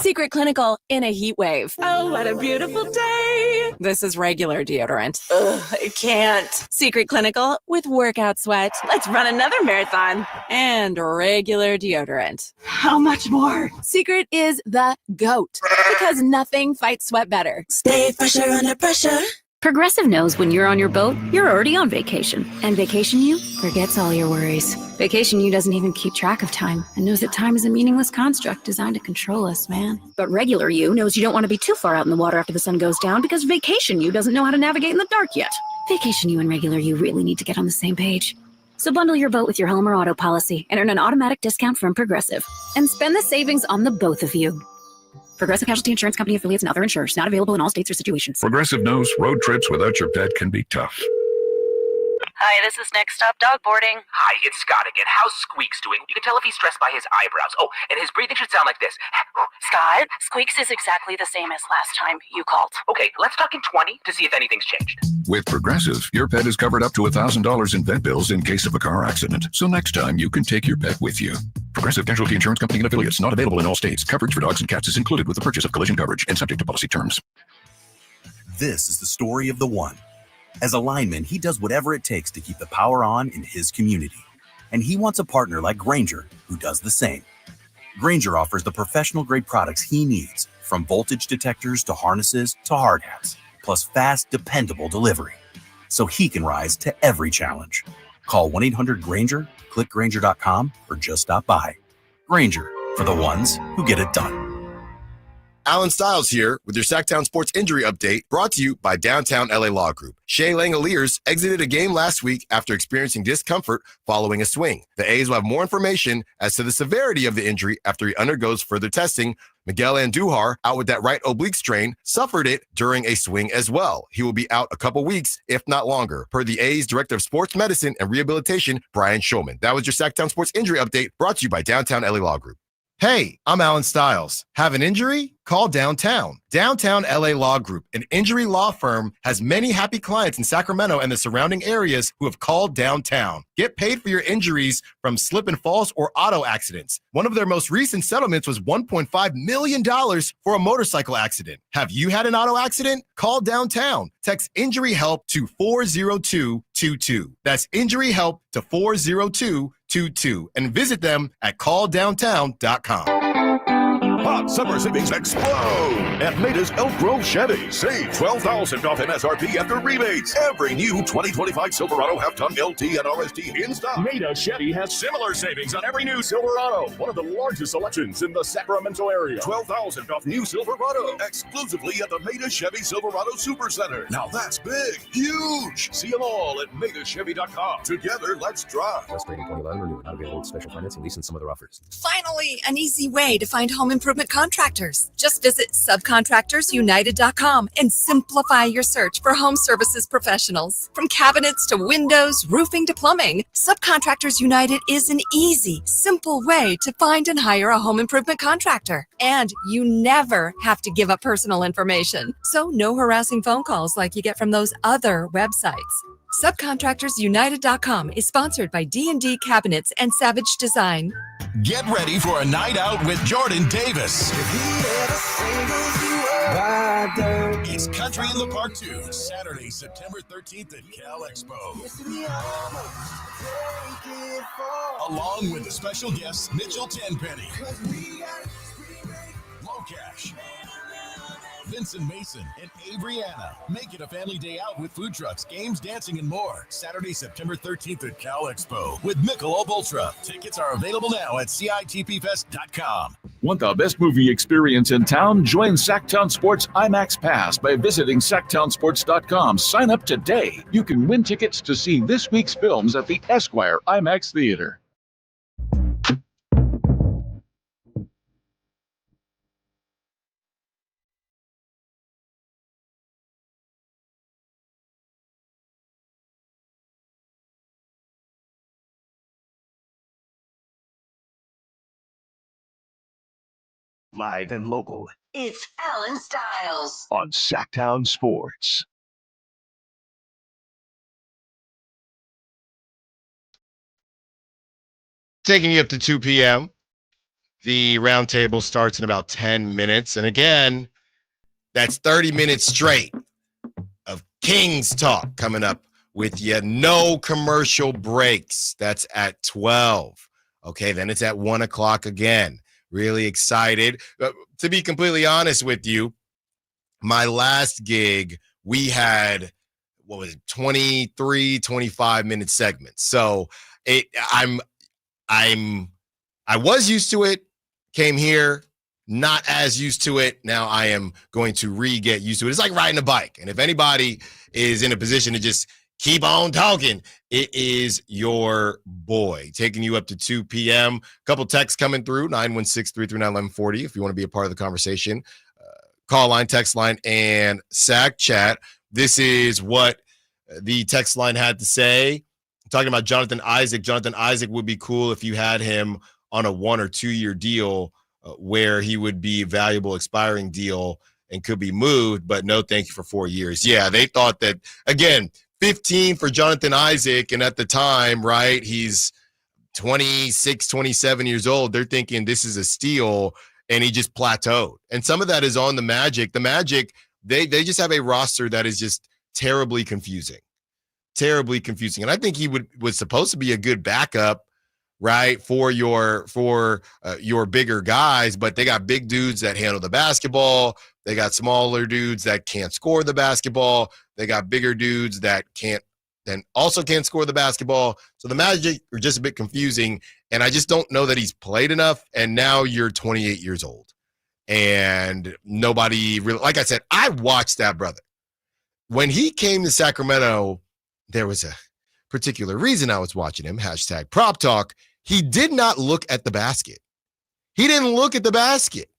Secret Clinical in a heat wave. Oh, what a beautiful day. This is regular deodorant. Ugh, I can't. Secret Clinical with workout sweat. Let's run another marathon. And regular deodorant. How much more? Secret is the GOAT, because nothing fights sweat better. Stay fresher under pressure. Progressive knows when you're on your boat, you're already on vacation. And Vacation You forgets all your worries. Vacation You doesn't even keep track of time and knows that time is a meaningless construct designed to control us, man. But Regular You knows you don't want to be too far out in the water after the sun goes down, because Vacation You doesn't know how to navigate in the dark yet. Vacation You and Regular You really need to get on the same page. So bundle your boat with your home or auto policy and earn an automatic discount from Progressive. And spend the savings on the both of you. Progressive Casualty Insurance Company affiliates and other insurers. Not available in all states or situations. Progressive knows road trips without your pet can be tough. Hi, this is Next Stop Dog Boarding. Hi, it's Scott again. How's Squeaks doing? You can tell if he's stressed by his eyebrows. Oh, and his breathing should sound like this. Scott, Squeaks is exactly the same as last time you called. Okay, let's talk in 20 to see if anything's changed. With Progressive, your pet is covered up to $1,000 in vet bills in case of a car accident. So next time, you can take your pet with you. Progressive Casualty Insurance Company and affiliates. Not available in all states. Coverage for dogs and cats is included with the purchase of collision coverage and subject to policy terms. This is the story of the one. As a lineman, he does whatever it takes to keep the power on in his community. And he wants a partner like Grainger, who does the same. Grainger offers the professional-grade products he needs, from voltage detectors to harnesses to hard hats, plus fast, dependable delivery, so he can rise to every challenge. Call 1-800-GRAINGER, click Grainger.com, or just stop by. Grainger, for the ones who get it done. Allen Stiles here with your Sacktown Sports Injury Update, brought to you by Downtown LA Law Group. Shea Langoliers exited a game last week after experiencing discomfort following a swing. The A's will have more information as to the severity of the injury after he undergoes further testing. Miguel Andujar, out with that right oblique strain, suffered it during a swing as well. He will be out a couple weeks, if not longer, per the A's Director of Sports Medicine and Rehabilitation, Brian Shulman. That was your Sacktown Sports Injury Update, brought to you by Downtown LA Law Group. Hey, I'm Allen Stiles. Have an injury? Call Downtown. Downtown LA Law Group, an injury law firm, has many happy clients in Sacramento and the surrounding areas who have called Downtown. Get paid for your injuries from slip and falls or auto accidents. One of their most recent settlements was $1.5 million for a motorcycle accident. Have you had an auto accident? Call Downtown. Text injury help to 40222. That's injury help to 40222. And visit them at calldowntown.com. Hot summer savings explode at Maida's Elk Grove Chevy. Save $12,000 off MSRP after rebates. Every new 2025 Silverado half-ton LT and RST in stock. Maida Chevy has similar savings on every new Silverado. One of the largest selections in the Sacramento area. $12,000 off new Silverado exclusively at the Maida Chevy Silverado Supercenter. Now that's big, huge. See them all at MaidaChevy.com. Together, let's drive. Less than 2011 renewed. Not available with special financing, lease, and some other offers. Finally, an easy way to find home improvement contractors. Just visit subcontractorsunited.com and simplify your search for home services professionals. From cabinets to windows, roofing to plumbing, Subcontractors United is an easy, simple way to find and hire a home improvement contractor. And you never have to give up personal information. So no harassing phone calls like you get from those other websites. Subcontractorsunited.com is sponsored by D&D Cabinets and Savage Design. Get ready for a night out with Jordan Davis. It's Country in the Park 2, Saturday, September 13th at Cal Expo. Along with the special guest, Mitchell Tenpenny. cash. Vincent Mason and Abriana. Make it a family day out with food trucks, games, dancing, and more. Saturday, September 13th at Cal Expo with Michelob Ultra. Tickets are available now at CITPFest.com. Want the best movie experience in town? Join Sacktown Sports IMAX Pass by visiting SacktownSports.com. Sign up today. You can win tickets to see this week's films at the Esquire IMAX Theater. Live and local It's Allen Stiles. on Sacktown Sports. Taking you up to 2 p.m. The roundtable starts in about 10 minutes. And again, that's 30 minutes straight of Kings talk coming up with you. No commercial breaks. That's at 12. Okay, then it's at 1 o'clock again. Really excited. To be completely honest with you, my last gig, we had, 23, 25-minute segments. So I was used to it, came here, not as used to it. Now I am going to get used to it. It's like riding a bike. And if anybody is in a position to just keep on talking, it is your boy. Taking you up to 2 p.m. Couple texts coming through, 916-339-1140 if you want to be a part of the conversation. Call line, text line, and SAC chat. This is what the text line had to say. Talking about Jonathan Isaac. Jonathan Isaac would be cool if you had him on a 1 or 2 year deal where he would be a valuable expiring deal and could be moved, but no thank you for 4 years. Yeah, they thought that, again, 15 for Jonathan Isaac, and at the time, right, he's 26, 27 years old. They're thinking this is a steal, and he just plateaued. And some of that is on the Magic. The Magic, they just have a roster that is just terribly confusing. Terribly confusing. And I think he was supposed to be a good backup, right, for your bigger guys, but they got big dudes that handle the basketball. They got smaller dudes that can't score the basketball. They got bigger dudes that also can't score the basketball. So the Magic are just a bit confusing, and I just don't know that he's played enough. And now you're 28 years old, and nobody really, like I said, I watched that brother. When he came to Sacramento, there was a particular reason I was watching him, hashtag prop talk. He did not look at the basket. He didn't look at the basket.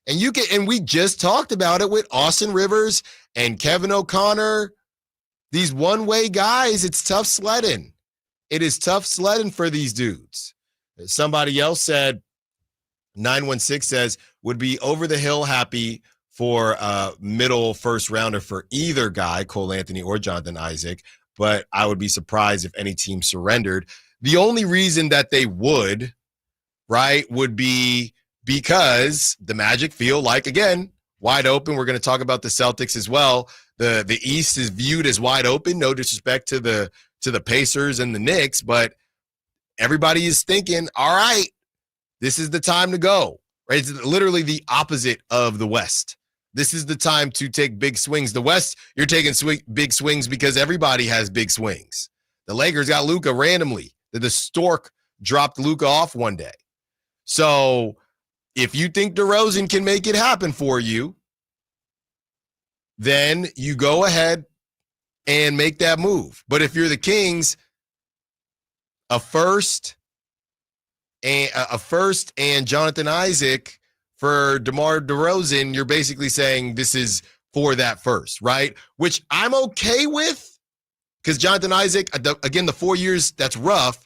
And we just talked about it with Austin Rivers and Kevin O'Connor. These one-way guys, it's tough sledding. It is tough sledding for these dudes. Somebody else said, 916 says, would be over the hill happy for a middle first rounder for either guy, Cole Anthony or Jonathan Isaac, but I would be surprised if any team surrendered. The only reason that they would, right, would be because the Magic feel like, again, wide open. We're going to talk about the Celtics as well. The East is viewed as wide open. No disrespect to the Pacers and the Knicks, but everybody is thinking, all right, this is the time to go. Right? It's literally the opposite of the West. This is the time to take big swings. The West, you're taking big swings because everybody has big swings. The Lakers got Luka randomly. The Stork dropped Luka off one day. So if you think DeRozan can make it happen for you, then you go ahead and make that move. But if you're the Kings, a first and Jonathan Isaac for DeMar DeRozan, you're basically saying this is for that first, right? Which I'm okay with, because Jonathan Isaac, again, the 4 years, that's rough.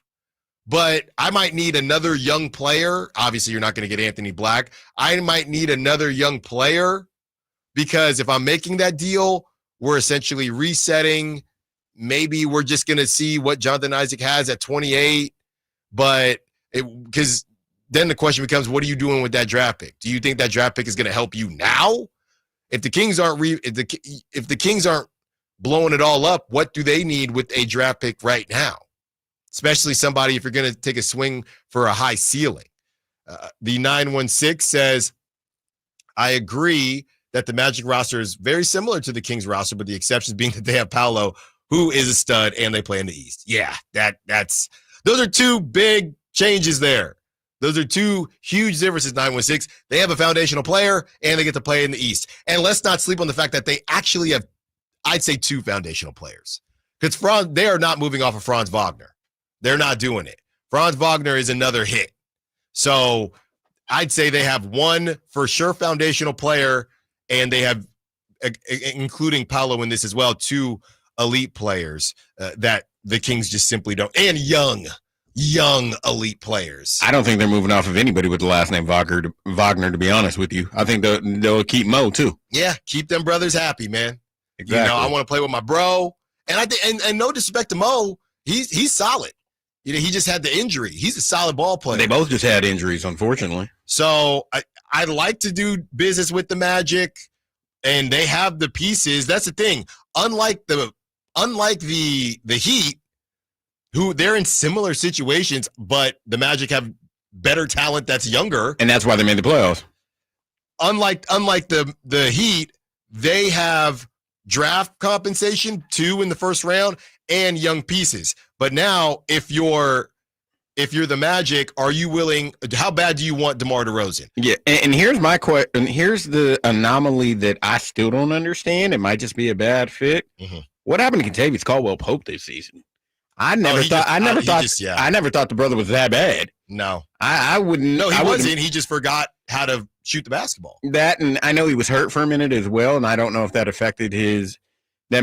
But I might need another young player. Obviously, you're not going to get Anthony Black. I might need another young player because if I'm making that deal, we're essentially resetting. Maybe we're just going to see what Jonathan Isaac has at 28. But because then the question becomes, what are you doing with that draft pick? Do you think that draft pick is going to help you now? If the Kings aren't if the Kings aren't blowing it all up, what do they need with a draft pick right now? Especially somebody if you're going to take a swing for a high ceiling. The 916 says, I agree that the Magic roster is very similar to the Kings roster, but the exceptions being that they have Paolo, who is a stud, and they play in the East. Yeah, those are two big changes there. Those are two huge differences, 916. They have a foundational player, and they get to play in the East. And let's not sleep on the fact that they actually have, I'd say, two foundational players. Because they are not moving off of Franz Wagner. They're not doing it. Franz Wagner is another hit. So I'd say they have one for sure foundational player, and they have, including Paolo in this as well, two elite players that the Kings just simply don't. And young elite players. I don't think they're moving off of anybody with the last name Wagner, to be honest with you. I think they'll keep Mo, too. Yeah, keep them brothers happy, man. Exactly. I want to play with my bro. And I think, and no disrespect to Mo, he's solid. He just had the injury. He's a solid ball player. They both just had injuries, unfortunately. So I'd like to do business with the Magic, and they have the pieces. That's the thing. Unlike the Heat, who they're in similar situations, but the Magic have better talent that's younger. And that's why they made the playoffs. Unlike the Heat, they have draft compensation, 2 in the first round, and young pieces. But now, if you're the Magic, are you willing? How bad do you want DeMar DeRozan? Yeah, and here's my question. Here's the anomaly that I still don't understand. It might just be a bad fit. Mm-hmm. What happened to Kentavious Caldwell-Pope this season? I never thought the brother was that bad. No, I wouldn't. No, he wasn't. He just forgot how to shoot the basketball. That, and I know he was hurt for a minute as well, and I don't know if that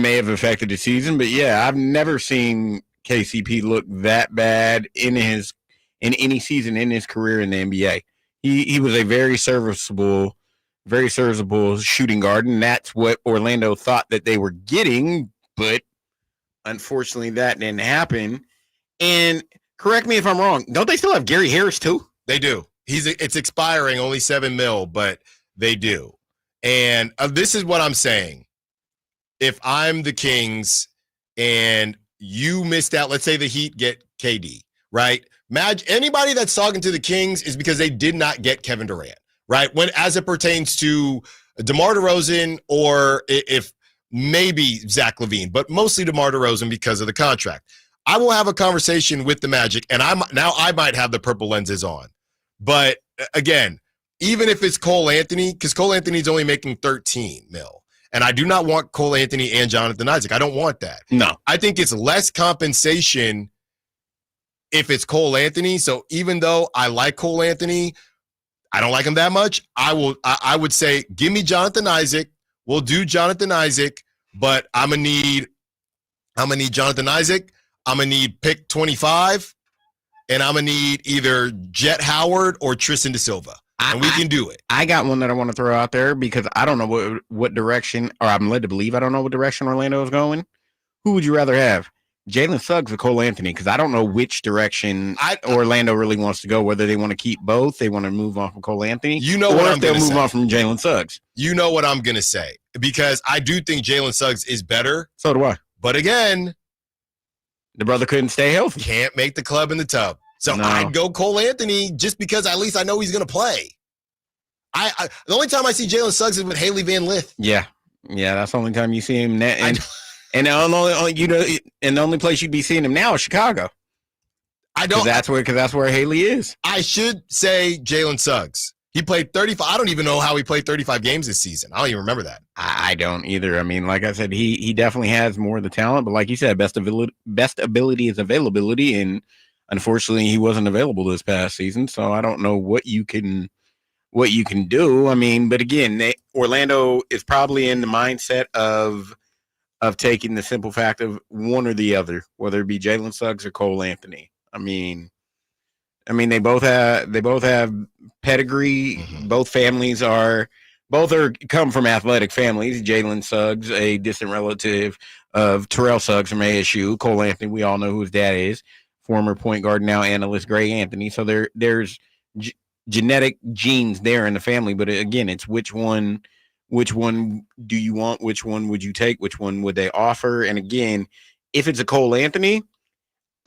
may have affected his season. But yeah, I've never seen KCP look that bad in any season in his career in the NBA. He was a very serviceable shooting guard, and that's what Orlando thought that they were getting, but unfortunately that didn't happen. And correct me if I'm wrong, don't they still have Gary Harris too? They do. It's expiring, only $7 million, but they do. And this is what I'm saying. If I'm the Kings and you missed out, let's say the Heat get KD, right? Anybody that's talking to the Kings is because they did not get Kevin Durant, right? As it pertains to DeMar DeRozan, or if maybe Zach LaVine, but mostly DeMar DeRozan because of the contract. I will have a conversation with the Magic, and I might have the purple lenses on. But again, even if it's Cole Anthony, because Cole Anthony's only making $13 million, and I do not want Cole Anthony and Jonathan Isaac. I don't want that. No. I think it's less compensation if it's Cole Anthony. So even though I like Cole Anthony, I don't like him that much. I would say, give me Jonathan Isaac. We'll do Jonathan Isaac, but I'm gonna need Jonathan Isaac. I'm gonna need pick 25, and I'm gonna need either Jet Howard or Tristan Da Silva, and we can do it. I got one that I want to throw out there because I don't know what direction, or I'm led to believe I don't know what direction Orlando is going. Who would you rather have, Jalen Suggs or Cole Anthony? Because I don't know which direction Orlando really wants to go, whether they want to keep both, they want to move on from Cole Anthony, or if they'll move on from Jalen Suggs. You know what I'm going to say, because I do think Jalen Suggs is better. So do I. But again, the brother couldn't stay healthy. Can't make the club in the tub. So I'd go Cole Anthony just because at least I know he's going to play. The only time I see Jalen Suggs is with Haley Van Lith. Yeah, that's the only time you see him. And the only place you'd be seeing him now is Chicago. Because that's where Haley is. I should say Jalen Suggs. He played 35. I don't even know how he played 35 games this season. I don't even remember that. I don't either. I mean, like I said, he definitely has more of the talent, but like you said, best ability is availability, and unfortunately, he wasn't available this past season. So I don't know what you can do. I mean, but again, Orlando is probably in the mindset of taking the simple fact of one or the other, whether it be Jalen Suggs or Cole Anthony. I mean, they both have pedigree. Mm-hmm. Both come from athletic families. Jalen Suggs, a distant relative of Terrell Suggs from ASU. Cole Anthony, we all know who his dad is, former point guard, now analyst Greg Anthony. So there's genetic genes there in the family. But again, it's which one do you want? Which one would you take? Which one would they offer? And again, if it's a Cole Anthony,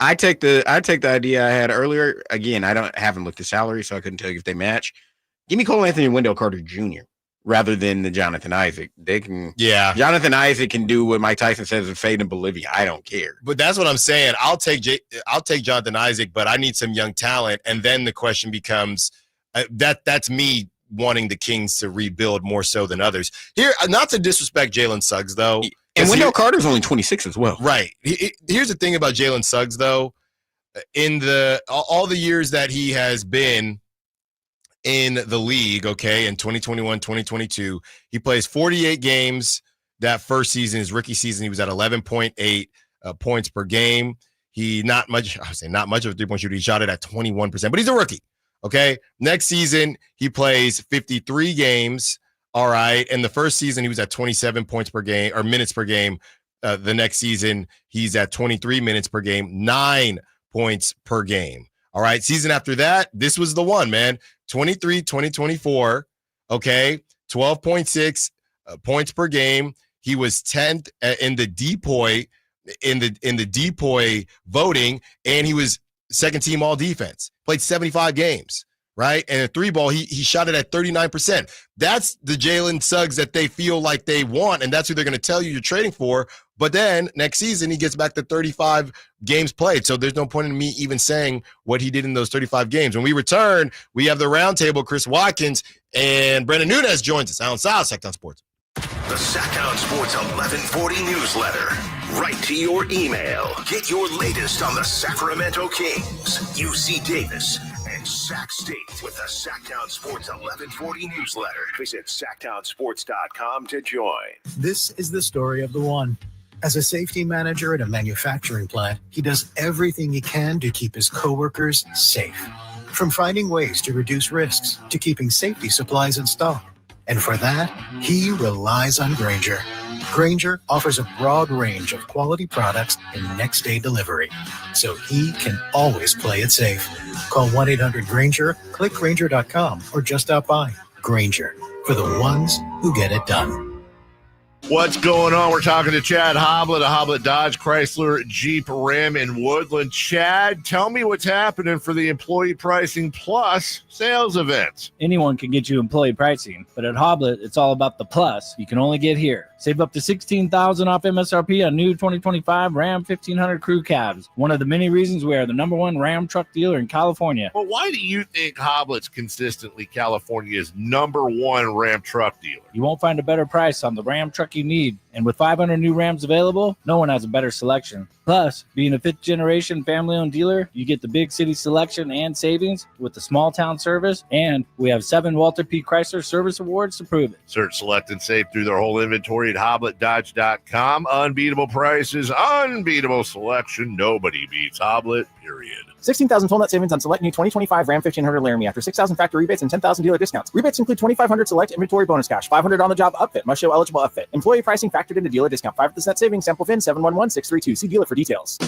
I take the idea I had earlier. Again, haven't looked at salary, so I couldn't tell you if they match. Give me Cole Anthony and Wendell Carter Jr. rather than the Jonathan Isaac. They can, yeah. Jonathan Isaac can do what Mike Tyson says in Fade in Bolivia. I don't care. But that's what I'm saying. I'll take Jonathan Isaac, but I need some young talent. And then the question becomes that's me wanting the Kings to rebuild more so than others. Here, not to disrespect Jalen Suggs, though. And Wendell Carter's only 26 as well. Right. Here's the thing about Jalen Suggs, though. In all the years that he has been in the league, okay, in 2021, 2022, he plays 48 games. That first season, his rookie season, he was at 11.8 points per game. Not much of a three-point shooter. He shot it at 21%, but he's a rookie, okay? Next season, he plays 53 games, all right? And the first season, he was at 27 points per game, or minutes per game. The next season, he's at 23 minutes per game, 9 points per game. All right. Season after that, this was the one, man. 23, 2024. Okay. 12.6 points per game. He was 10th in the DPOY in the DPOY voting, and he was second team all defense. Played 75 games. Right. And a three ball, he shot it at 39%. That's the Jalen Suggs that they feel like they want. And that's who they're going to tell you you're trading for. But then next season, he gets back to 35 games played. So there's no point in me even saying what he did in those 35 games. When we return, we have the roundtable. Chris Watkins and Brandon Nunez joins us. Allen Stiles, Sacktown Sports. The Sacktown Sports 1140 newsletter. Right to your email. Get your latest on the Sacramento Kings, UC Davis, and Sac State with the Sacktown Sports 1140 newsletter. Visit SacktownSports.com to join. This is the story of the one. As a safety manager at a manufacturing plant, he does everything he can to keep his coworkers safe. From finding ways to reduce risks to keeping safety supplies in stock. And for that, he relies on Grainger. Grainger offers a broad range of quality products and next-day delivery, so he can always play it safe. Call 1-800-GRAINGER, click Grainger.com, or just stop by. Grainger, for the ones who get it done. What's going on? We're talking to Chad Hoblet of Hoblet Dodge, Chrysler, Jeep, Ram, and Woodland. Chad, tell me what's happening for the Employee Pricing Plus sales event. Anyone can get you employee pricing, but at Hoblet, it's all about the plus you can only get here. Save up to $16,000 off MSRP on new 2025 Ram 1500 crew cabs. One of the many reasons we are the #1 Ram truck dealer in California. Well, why do you think Hoblet's consistently California's #1 Ram truck dealer? You won't find a better price on the Ram truck you need. And with 500 new Rams available, no one has a better selection. Plus, being a fifth-generation family-owned dealer, you get the big city selection and savings with the small-town service, and we have 7 Walter P. Chrysler Service Awards to prove it. Search, select, and save through their whole inventory at HobletDodge.com. Unbeatable prices, unbeatable selection. Nobody beats Hoblet, period. 16,000 total net savings on select new 2025 Ram 1500 Laramie after 6,000 factory rebates and 10,000 dealer discounts. Rebates include 2,500 select inventory bonus cash, 500 on-the-job upfit, must show eligible upfit. Employee pricing factored into dealer discount. 5% savings. Sample VIN 711632. See dealer for details.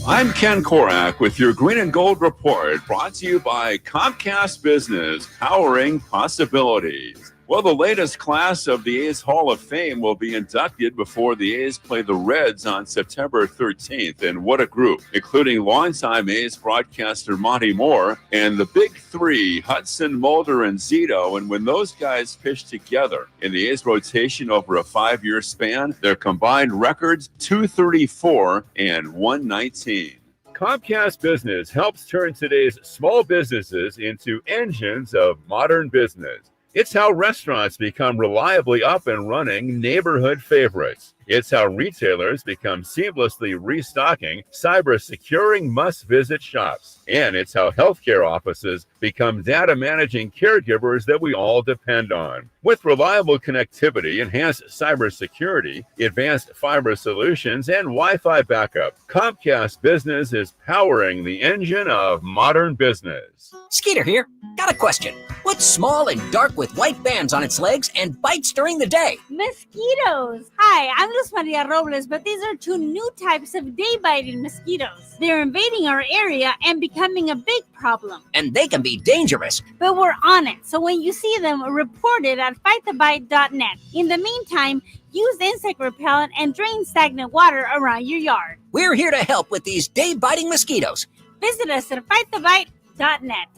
I'm Ken Korak with your Green and Gold Report, brought to you by Comcast Business, powering possibilities. Well, the latest class of the A's Hall of Fame will be inducted before the A's play the Reds on September 13th. And what a group, including longtime A's broadcaster Monty Moore and the big three, Hudson, Mulder, and Zito. And when those guys pitch together in the A's rotation over a 5-year span, their combined records 234 and 119. Comcast Business helps turn today's small businesses into engines of modern business. It's how restaurants become reliably up and running neighborhood favorites. It's how retailers become seamlessly restocking, cyber-securing must-visit shops. And it's how healthcare offices become data-managing caregivers that we all depend on. With reliable connectivity, enhanced cybersecurity, advanced fiber solutions, and Wi-Fi backup, Comcast Business is powering the engine of modern business. Skeeter here. Got a question. What's small and dark with white bands on its legs and bites during the day? Mosquitoes. Hi, I'm Luz Maria Robles, but these are 2 new types of day-biting mosquitoes. They're invading our area and becoming a big problem. And they can be dangerous. But we're on it, so when you see them, report it at fightthebite.net. In the meantime, use insect repellent and drain stagnant water around your yard. We're here to help with these day-biting mosquitoes. Visit us at fightthebite.net.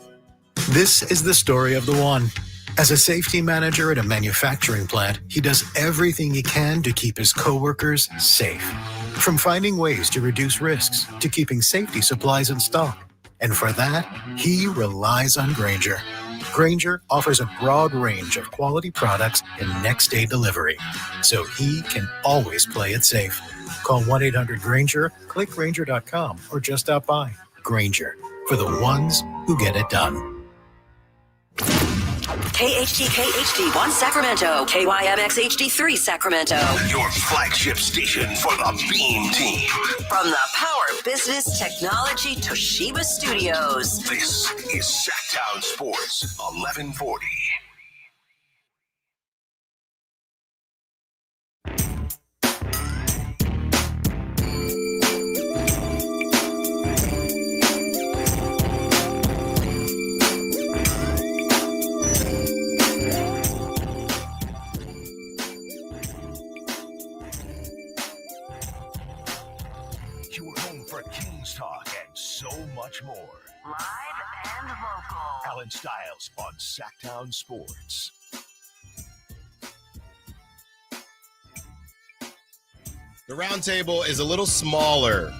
This is the story of the one. As a safety manager at a manufacturing plant, he does everything he can to keep his coworkers safe. From finding ways to reduce risks to keeping safety supplies in stock. And for that, he relies on Grainger. Grainger offers a broad range of quality products and next-day delivery, so he can always play it safe. Call 1-800-GRAINGER, click Grainger.com, or just stop by. Grainger, for the ones who get it done. KHTK-HD1 Sacramento, KYMX HD3 Sacramento. Your flagship station for the Beam Team. From the Power Business Technology Toshiba Studios. This is Sacktown Sports 1140. Kings Talk and so much more. Live and local. Allen Stiles on Sacktown Sports. The roundtable is a little smaller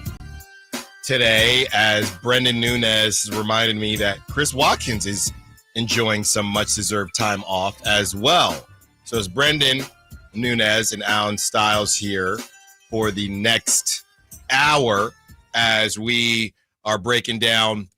today, as Brendan Nunez reminded me that Chris Watkins is enjoying some much-deserved time off as well. So it's Brendan Nunez and Allen Stiles here for the next hour as we are breaking down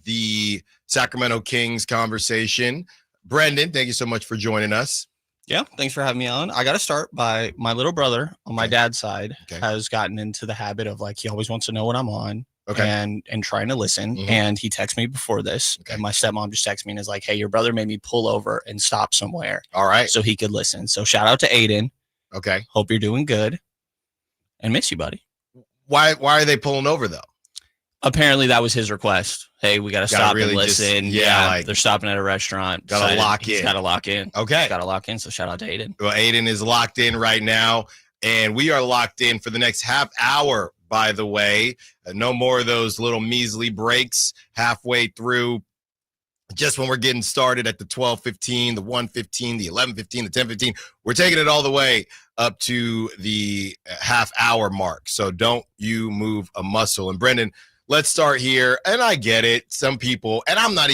the Sacramento Kings conversation. Brendan, thank you so much for joining us. Yeah, thanks for having me on. I got to start by my little brother on my dad's side has gotten into the habit of, like, he always wants to know what I'm on and trying to listen. Mm-hmm. And he texted me before this, and my stepmom just texted me and is like, hey, your brother made me pull over and stop somewhere. All right. So he could listen. So shout out to Aiden. Okay. Hope you're doing good and miss you, buddy. Why are they pulling over, though? Apparently that was his request. Hey, we got to stop really and listen. like, they're stopping at a restaurant. Got to lock in. Got to lock in. Okay. Got to lock in. So shout out to Aiden. Well, Aiden is locked in right now, and we are locked in for the next half hour, by the way. No more of those little measly breaks halfway through. Just when we're getting started at the 12:15, the 1:15, the 11:15, the 10:15, we're taking it all the way up to the half hour mark. So don't you move a muscle. And Brendan, let's start here. And I get it. Some people, and I'm not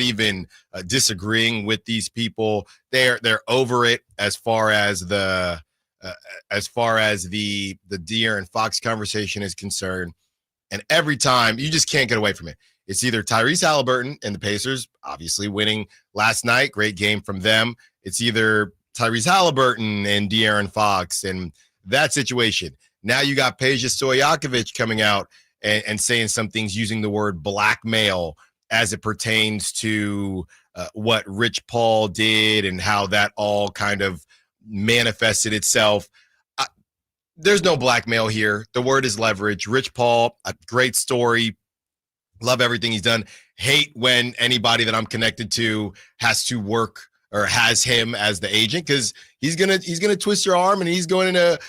even disagreeing with these people. They're over it as far as the De'Aaron Fox conversation is concerned. And every time, you just can't get away from it. It's either Tyrese Halliburton and the Pacers, obviously winning last night. Great game from them. It's either Tyrese Halliburton and De'Aaron Fox and that situation. Now you got Peja Stojakovic coming out and saying some things using the word blackmail as it pertains to what Rich Paul did and how that all kind of manifested itself. There's no blackmail here. The word is leverage. Rich Paul, a great story. Love everything he's done. Hate when anybody that I'm connected to has to work or has him as the agent, because he's gonna twist your arm and he's going to,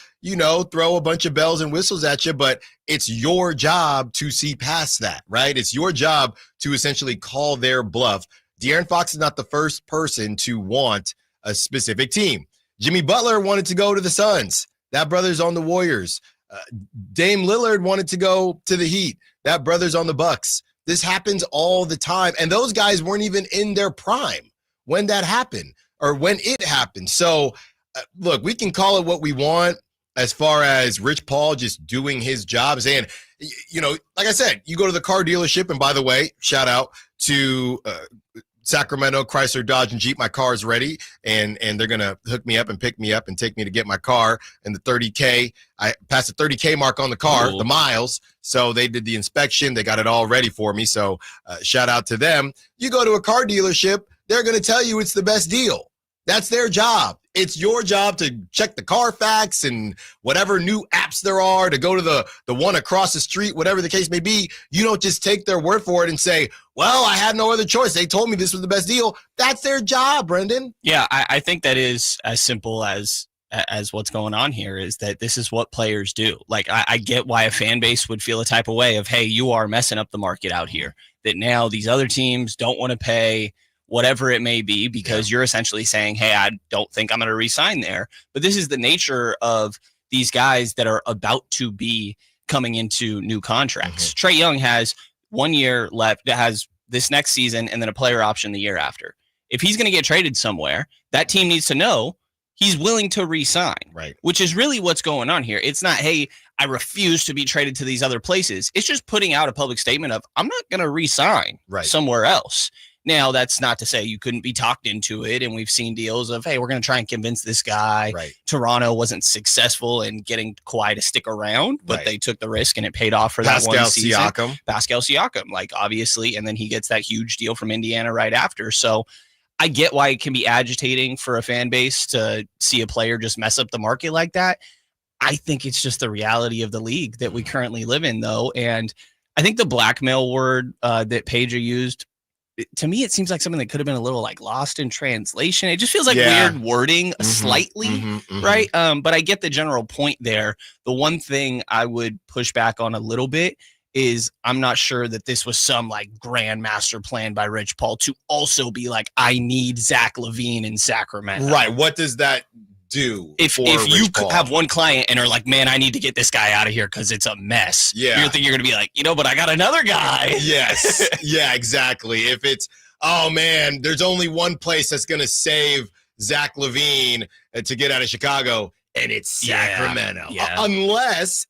throw a bunch of bells and whistles at you. But it's your job to see past that, right? It's your job to essentially call their bluff. De'Aaron Fox is not the first person to want a specific team. Jimmy Butler wanted to go to the Suns. That brother's on the Warriors. Dame Lillard wanted to go to the Heat. That brother's on the Bucks. This happens all the time. And those guys weren't even in their prime when that happened or when it happened. So, look, we can call it what we want as far as Rich Paul just doing his job, saying, like I said, you go to the car dealership. And by the way, shout out to Sacramento, Chrysler, Dodge, and Jeep. My car is ready, and they're going to hook me up and pick me up and take me to get my car. And the 30K, I passed the 30K mark on the car, the miles. So they did the inspection. They got it all ready for me. So shout out to them. You go to a car dealership, they're going to tell you it's the best deal. That's their job. It's your job to check the Carfax and whatever new apps there are, to go to the one across the street, whatever the case may be. You don't just take their word for it and say, well, I had no other choice. They told me this was the best deal. That's their job, Brendan. Yeah, I think that is as simple as what's going on here, is that this is what players do. Like, I get why a fan base would feel a type of way of, hey, you are messing up the market out here, that now these other teams don't want to pay whatever it may be, because you're essentially saying, hey, I don't think I'm going to re-sign there. But this is the nature of these guys that are about to be coming into new contracts. Trae Young has 1 year left, that has this next season and then a player option the year after. If he's going to get traded somewhere, that team needs to know he's willing to re-sign, right? Which is really what's going on here. It's not, hey, I refuse to be traded to these other places. It's just putting out a public statement of, I'm not going to re-sign somewhere else. Now, that's not to say you couldn't be talked into it. And we've seen deals of, hey, we're going to try and convince this guy. Toronto wasn't successful in getting Kawhi to stick around, but they took the risk and it paid off for that one season. Pascal Siakam, like, obviously, and then he gets that huge deal from Indiana right after. So I get why it can be agitating for a fan base to see a player just mess up the market like that. I think it's just the reality of the league that we currently live in, though. And I think the blackmail word that Peja used, to me, it seems like something that could have been a little like lost in translation. It just feels like weird wording slightly, right? But I get the general point there. The one thing I would push back on a little bit is I'm not sure that this was some like grand master plan by Rich Paul to also be like, I need Zach LaVine in Sacramento. Right. What does that do? If you have one client and are like, man, I need to get this guy out of here because it's a mess. Yeah. You're going to be like, but I got another guy. Yes. Yeah, exactly. If it's, oh man, there's only one place that's going to save Zach LaVine to get out of Chicago, and it's Sacramento. Yeah. Unless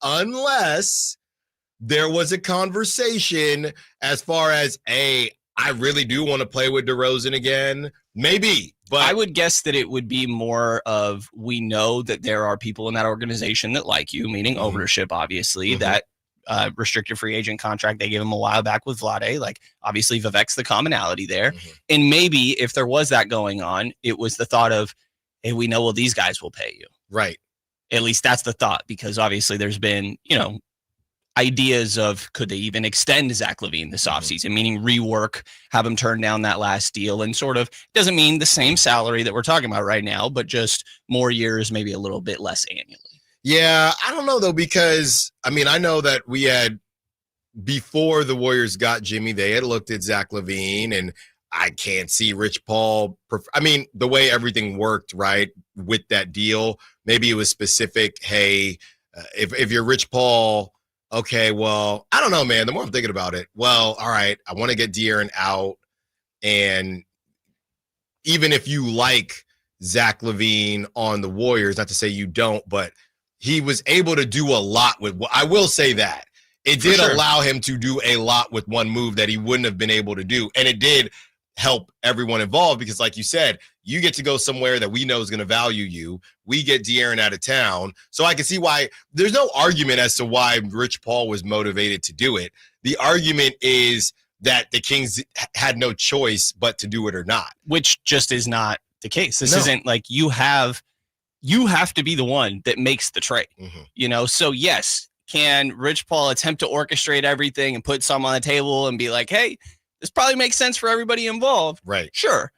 there was a conversation as far as, hey, I really do want to play with DeRozan again. Maybe. But I would guess that it would be more of, we know that there are people in that organization that like you, meaning ownership, obviously, that restricted free agent contract they gave him a while back with Vlade. Like, obviously, Vivek's the commonality there. And maybe if there was that going on, it was the thought of, hey, we know, well, these guys will pay you. Right. At least that's the thought, because obviously there's been, ideas of, could they even extend Zach LaVine this offseason, meaning rework, have him turn down that last deal, and sort of doesn't mean the same salary that we're talking about right now, but just more years, maybe a little bit less annually. Yeah, I don't know, though, because, I know that we had, before the Warriors got Jimmy, they had looked at Zach LaVine, and I can't see Rich Paul. The way everything worked, right, with that deal, maybe it was specific, hey, if you're Rich Paul, okay, well, I don't know, man. The more I'm thinking about it, well, all right, I want to get De'Aaron out. And even if you like Zach LaVine on the Warriors, not to say you don't, but he was able to do a lot with, I will say that. It did allow him to do a lot with one move that he wouldn't have been able to do. And it did help everyone involved because, like you said, you get to go somewhere that we know is going to value you. We get De'Aaron out of town. So I can see why there's no argument as to why Rich Paul was motivated to do it. The argument is that the Kings had no choice but to do it or not. Which just is not the case. This isn't like you have to be the one that makes the trade, So yes, can Rich Paul attempt to orchestrate everything and put some on the table and be like, hey, this probably makes sense for everybody involved. Right. Sure.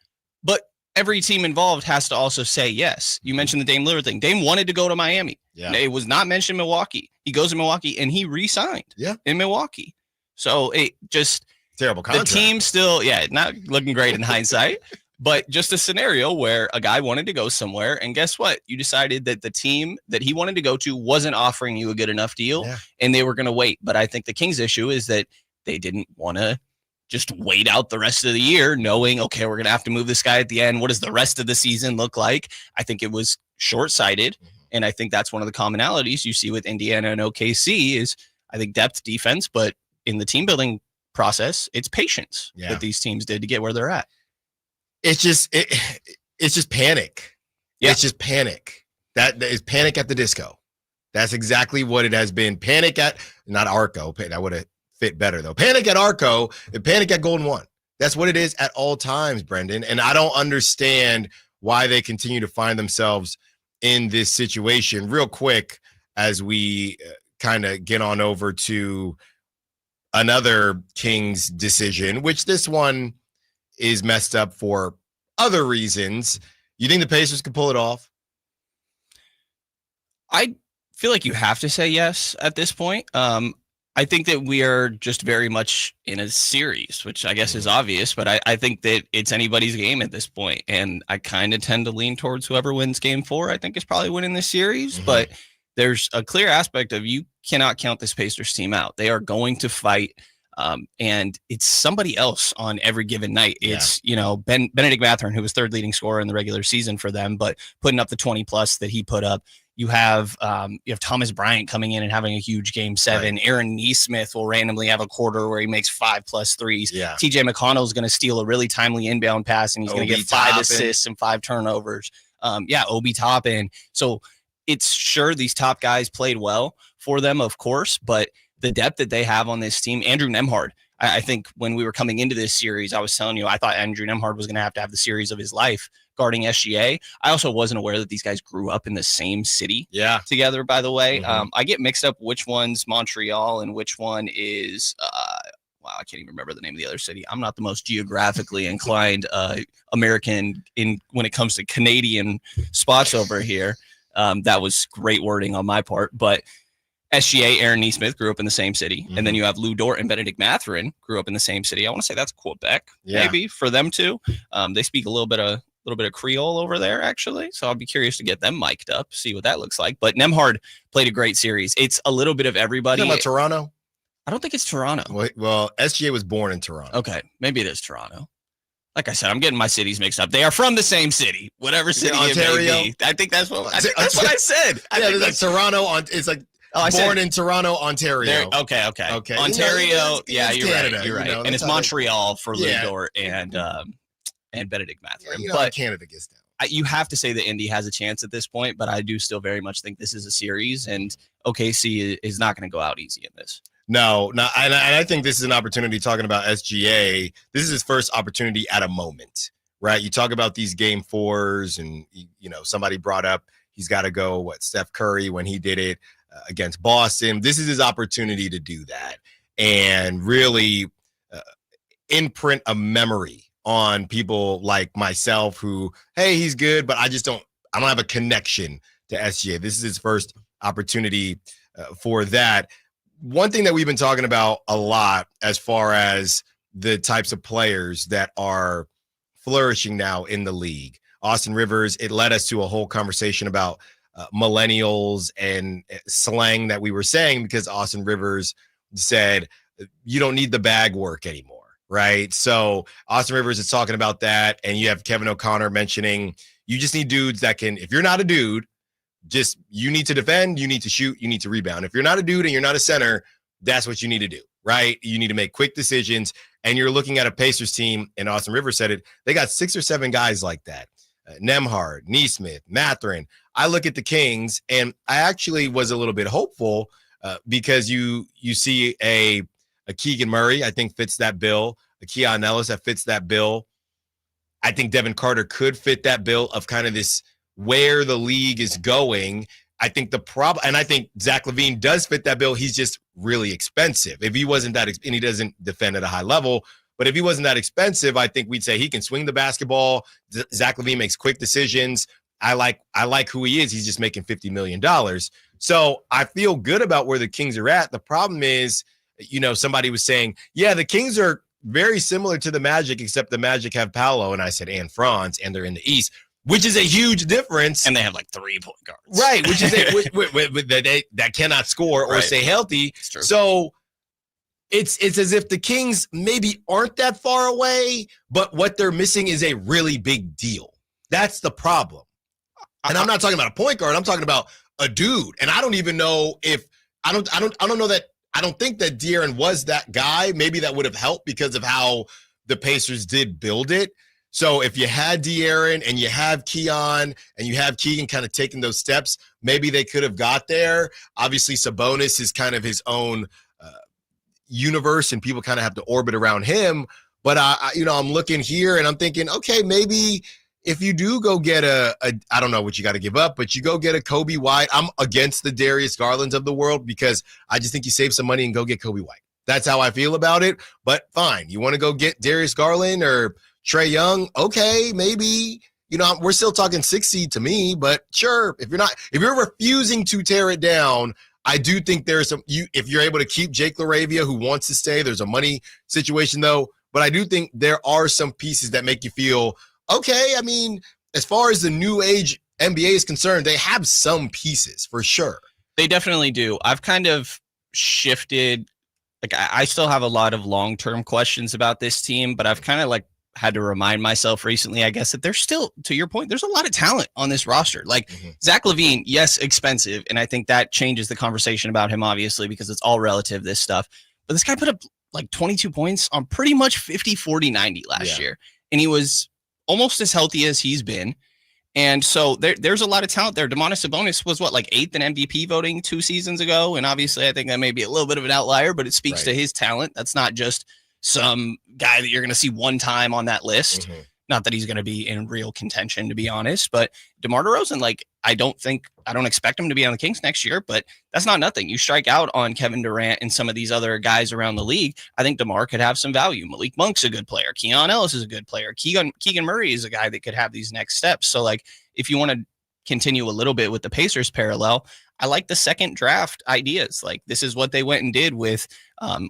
But every team involved has to also say yes. You mentioned the Dame Lillard thing. Dame wanted to go to Miami. Yeah. It was not mentioned Milwaukee. He goes to Milwaukee and he re-signed in Milwaukee. So it just terrible contract. The team still, not looking great in hindsight, but just a scenario where a guy wanted to go somewhere and guess what? You decided that the team that he wanted to go to wasn't offering you a good enough deal and they were going to wait. But I think the Kings' issue is that they didn't want to just wait out the rest of the year knowing, okay, we're going to have to move this guy at the end. What does the rest of the season look like? I think it was short-sighted, and I think that's one of the commonalities you see with Indiana and OKC is, I think, depth, defense, but in the team-building process, it's patience that these teams did to get where they're at. It's just panic. Yeah. It's just panic. That is panic at the disco. That's exactly what it has been. Panic at, not Arco, that would have fit better though. Panic at Arco and panic at Golden One. That's what it is at all times, Brendan. And I don't understand why they continue to find themselves in this situation. Real quick, as we kind of get on over to another Kings decision, which this one is messed up for other reasons. You think the Pacers could pull it off? I feel like you have to say yes at this point. I think that we are just very much in a series, which I guess is obvious, but I think that it's anybody's game at this point. And I kind of tend to lean towards whoever wins game 4, I think is probably winning this series. But there's a clear aspect of you cannot count this Pacers team out. They are going to fight. And it's somebody else on every given night. It's, Benedict Mathurin, who was 3rd leading scorer in the regular season for them, but putting up the 20 plus that he put up. You have Thomas Bryant coming in and having a huge game 7. Right. Aaron Nesmith will randomly have a quarter where he makes 5+ threes. Yeah. TJ McConnell is going to steal a really timely inbound pass, and he's going to get 5 assists and 5 turnovers. Obi Toppin. So it's sure these top guys played well for them, of course, but the depth that they have on this team, Andrew Nembhard. I think when we were coming into this series, I was telling you, I thought Andrew Nembhard was going to have the series of his life guarding SGA. I also wasn't aware that these guys grew up in the same city together, by the way. I get mixed up which one's Montreal and which one is, I can't even remember the name of the other city. I'm not the most geographically inclined American when it comes to Canadian spots over here. That was great wording on my part, but SGA, Aaron Nesmith grew up in the same city. And then you have Lou Dort and Benedict Mathurin grew up in the same city. I want to say that's Quebec, maybe for them too. They speak a little bit of Creole over there, actually. So I'll be curious to get them mic'd up, see what that looks like. But Nembhard played a great series. It's a little bit of everybody. About Toronto? I don't think it's Toronto. Well, SGA was born in Toronto. Okay, maybe it is Toronto. Like I said, I'm getting my cities mixed up. They are from the same city, whatever city Ontario. It may be. I think that's what I said. It's like Toronto. It's like born in Toronto, Ontario. Okay. Ontario. You're right. And it's Montreal for Lou Dort and Benedict Mathurin. But Canada gets down. You have to say that Indy has a chance at this point, but I do still very much think this is a series, and OKC is not going to go out easy in this. No, and I think this is an opportunity. Talking about SGA, this is his first opportunity at a moment, right? You talk about these game 4s, and somebody brought up he's got to go. Steph Curry when he did it against Boston. This is his opportunity to do that and really imprint a memory on people like myself who, hey, he's good, but I don't have a connection to SGA. This is his first opportunity for that. One thing that we've been talking about a lot as far as the types of players that are flourishing now in the league. Austin Rivers, it led us to a whole conversation about millennials and slang that we were saying, because Austin Rivers said, you don't need the bag work anymore. Right. So Austin Rivers is talking about that. And you have Kevin O'Connor mentioning you just need dudes that can, if you're not a dude, you need to defend, you need to shoot, you need to rebound. If you're not a dude and you're not a center, that's what you need to do. Right. You need to make quick decisions. And you're looking at a Pacers team, and Austin Rivers said it, they got 6 or 7 guys like that. Nembhard, Nesmith, Mathurin. I look at the Kings, and I actually was a little bit hopeful because you see a Keegan Murray, I think, fits that bill. A Keon Ellis that fits that bill. I think Devin Carter could fit that bill of kind of this where the league is going. I think the problem, and I think Zach LaVine does fit that bill. He's just really expensive. If he wasn't that, and he doesn't defend at a high level, but if he wasn't that expensive, I think we'd say he can swing the basketball. Zach LaVine makes quick decisions. I like who he is. He's just making $50 million. So I feel good about where the Kings are at. The problem is, somebody was saying, yeah, the Kings are very similar to the Magic, except the Magic have Paolo. And I said, and Franz, and they're in the East, which is a huge difference. And they have like 3 point guards. Right. Which is that cannot score or stay healthy. So it's as if the Kings maybe aren't that far away, but what they're missing is a really big deal. That's the problem. And I'm not talking about a point guard. I'm talking about a dude. And I don't even know if I don't know that. I don't think that De'Aaron was that guy. Maybe that would have helped because of how the Pacers did build it. So if you had De'Aaron and you have Keon and you have Keegan kind of taking those steps, maybe they could have got there. Obviously, Sabonis is kind of his own universe, and people kind of have to orbit around him. But I'm looking here and I'm thinking, okay, maybe if you do go get I don't know what you got to give up, but you go get a Kobe White. I'm against the Darius Garlands of the world because I just think you save some money and go get Kobe White. That's how I feel about it. But fine, you want to go get Darius Garland or Trae Young? Okay, maybe. We're still talking 6 seed to me, but sure. If you're refusing to tear it down, I do think there's some, if you're able to keep Jake LaRavia, who wants to stay, there's a money situation though. But I do think there are some pieces that make you feel, okay, I mean, as far as the new age NBA is concerned, they have some pieces for sure. They definitely do. I've kind of shifted. Like, I still have a lot of long-term questions about this team, but I've kind of like had to remind myself recently, I guess, that there's still, to your point, there's a lot of talent on this roster. Like Zach LaVine, yes, expensive. And I think that changes the conversation about him, obviously, because it's all relative, this stuff. But this guy put up like 22 points on pretty much 50, 40, 90 last year. And he was almost as healthy as he's been. And so there's a lot of talent there. Domantas Sabonis was like 8th in MVP voting 2 seasons ago. And obviously I think that may be a little bit of an outlier, but it speaks to his talent. That's not just some guy that you're going to see one time on that list. Not that he's going to be in real contention, to be honest, but DeMar DeRozan, like, I don't expect him to be on the Kings next year, but that's not nothing. You strike out on Kevin Durant and some of these other guys around the league. I think DeMar could have some value. Malik Monk's a good player. Keon Ellis is a good player. Keegan Murray is a guy that could have these next steps. So, like, if you want to continue a little bit with the Pacers parallel, I like the second draft ideas. Like, this is what they went and did with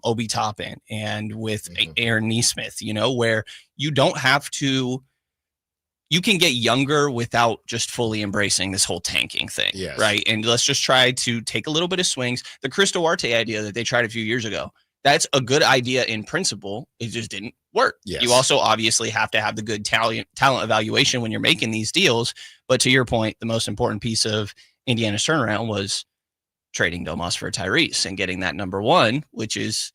Obi Toppin and with Aaron Nesmith, you know, where you don't have to, you can get younger without just fully embracing this whole tanking thing. Right. And let's just try to take a little bit of swings. The Chris Duarte idea that they tried a few years ago, that's a good idea in principle. It just didn't work. You also obviously have to have the good talent evaluation when you're making these deals. But to your point, the most important piece of Indiana's turnaround was trading Domas for Tyrese and getting that number 1, which is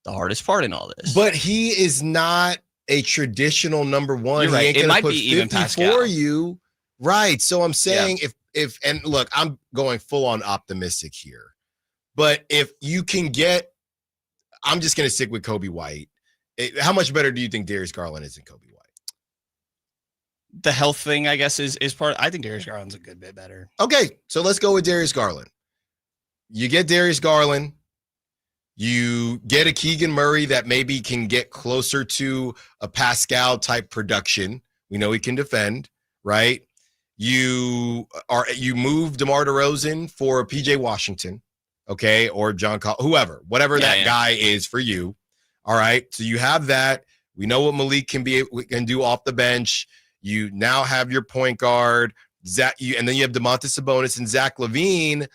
the hardest part in all this. But he is not a traditional number 1. You're right. He ain't it gonna might put be even 50 Pascal. for you. Right. So I'm saying if and look, I'm going full on optimistic here. But if you can get, I'm just going to stick with Kobe White. How much better do you think Darius Garland is than Kobe White? The health thing, I guess, is part. I think Darius Garland's a good bit better. Okay, so let's go with Darius Garland. You get Darius Garland. You get a Keegan Murray that maybe can get closer to a Pascal type production. We know he can defend, right? You move DeMar DeRozan for a PJ Washington, okay, or John whoever, whatever that guy is for you. All right, so you have that. We know what Malik can do off the bench. You now have your point guard, and then you have Domantas Sabonis and Zach LaVine.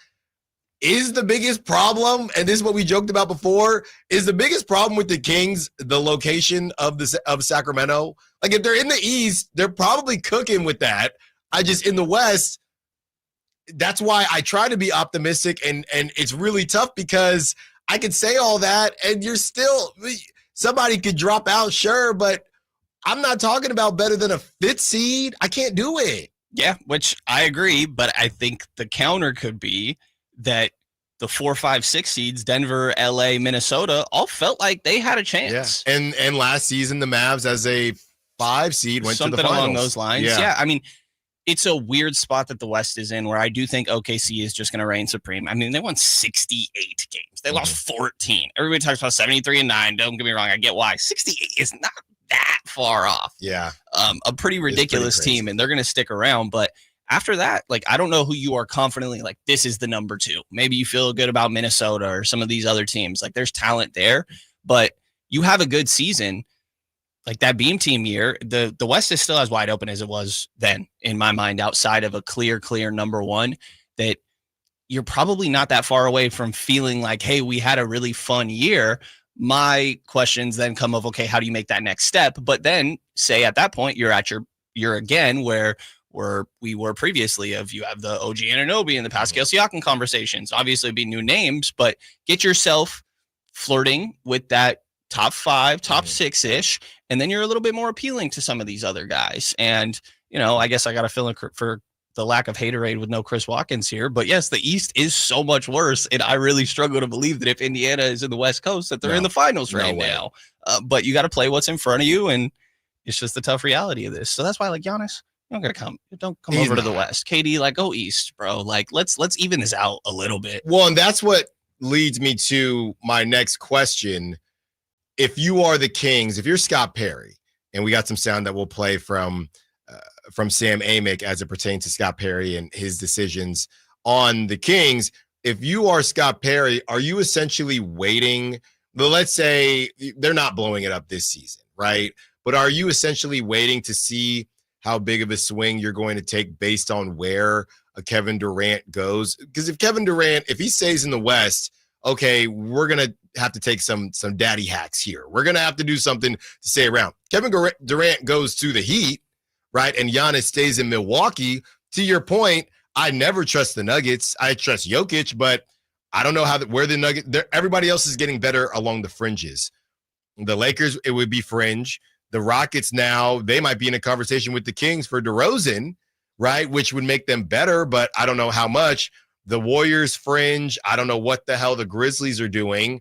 Is the biggest problem, and this is what we joked about before, is the biggest problem with the Kings the location of Sacramento? Like, if they're in the East, they're probably cooking with that. In the West, that's why I try to be optimistic, and it's really tough because I could say all that, and you're still, somebody could drop out, sure, but I'm not talking about better than a 5th seed. I can't do it. Yeah, which I agree, but I think the counter could be that the 4, 5, 6 seeds, Denver, LA, Minnesota, all felt like they had a chance. Yeah. And last season, the Mavs as a 5 seed went something to the finals. along those lines. Yeah, I mean, it's a weird spot that the West is in where I do think OKC is just going to reign supreme. I mean, they won 68 games. They lost 14. Everybody talks about 73-9. Don't get me wrong. I get why. 68 is not that far off. Yeah. A pretty ridiculous team, and they're going to stick around. But after that, like, I don't know who you are confidently like, this is the number 2. Maybe you feel good about Minnesota or some of these other teams. Like, there's talent there, but you have a good season. Like that Beam team year, the West is still as wide open as it was then, in my mind, outside of a clear number 1, that you're probably not that far away from feeling like, hey, we had a really fun year. My questions then come of, okay, how do you make that next step? But then say at that point, you're at you're again where we were previously of, you have the OG Anunoby and the Pascal Siakam conversations. Obviously it'd be new names, but get yourself flirting with that top 5, top 6-ish, and then you're a little bit more appealing to some of these other guys. And, you know, I guess I got to fill in for the lack of haterade with no Chris Watkins here, but yes, the East is so much worse. And I really struggle to believe that if Indiana is in the West Coast, that they're in the finals right now. But you got to play what's in front of you. And it's just the tough reality of this. So that's why, like, Giannis, don't come over to the West. KD, like, go East, bro. Like, let's even this out a little bit. Well, and that's what leads me to my next question. If you are the Kings, if you're Scott Perry, and we got some sound that we'll play from Sam Amick as it pertains to Scott Perry and his decisions on the Kings, if you are Scott Perry, are you essentially waiting? Well, let's say they're not blowing it up this season, right? But are you essentially waiting to see how big of a swing you're going to take based on where a Kevin Durant goes? Because if Kevin Durant, if he stays in the West, okay, we're going to have to take some daddy hacks here. We're going to have to do something to stay around. Kevin Durant goes to the Heat, right? And Giannis stays in Milwaukee. To your point, I never trust the Nuggets. I trust Jokic, but I don't know where the Nuggets, everybody else is getting better along the fringes. The Lakers, it would be fringe. The Rockets now, they might be in a conversation with the Kings for DeRozan, right? Which would make them better, but I don't know how much. The Warriors fringe. I don't know what the hell the Grizzlies are doing.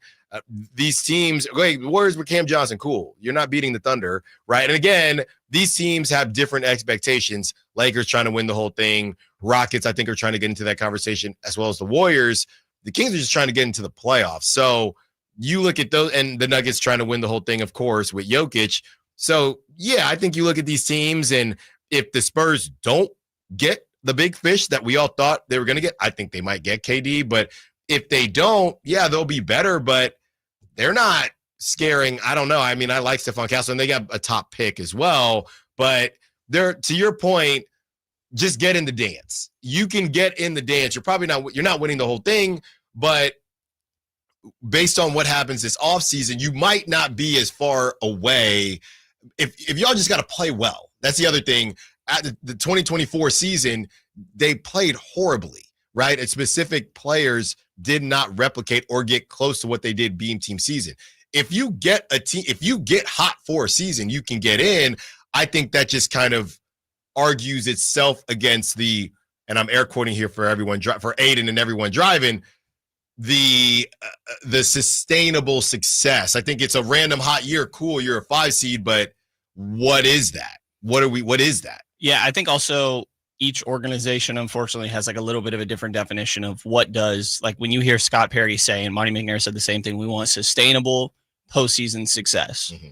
These teams, the Warriors with Cam Johnson, cool. You're not beating the Thunder, right? And again, these teams have different expectations. Lakers trying to win the whole thing. Rockets, I think, are trying to get into that conversation, as well as the Warriors. The Kings are just trying to get into the playoffs. So you look at those, and the Nuggets trying to win the whole thing, of course, with Jokic. So, yeah, I think you look at these teams, and if the Spurs don't get the big fish that we all thought they were going to get, I think they might get KD. But if they don't, yeah, they'll be better, but they're not scaring. I don't know. I mean, I like Stephon Castle, and they got a top pick as well. But they're, to your point, just get in the dance. You can get in the dance. You're not winning the whole thing, but based on what happens this offseason, you might not be as far away. If y'all just got to play well. That's the other thing. At the 2024 season, they played horribly, right? And specific players did not replicate or get close to what they did Beam Team season. If you get hot for a season, you can get in. I think that just kind of argues itself against the, and I'm air quoting here for everyone, for Aiden and everyone driving, the sustainable success. I think it's a random hot year. Cool, you're a 5 seed, but what is that? What is that? Yeah, I think also each organization, unfortunately, has like a little bit of a different definition of what does, like when you hear Scott Perry say, and Monty McNair said the same thing, we want sustainable postseason success. Mm-hmm.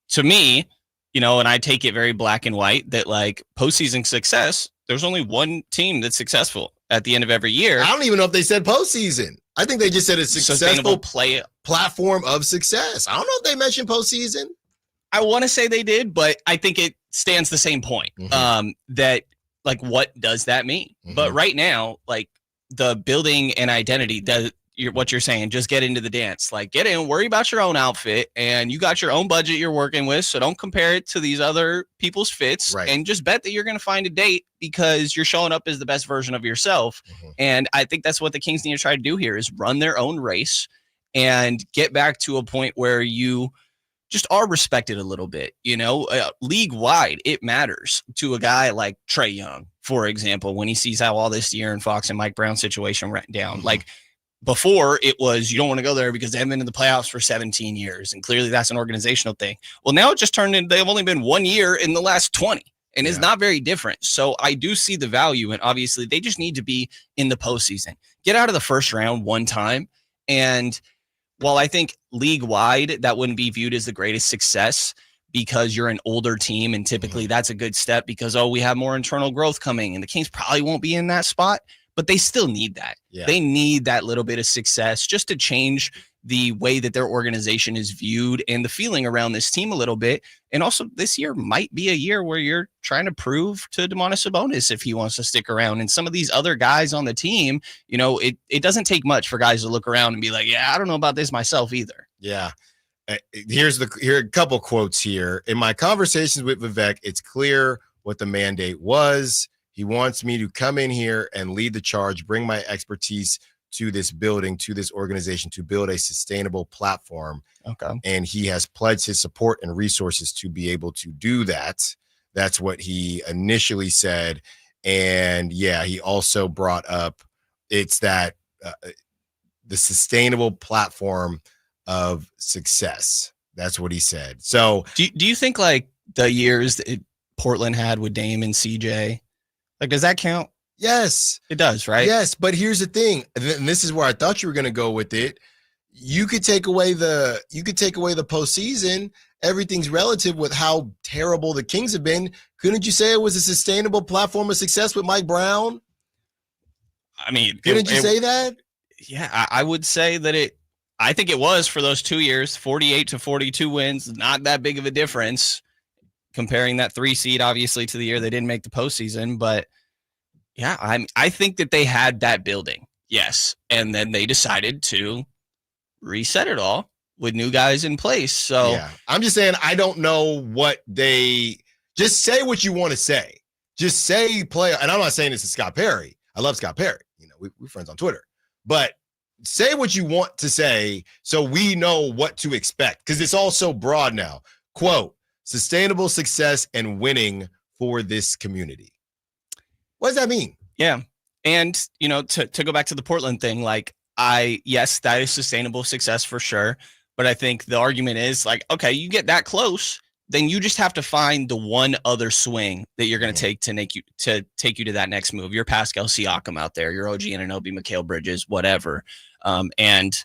To me, and I take it very black and white that like postseason success, there's only one team that's successful at the end of every year. I don't even know if they said postseason. I think they just said it's successful play platform of success. I don't know if they mentioned postseason. I want to say they did, but I think it stands the same point. Mm-hmm. That like, what does that mean? Mm-hmm. But right now, like the building and identity, what you're saying, just get into the dance, like get in, worry about your own outfit, and you got your own budget you're working with. So don't compare it to these other people's fits, right? And just bet that you're going to find a date because you're showing up as the best version of yourself. Mm-hmm. And I think that's what the Kings need to try to do here is run their own race and get back to a point where you just are respected a little bit, league wide. It matters to a guy like Trae Young, for example, when he sees how all this De'Aaron Fox and Mike Brown situation went down. Mm-hmm. Like before it was, you don't want to go there because they haven't been in the playoffs for 17 years. And clearly that's an organizational thing. Well, now it just turned into, they've only been 1 year in the last 20 and it's not very different. So I do see the value, and obviously they just need to be in the postseason, get out of the first round one time. And while I think league-wide that wouldn't be viewed as the greatest success because you're an older team, and typically that's a good step because, we have more internal growth coming, and the Kings probably won't be in that spot, but they still need that. Yeah. They need that little bit of success just to change the way that their organization is viewed and the feeling around this team a little bit. And also this year might be a year where you're trying to prove to Domantas Sabonis if he wants to stick around. And some of these other guys on the team, it doesn't take much for guys to look around and be like, yeah, I don't know about this myself either. Yeah. Here are a couple quotes here. In my conversations with Vivek, it's clear what the mandate was. He wants me to come in here and lead the charge, bring my expertise to this building, to this organization, to build a sustainable platform. Okay. And he has pledged his support and resources to be able to do that. That's what he initially said. And yeah, he also brought up it's that the sustainable platform of success. That's what he said. So do you think like the years that Portland had with Dame and CJ, like, does that count? Yes, it does, right? Yes, but here's the thing, and this is where I thought you were going to go with it. You could take away the postseason. Everything's relative with how terrible the Kings have been. Couldn't you say it was a sustainable platform of success with Mike Brown? I mean, couldn't you say that? Yeah, I would say that I think it was for those 2 years, 48 to 42 wins, not that big of a difference comparing that 3 seed, obviously, to the year they didn't make the postseason. But yeah, I think that they had that building. Yes. And then they decided to reset it all with new guys in place. So yeah, I'm just saying, I don't know what just say what you want to say. Just say play. And I'm not saying this to Scott Perry. I love Scott Perry. We're friends on Twitter, but say what you want to say so we know what to expect, because it's all so broad now. Quote, sustainable success and winning for this community. What does that mean? Yeah. And, to go back to the Portland thing, yes, that is sustainable success for sure. But I think the argument is okay, you get that close, then you just have to find the one other swing that you're going to take to take you to that next move. Your Pascal Siakam out there, your OG Anunoby, Mikal Bridges, whatever. And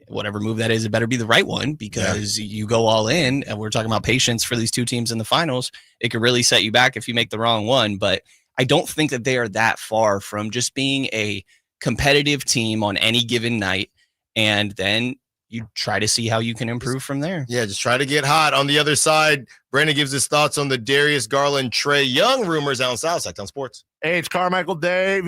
whatever move that is, it better be the right one, because you go all in, and we're talking about patience for these two teams in the finals. It could really set you back if you make the wrong one. But I don't think that they are that far from just being a competitive team on any given night. And then you try to see how you can improve from there. Yeah, just try to get hot. On the other side, Brandon gives his thoughts on the Darius Garland, Trae Young rumors. Allen Stiles, Sactown Sports. Hey, it's Carmichael Dave.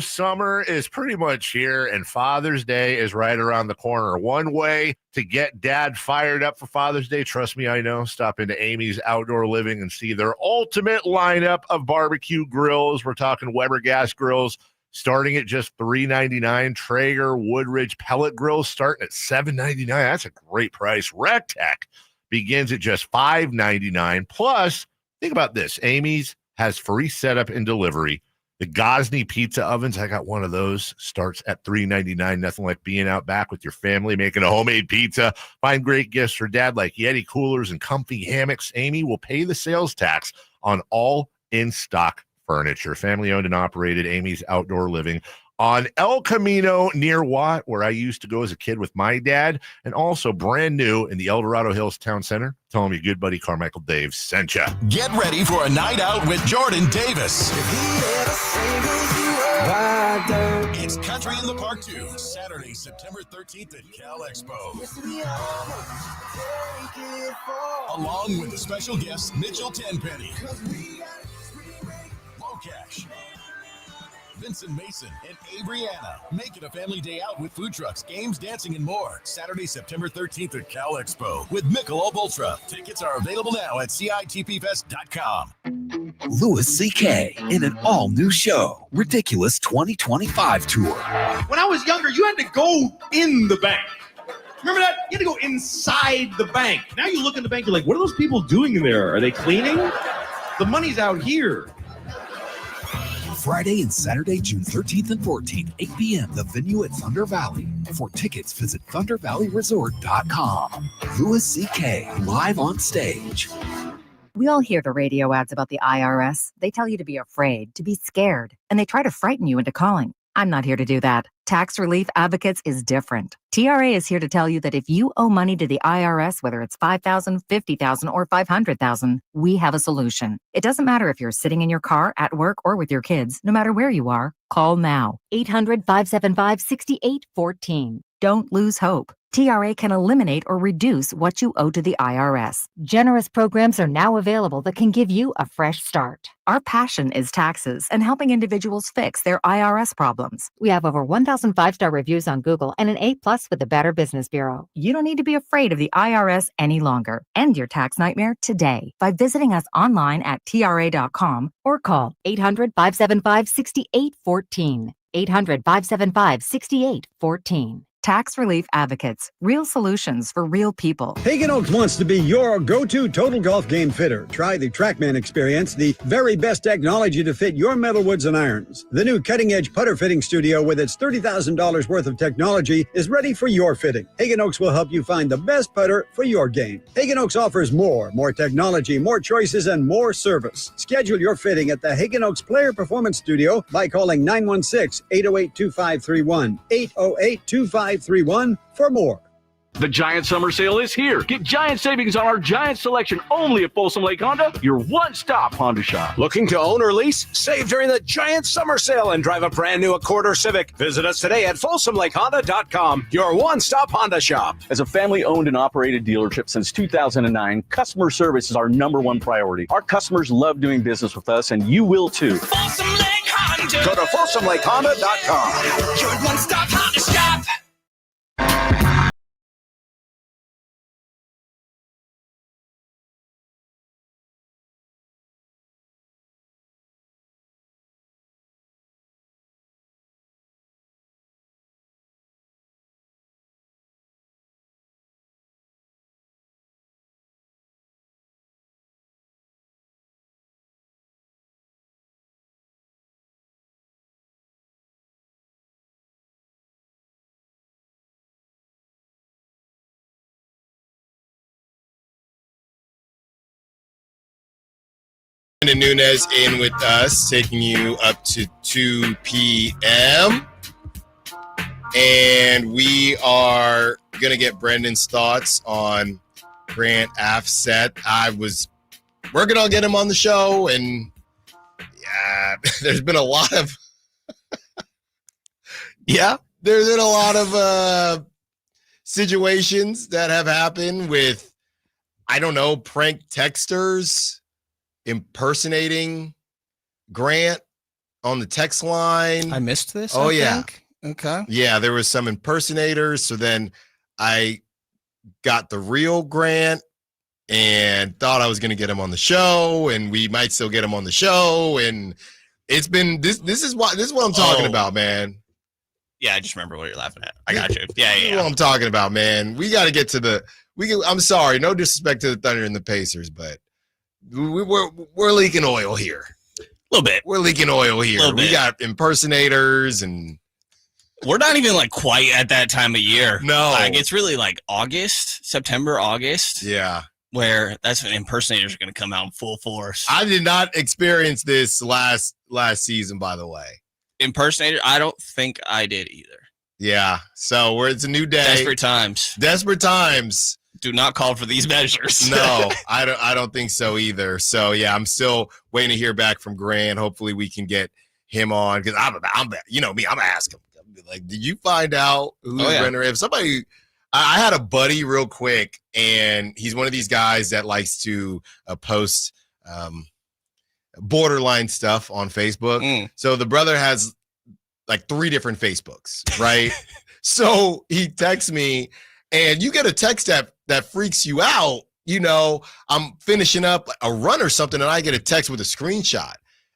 Summer is pretty much here, and Father's Day is right around the corner. One way to get dad fired up for Father's Day, trust me, I know, stop into Amy's Outdoor Living and see their ultimate lineup of barbecue grills. We're talking Weber gas grills, starting at just $3.99. Traeger Woodridge pellet grills starting at $7.99. That's a great price. Rectech begins at just $5.99. Plus, think about this. Amy's has free setup and delivery. The Gosney pizza ovens, I got one of those, starts at $3.99. Nothing like being out back with your family, making a homemade pizza. Find great gifts for dad like Yeti coolers and comfy hammocks. Amy will pay the sales tax on all in-stock furniture. Family owned and operated, Amy's Outdoor Living on El Camino near Watt, where I used to go as a kid with my dad, and also brand new in the El Dorado Hills Town Center. Tell me your good buddy Carmichael Dave sent you. Get ready for a night out with Jordan Davis. It's Country in the Park 2, Saturday, September 13th at Cal Expo. Along with the special guests Mitchell Tenpenny, Cash, Vincent Mason, and Abriana. Make it a family day out with food trucks, games, dancing, and more. Saturday, September 13th at Cal Expo with Michelob Ultra. Tickets are available now at CITPFest.com. Louis C.K. in an all-new show, Ridiculous 2025 Tour. When I was younger, you had to go in the bank. Remember that? You had to go inside the bank. Now you look in the bank, you're like, what are those people doing in there? Are they cleaning? The money's out here. Friday and Saturday, June 13th and 14th, 8 p.m. The venue at Thunder Valley. For tickets, visit ThunderValleyResort.com. Louis C.K. live on stage. We all hear the radio ads about the IRS. They tell you to be afraid, to be scared, and they try to frighten you into calling. I'm not here to do that. Tax Relief Advocates is different. TRA is here to tell you that if you owe money to the IRS, whether it's $5,000, $50,000, or $500,000, we have a solution. It doesn't matter if you're sitting in your car, at work, or with your kids. No matter where you are, call now. 800-575-6814. Don't lose hope. TRA can eliminate or reduce what you owe to the IRS. Generous programs are now available that can give you a fresh start. Our passion is taxes and helping individuals fix their IRS problems. We have over 1,000 5-star reviews on Google and an A+ with the Better Business Bureau. You don't need to be afraid of the IRS any longer. End your tax nightmare today by visiting us online at TRA.com or call 800-575-6814. 800-575-6814. Tax Relief Advocates. Real solutions for real people. Hagen Oaks wants to be your go-to total golf game fitter. Try the TrackMan experience, the very best technology to fit your metalwoods and irons. The new cutting-edge putter fitting studio with its $30,000 worth of technology is ready for your fitting. Hagen Oaks will help you find the best putter for your game. Hagen Oaks offers more technology, more choices, and more service. Schedule your fitting at the Hagen Oaks Player Performance Studio by calling 916-808-2531, 808-2531 for more. The Giant Summer Sale is here. Get giant savings on our giant selection only at Folsom Lake Honda, your one-stop Honda shop. Looking to own or lease? Save during the Giant Summer Sale and drive a brand new Accord or Civic. Visit us today at FolsomLakeHonda.com, your one-stop Honda shop. As a family-owned and operated dealership since 2009, customer service is our #1 priority. Our customers love doing business with us, and you will too. Folsom Lake Honda. Go to FolsomLakeHonda.com. Your one-stop Honda shop. Brandon Nunez in with us, taking you up to 2 p.m. And we are going to get Brendan's thoughts on Grant Afset. We're going to get him on the show, and yeah, there's been a lot of there's been a lot of situations that have happened with, I don't know, prank texters impersonating Grant on the text line. I missed this. Oh, I yeah. think. Okay. Yeah, there was some impersonators. So then I got the real Grant and thought I was going to get him on the show, and we might still get him on the show. And it's been this is what I'm talking about, man. Yeah, I just remember what you're laughing at. I got you. This is what I'm talking about, man. We got to get to I'm sorry, no disrespect to the Thunder and the Pacers, but we're leaking oil here. A little bit. We're leaking oil here. We got impersonators, and we're not even like quite at that time of year. No. Like it's really like September, August. Yeah. Where that's when impersonators are going to come out in full force. I did not experience this last season, by the way. Impersonator? I don't think I did either. Yeah. So it's a new day. Desperate times. Desperate times. Do not call for these measures. No, I don't think so either. So yeah, I'm still waiting to hear back from Grant. Hopefully we can get him on, because I'm you know me, I'm gonna ask him. Like, did you find out who's Brendan? If somebody, I had a buddy real quick, and he's one of these guys that likes to post borderline stuff on Facebook. So the brother has like 3 different Facebooks, right? So he texts me, and you get a text that freaks you out. You know, I'm finishing up a run or something, and I get a text with a screenshot,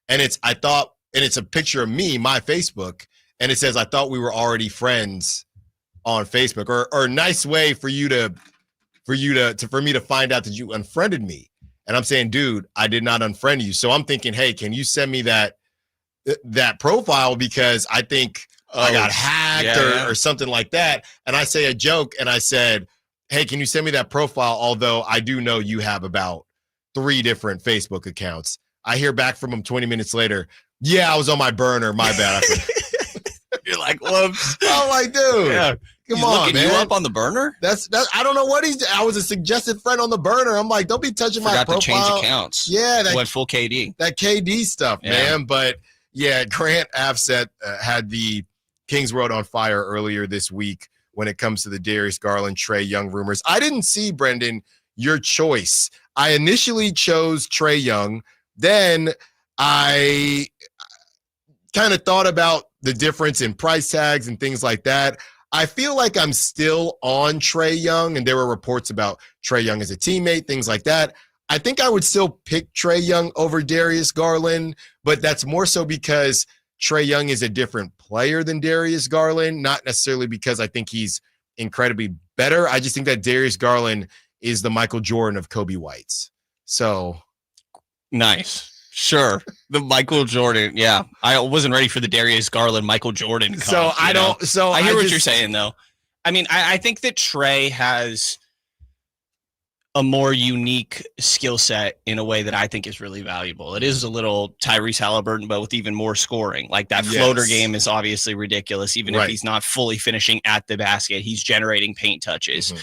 and it's a picture of me, my Facebook, and it says, I thought we were already friends on Facebook, or a nice way for me to find out that you unfriended me. And I'm saying, dude, I did not unfriend you. So I'm thinking, hey, can you send me that profile, because I think I got hacked or something like that. And I say a joke, and I said, hey, can you send me that profile? Although I do know you have about 3 different Facebook accounts. I hear back from him 20 minutes later. Yeah, I was on my burner. My bad. You're like, whoops. I'm like, dude, come on, man. You up on the burner? That's I don't know what I was a suggested friend on the burner. I'm like, don't be touching my profile. Forgot to change accounts. Yeah. Went full KD. That KD stuff, man. But yeah, Grant Afset had the Kings World on fire earlier this week when it comes to the Darius Garland, Trae Young rumors. I didn't see, Brendan, your choice. I initially chose Trae Young. Then I kind of thought about the difference in price tags and things like that. I feel like I'm still on Trae Young, and there were reports about Trae Young as a teammate, things like that. I think I would still pick Trae Young over Darius Garland, but that's more so because Trae Young is a different player than Darius Garland, not necessarily because I think he's incredibly better. I just think that Darius Garland is the Michael Jordan of Kobe Whites. So nice. Sure. The Michael Jordan. Yeah. I wasn't ready for the Darius Garland, Michael Jordan. Comp, I hear what you're saying though. I mean, I think that Trae has a more unique skill set in a way that I think is really valuable. It is a little Tyrese Halliburton, but with even more scoring. Like that floater game is obviously ridiculous. Even if he's not fully finishing at the basket, he's generating paint touches.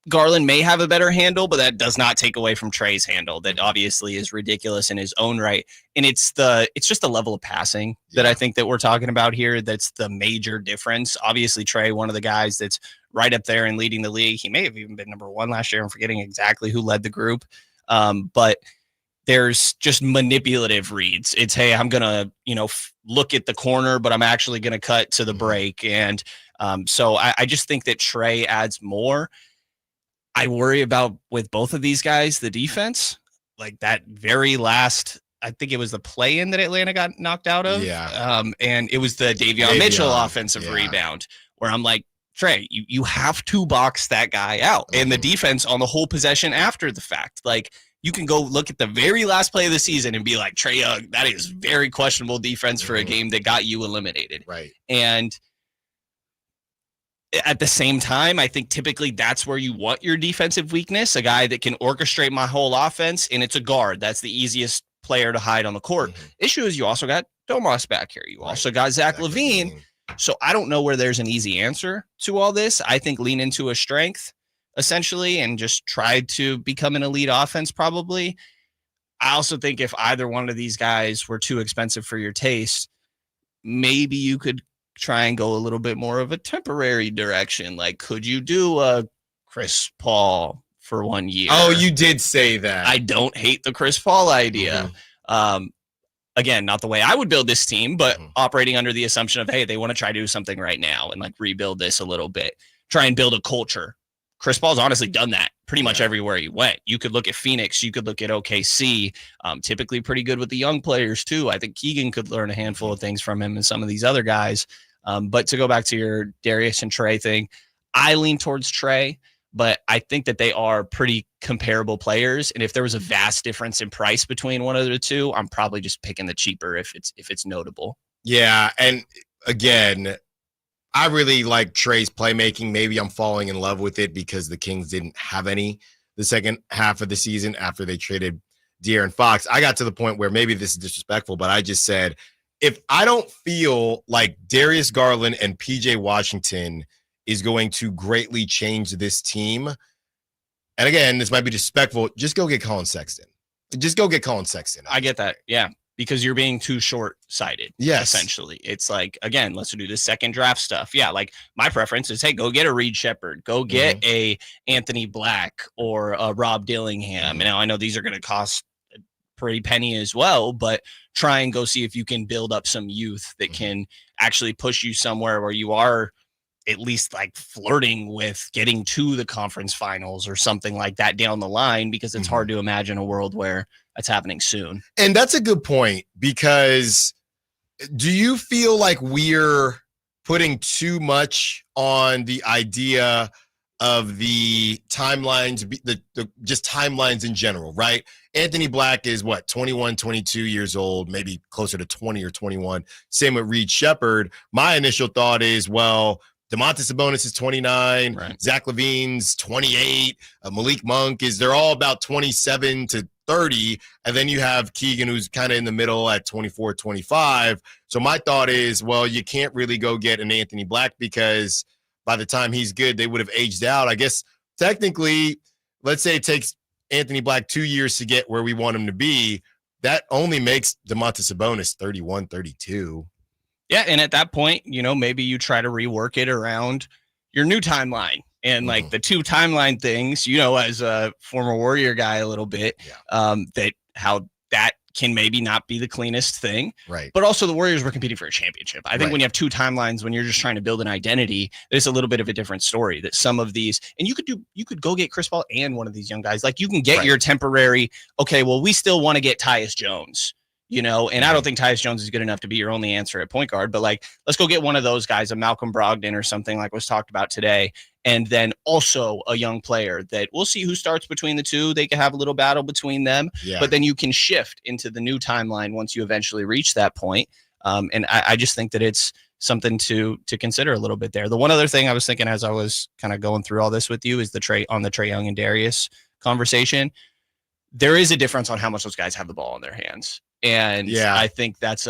Garland may have a better handle, but that does not take away from Trey's handle. That obviously is ridiculous in his own right. And it's just the level of passing that I think that we're talking about here. That's the major difference. Obviously, Trey, one of the guys that's right up there and leading the league. He may have even been number 1 last year. I'm forgetting exactly who led the group. But there's just manipulative reads. It's, hey, I'm going to, look at the corner, but I'm actually going to cut to the break. And so I just think that Trey adds more. I worry about with both of these guys, the defense, like that very last, I think it was the play-in that Atlanta got knocked out of. And it was the Davion Mitchell offensive rebound where I'm like, Trey, you have to box that guy out. And the defense on the whole possession after the fact, like you can go look at the very last play of the season and be like, Trae Young, that is very questionable defense for a game that got you eliminated. And at the same time, I think typically that's where you want your defensive weakness, a guy that can orchestrate my whole offense, and it's a guard. That's the easiest player to hide on the court. Issue is you also got Domas back here. You also got Zach LaVine. So I don't know where there's an easy answer to all this. I think lean into a strength, essentially, and just try to become an elite offense probably. I also think if either one of these guys were too expensive for your taste, maybe you could try and go a little bit more of a temporary direction. Like, could you do a Chris Paul for 1 year? Oh, you did say that. I don't hate the Chris Paul idea. Again, not the way I would build this team, but operating under the assumption of, hey, they want to try to do something right now and like rebuild this a little bit, try and build a culture. Chris Paul's honestly done that pretty much everywhere he went. You could look at Phoenix, you could look at OKC, typically pretty good with the young players too. I think Keegan could learn a handful of things from him and some of these other guys. But to go back to your Darius and Trey thing, I lean towards Trey, but I think that they are pretty comparable players. And if there was a vast difference in price between one of the two, I'm probably just picking the cheaper if it's notable. Yeah. And again, I really like Trey's playmaking. Maybe I'm falling in love with it because the Kings didn't have any the second half of the season after they traded De'Aaron Fox. I got to the point where maybe this is disrespectful, but I just said, if I don't feel like Darius Garland and PJ Washington is going to greatly change this team, and again, this might be disrespectful, just go get Colin Sexton. Just go get Colin Sexton. I get that. Yeah. Because you're being too short-sighted. Yes. Essentially. It's like, again, let's do the second draft stuff. Yeah. Like my preference is, hey, go get a Reed Shepherd, go get a Anthony Black or a Rob Dillingham. Now I know these are going to cost a pretty penny as well, but try and go see if you can build up some youth that can actually push you somewhere where you are at least like flirting with getting to the conference finals or something like that down the line, because it's hard to imagine a world where that's happening soon. And that's a good point, because do you feel like we're putting too much on the idea of the timelines, the just timelines in general, right? Anthony Black is what, 21, 22 years old, maybe closer to 20 or 21. Same with Reed Shepherd. My initial thought is, well, Domantas Sabonis is 29, Zach LaVine's 28, Malik Monk they're all about 27 to 30, and then you have Keegan, who's kind of in the middle at 24, 25. So my thought is, well, you can't really go get an Anthony Black because by the time he's good, they would have aged out. I guess technically, let's say it takes Anthony Black 2 years to get where we want him to be. That only makes Domantas Sabonis 31, 32. Yeah, and at that point, maybe you try to rework it around your new timeline. And like the two timeline things, as a former Warrior guy a little bit, that how that can maybe not be the cleanest thing. Right. But also the Warriors were competing for a championship. I think when you have two timelines, when you're just trying to build an identity, it's a little bit of a different story. That some of these, and you could go get Chris Paul and one of these young guys. Like you can get your temporary, okay, well, we still want to get Tyus Jones. And I don't think Tyus Jones is good enough to be your only answer at point guard, but like, let's go get one of those guys, a Malcolm Brogdon or something like was talked about today. And then also a young player that we'll see who starts between the two. They can have a little battle between them, but then you can shift into the new timeline once you eventually reach that point. And I just think that it's something to consider a little bit there. The one other thing I was thinking as I was kind of going through all this with you is the Trae Young and Darius conversation. There is a difference on how much those guys have the ball in their hands. And I think that's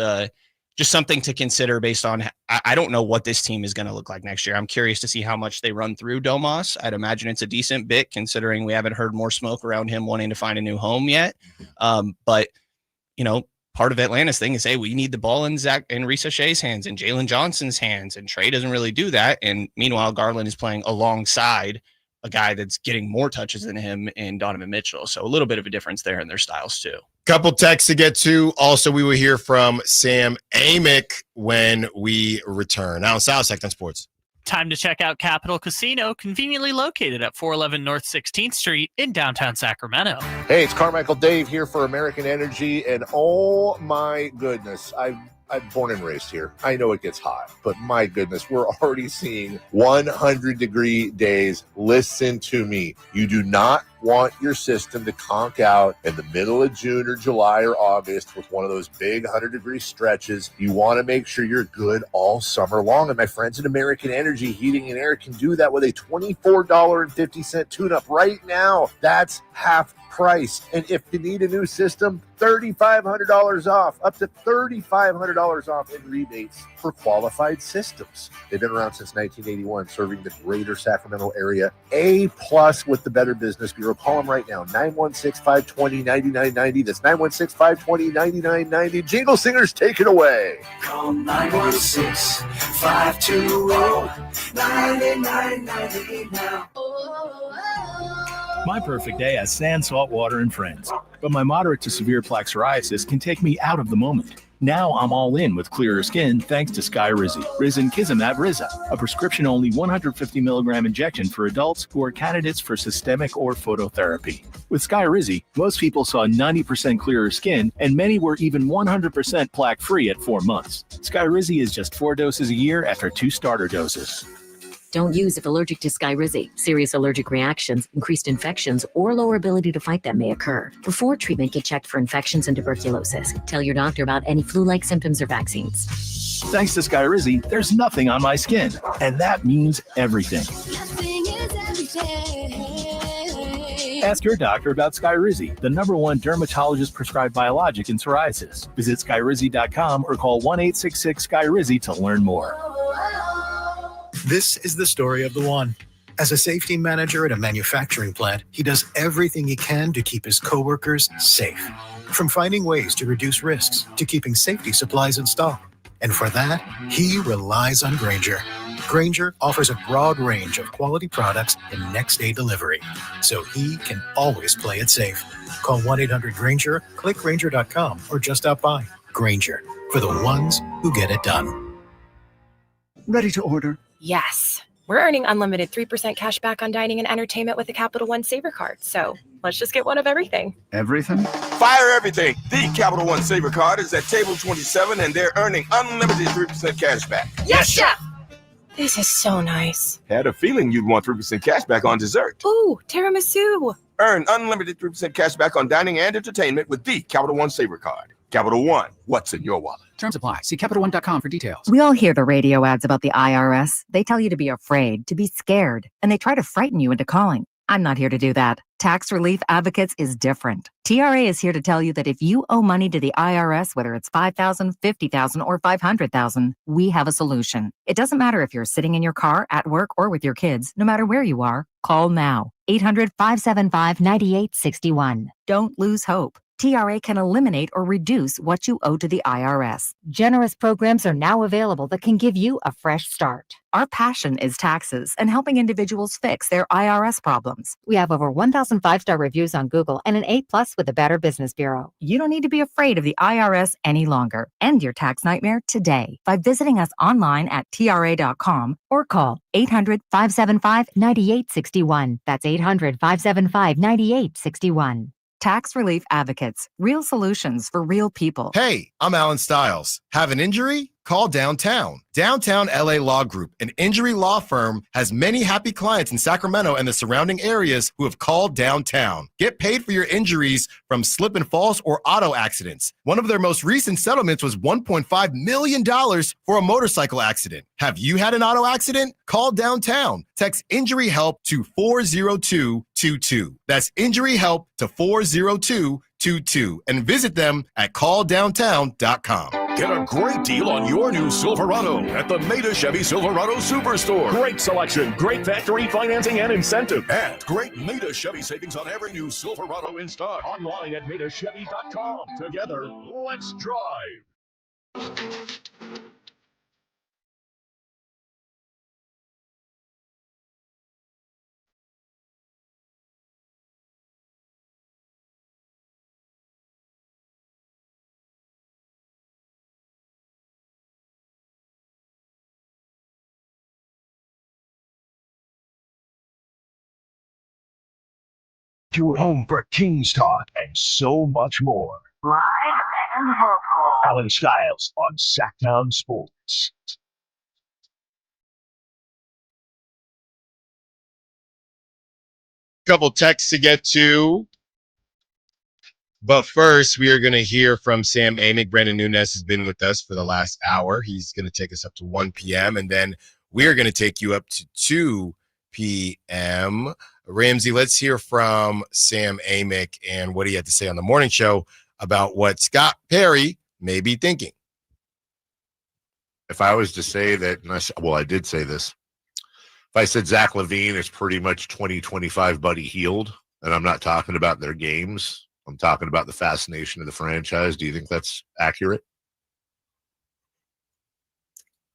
just something to consider based on, I don't know what this team is going to look like next year. I'm curious to see how much they run through Domas. I'd imagine it's a decent bit considering we haven't heard more smoke around him wanting to find a new home yet. But, part of Atlanta's thing is, hey, we need the ball in Zach and Risa Shea's hands and Jalen Johnson's hands. And Trey doesn't really do that. And meanwhile, Garland is playing alongside a guy that's getting more touches than him in Donovan Mitchell. So a little bit of a difference there in their styles too. Couple texts to get to. Also, we will hear from Sam Amick when we return. Now, South Sacktown Sports. Time to check out Capital Casino, conveniently located at 411 North 16th Street in downtown Sacramento. Hey, it's Carmichael Dave here for American Energy, and oh my goodness, I'm born and raised here. I know it gets hot, but my goodness, we're already seeing 100-degree days. Listen to me. You do not want your system to conk out in the middle of June or July or August with one of those big 100-degree stretches. You want to make sure you're good all summer long. And my friends at American Energy Heating and Air can do that with a $24.50 tune-up right now. That's half price. And if you need a new system, $3,500 off, up to $3,500 off in rebates for qualified systems. They've been around since 1981, serving the greater Sacramento area. A+ with the Better Business Bureau. Call them right now, 916-520-9990. That's 916-520-9990. Jingle Singers, take it away. Call 916-520-9990 now. My perfect day has sand, salt water, and friends. But my moderate to severe plaque psoriasis can take me out of the moment. Now I'm all in with clearer skin thanks to Skyrizi. Risankizumab Riza, a prescription-only 150 milligram injection for adults who are candidates for systemic or phototherapy. With Skyrizi, most people saw 90% clearer skin, and many were even 100% plaque-free at 4 months. Skyrizi is just 4 doses a year after 2 starter doses. Don't use if allergic to Skyrizi. Serious allergic reactions, increased infections, or lower ability to fight them may occur. Before treatment, get checked for infections and tuberculosis. Tell your doctor about any flu-like symptoms or vaccines. Thanks to Skyrizi, there's nothing on my skin, and that means everything. Ask your doctor about Skyrizi, the #1 dermatologist-prescribed biologic in psoriasis. Visit Skyrizi.com or call 1-866-SKYRIZI to learn more. This is the story of the one. As a safety manager at a manufacturing plant, he does everything he can to keep his coworkers safe. From finding ways to reduce risks to keeping safety supplies in stock. And for that, he relies on Grainger. Grainger offers a broad range of quality products and next-day delivery, so he can always play it safe. Call 1-800-GRAINGER, click Grainger.com, or just stop by. Grainger, for the ones who get it done. Ready to order? Yes. We're earning unlimited 3% cash back on dining and entertainment with the Capital One Saver Card. So let's just get one of everything. Everything? Fire everything. The Capital One Saver Card is at table 27 and they're earning unlimited 3% cash back. Yes, Chef! This is so nice. Had a feeling you'd want 3% cash back on dessert. Ooh, tiramisu. Earn unlimited 3% cash back on dining and entertainment with the Capital One Saver Card. Capital One, what's in your wallet? Terms apply. See CapitalOne.com for details. We all hear the radio ads about the IRS. They tell you to be afraid, to be scared, and they try to frighten you into calling. I'm not here to do that. Tax Relief Advocates is different. TRA is here to tell you that if you owe money to the IRS, whether it's $5,000, $50,000, or $500,000, we have a solution. It doesn't matter if you're sitting in your car, at work, or with your kids. No matter where you are, call now. 800-575-9861. Don't lose hope. TRA can eliminate or reduce what you owe to the IRS. Generous programs are now available that can give you a fresh start. Our passion is taxes and helping individuals fix their IRS problems. We have over 1,000 5-star reviews on Google and an A+ with the Better Business Bureau. You don't need to be afraid of the IRS any longer. End your tax nightmare today by visiting us online at TRA.com or call 800-575-9861. That's 800-575-9861. Tax Relief Advocates. Real solutions for real people. Hey, I'm Allen Stiles. Have an injury? Call Downtown. Downtown LA Law Group, an injury law firm, has many happy clients in Sacramento and the surrounding areas who have called Downtown. Get paid for your injuries from slip and falls or auto accidents. One of their most recent settlements was $1.5 million for a motorcycle accident. Have you had an auto accident? Call Downtown. Text injury help to 402 40222. That's injury help to 40222. And visit them at calldowntown.com. Get a great deal on your new Silverado at the Maida Chevy Silverado Superstore. Great selection, great factory financing and incentive, and great Maida Chevy savings on every new Silverado in stock. Online at MaidaChevy.com. Together, let's drive. Your home for Kings Talk and so much more. Live and local. Allen Stiles on Sacktown Sports. Couple texts to get to. But first, we are going to hear from Sam Amick. Brandon Nunes has been with us for the last hour. He's going to take us up to 1 p.m. And then we are going to take you up to 2 p.m. Ramsey, let's hear from Sam Amick and what he had to say on the morning show about what Scott Perry may be thinking. If I was to say that, I did say this. If I said Zach LaVine is pretty much 2025 Buddy Hield, and I'm not talking about their games, I'm talking about the fascination of the franchise, do you think that's accurate?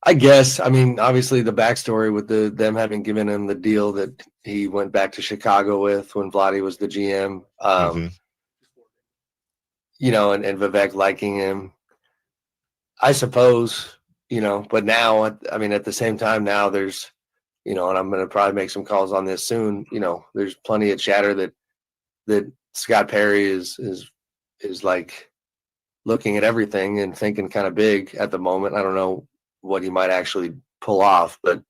I guess. I mean, obviously the backstory with them having given him the deal that he went back to Chicago with when Vladdy was the GM, you know, and Vivek liking him, I suppose, you know, but now, I mean, at the same time now there's, you know, and I'm going to probably make some calls on this soon, you know, there's plenty of chatter that Scott Perry is like looking at everything and thinking kind of big at the moment. I don't know what he might actually pull off, but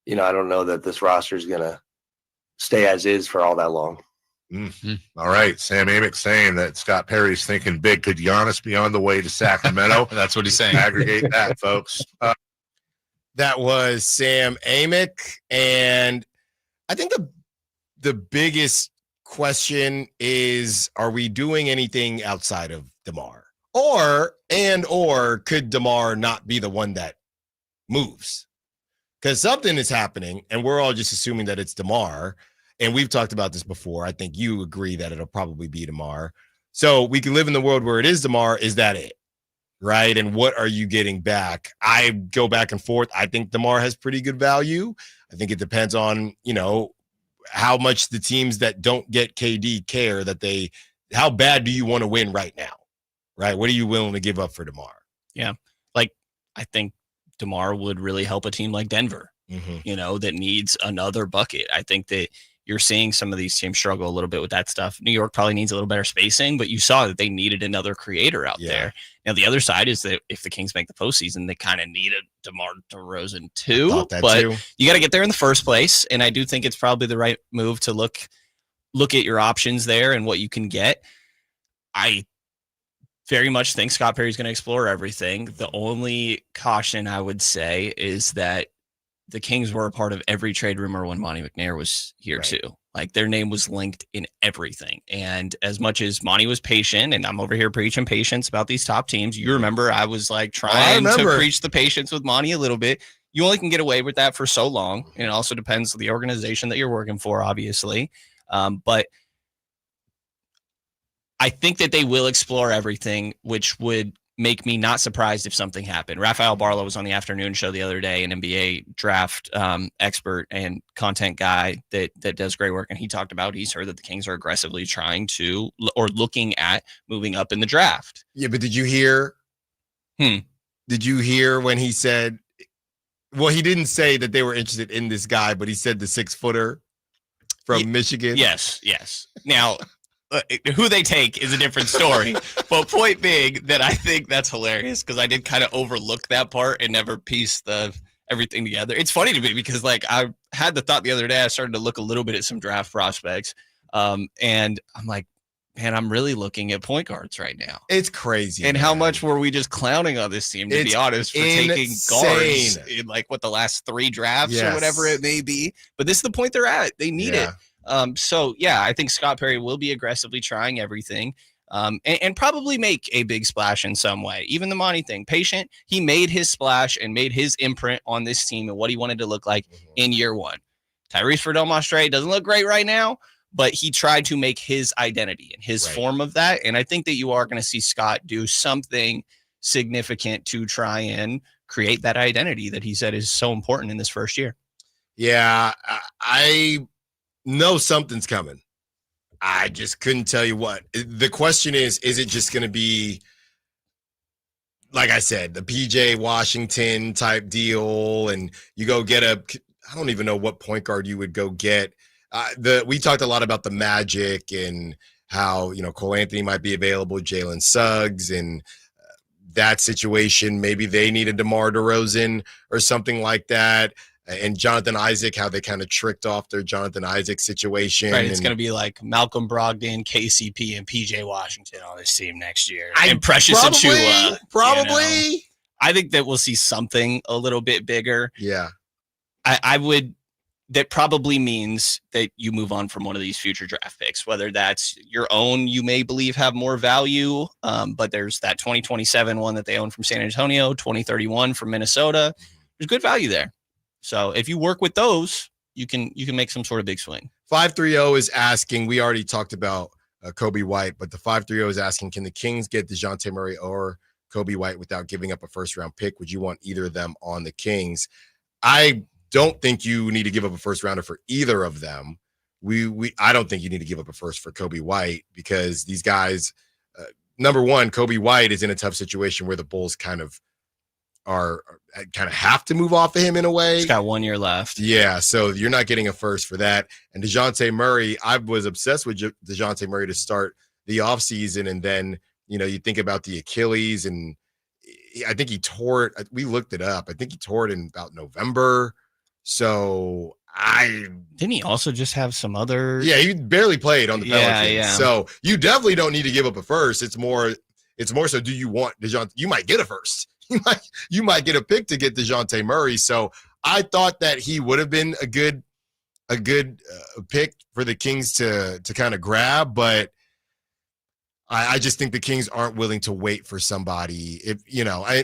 you know, I don't know that this roster is going to stay as is for all that long. Mm-hmm. All right. Sam Amick saying that Scott Perry's thinking big. Could Giannis be on the way to Sacramento? That's what he's saying. Aggregate that, folks. That was Sam Amick. And I think the biggest question is, are we doing anything outside of DeMar? Or could DeMar not be the one that moves? Because something is happening, and we're all just assuming that it's DeMar. And we've talked about this before. I think you agree that it'll probably be DeMar. So we can live in the world where it is DeMar. Is that it? Right? And what are you getting back? I go back and forth. I think DeMar has pretty good value. I think it depends on, you know, how much the teams that don't get KD care that how bad do you want to win right now? Right? What are you willing to give up for DeMar? Yeah. Like, I think DeMar would really help a team like Denver, you know, that needs another bucket. I think that you're seeing some of these teams struggle a little bit with that stuff. New York probably needs a little better spacing, but you saw that they needed another creator out there. Now, the other side is that if the Kings make the postseason, they kind of needed DeMar DeRozan too. You got to get there in the first place. And I do think it's probably the right move to look at your options there and what you can get. I very much think Scott Perry's going to explore everything. The only caution I would say is that the Kings were a part of every trade rumor when Monty McNair was here too. Like, their name was linked in everything. And as much as Monty was patient, and I'm over here preaching patience about these top teams, you remember I was like trying to preach the patience with Monty a little bit. You only can get away with that for so long. And it also depends on the organization that you're working for, obviously. But I think that they will explore everything, which would make me not surprised if something happened. Rafael Barlow was on the afternoon show the other day, an NBA draft expert and content guy that does great work. And he talked about, he's heard that the Kings are aggressively trying to, or looking at moving up in the draft. Yeah, but did you hear? Did you hear when he said, well, he didn't say that they were interested in this guy, but he said the 6-footer from Michigan. Yes. Now, who they take is a different story, but point being that I think that's hilarious because I did kind of overlook that part and never piece everything together. It's funny to me because, like, I had the thought the other day, I started to look a little bit at some draft prospects, and I'm like, man, I'm really looking at point guards right now. It's crazy. And how much were we just clowning on this team, to be honest, for taking guards in, like, the last 3 drafts or whatever it may be. But this is the point they're at. They need it. So yeah, I think Scott Perry will be aggressively trying everything. And probably make a big splash in some way. Even the Monty thing, patient, he made his splash and made his imprint on this team and what he wanted to look like in year one. Tyrese for Domas doesn't look great right now, but he tried to make his identity and his form of that. And I think that you are going to see Scott do something significant to try and create that identity that he said is so important in this first year. Yeah, I know something's coming. I just couldn't tell you what. The question is it just going to be, like I said, the PJ Washington type deal, and you go get I don't even know what point guard you would go get. We talked a lot about the Magic and how, Cole Anthony might be available, Jalen Suggs, and that situation. Maybe they needed DeMar DeRozan or something like that. And Jonathan Isaac, how they kind of tricked off their Jonathan Isaac situation. Right, it's going to be like Malcolm Brogdon, KCP, and PJ Washington on this team next year. And Precious Achiuwa. Probably. I think that we'll see something a little bit bigger. Yeah. I would. That probably means that you move on from one of these future draft picks, whether that's your own, you may believe have more value. But there's that 2027 one that they own from San Antonio, 2031 from Minnesota. There's good value there. So if you work with those, you can make some sort of big swing. 530 is asking, we already talked about Kobe White, but the 530 is asking, can the Kings get DeJounte Murray or Kobe White without giving up a first-round pick? Would you want either of them on the Kings? I don't think you need to give up a first-rounder for either of them. I don't think you need to give up a first for Kobe White because these guys, number one, Kobe White is in a tough situation where the Bulls kind of have to move off of him in a way. He's got 1 year left. Yeah, so you're not getting a first for that. And DeJounte Murray, I was obsessed with DeJounte Murray to start the offseason, and then, you think about the Achilles, and I think he tore it. We looked it up. I think he tore it in about November. So didn't he also just have some other? Yeah, he barely played on the Pelicans. Yeah. So you definitely don't need to give up a first. It's more so, do you want DeJounte? You might get a first. You might get a pick to get DeJounte Murray. So I thought that he would have been a good pick for the Kings to kind of grab, but I just think the Kings aren't willing to wait for somebody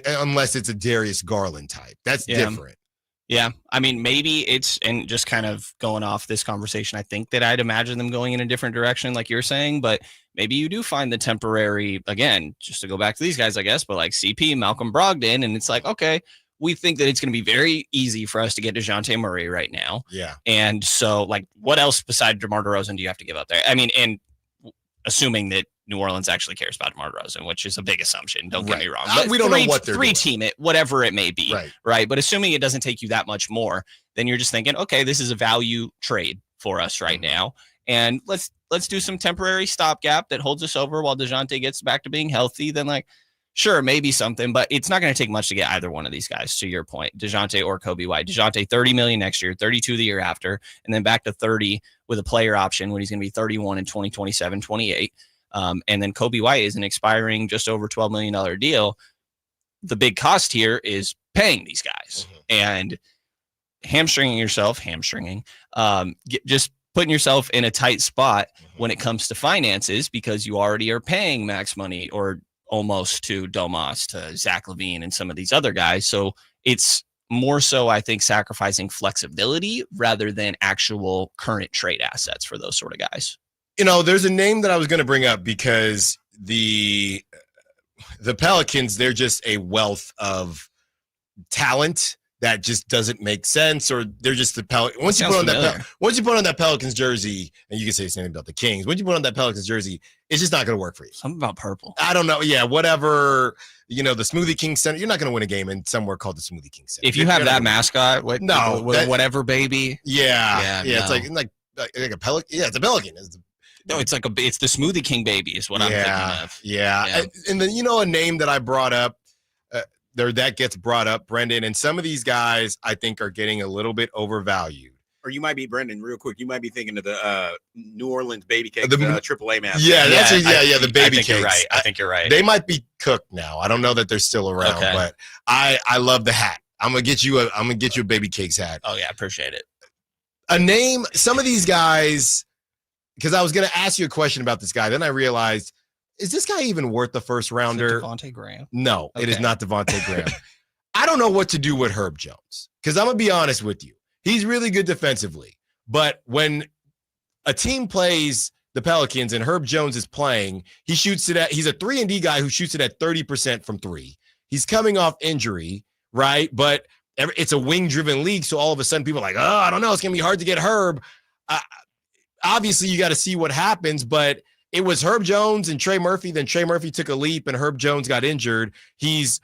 unless it's a Darius Garland type. That's different. Yeah, I mean, maybe and just kind of going off this conversation, I think that I'd imagine them going in a different direction, like you're saying, but maybe you do find the temporary, again, just to go back to these guys, I guess, but like CP, Malcolm Brogdon, and it's like, okay, we think that it's going to be very easy for us to get DeJounte Murray right now. Yeah. And so, like, what else besides DeMar DeRozan do you have to give up there? I mean, and assuming that New Orleans actually cares about DeMar DeRozan, which is a big assumption. Don't get me wrong. But we don't know what they're doing. Team it, whatever it may be. Right. But assuming it doesn't take you that much more, then you're just thinking, okay, this is a value trade for us right now. And let's do some temporary stopgap that holds us over while DeJounte gets back to being healthy. Then, like, sure, maybe something, but it's not going to take much to get either one of these guys, to your point, DeJounte or Kobe White. DeJounte, $30 million next year, $32 the year after, and then back to 30 with a player option when he's going to be 31 in 2027, 28. And then Kobe White is an expiring just over $12 million deal. The big cost here is paying these guys and just putting yourself in a tight spot when it comes to finances, because you already are paying max money or almost to Domas, to Zach LaVine, and some of these other guys. So it's more so, I think, sacrificing flexibility rather than actual current trade assets for those sort of guys. There's a name that I was going to bring up because the Pelicans, they're just a wealth of talent that just doesn't make sense, or they're just the Pelicans. Once you put on that Pelicans jersey, and you can say the same about the Kings, once you put on that Pelicans jersey, it's just not going to work for you. Something about purple. I don't know. Yeah, whatever. The Smoothie King Center. You're not going to win a game in somewhere called the Smoothie King Center. If you have that mascot, whatever baby. Yeah. It's like a pelican. Yeah, it's a pelican. It's the Smoothie King baby is what I'm thinking of. Yeah. And then, a name that I brought up, that gets brought up, Brendan, and some of these guys I think are getting a little bit overvalued. Or you might be, Brendan, real quick, you might be thinking of the New Orleans baby cake, the AAA mascot. The baby cakes. Right. I think you're right. They might be cooked now. I don't know that they're still around, but I love the hat. I'm gonna get you a baby cakes hat. Oh yeah, appreciate it. A name. Some of these guys because I was going to ask you a question about this guy. Then I realized, is this guy even worth the first rounder? Devontae Graham? No, it is not Devontae Graham. I don't know what to do with Herb Jones because I'm going to be honest with you. He's really good defensively. But when a team plays the Pelicans and Herb Jones is playing, he's a 3-and-D guy who shoots it at 30% from three. He's coming off injury, right? But it's a wing-driven league, so all of a sudden people are like, oh, I don't know, it's going to be hard to get Herb. Obviously, you got to see what happens, but it was Herb Jones and Trey Murphy. Then Trey Murphy took a leap, and Herb Jones got injured. He's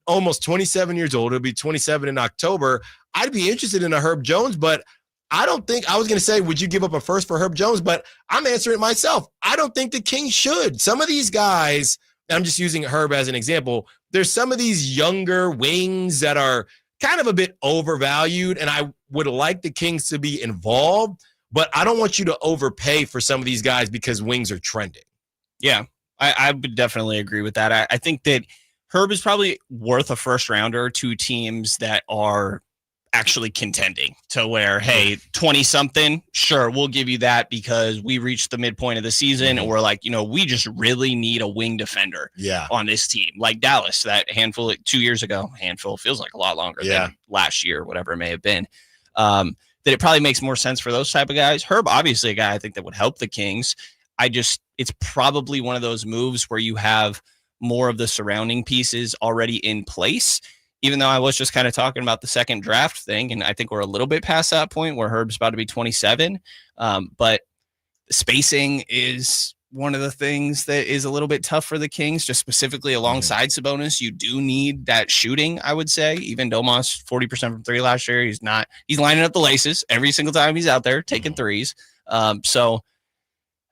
almost 27 years old. He'll be 27 in October. I'd be interested in a Herb Jones, but I don't think – I was going to say, would you give up a first for Herb Jones? But I'm answering it myself. I don't think the Kings should. Some of these guys – I'm just using Herb as an example. There's some of these younger wings that are kind of a bit overvalued, and I would like the Kings to be involved, but I don't want you to overpay for some of these guys because wings are trending. Yeah, I would definitely agree with that. I think that Herb is probably worth a first rounder to teams that are actually contending to where, hey, 20-something, sure, we'll give you that because we reached the midpoint of the season and we're like, we just really need a wing defender on this team. Like Dallas, that handful 2 years ago, feels like a lot longer than last year, whatever it may have been. That it probably makes more sense for those type of guys. Herb, obviously a guy I think that would help the Kings. It's probably one of those moves where you have more of the surrounding pieces already in place. Even though I was just kind of talking about the second draft thing, and I think we're a little bit past that point where Herb's about to be 27. But spacing is one of the things that is a little bit tough for the Kings, just specifically alongside Sabonis. You do need that shooting, I would say. Even Domas, 40% from three last year. He's lining up the laces every single time he's out there taking threes. So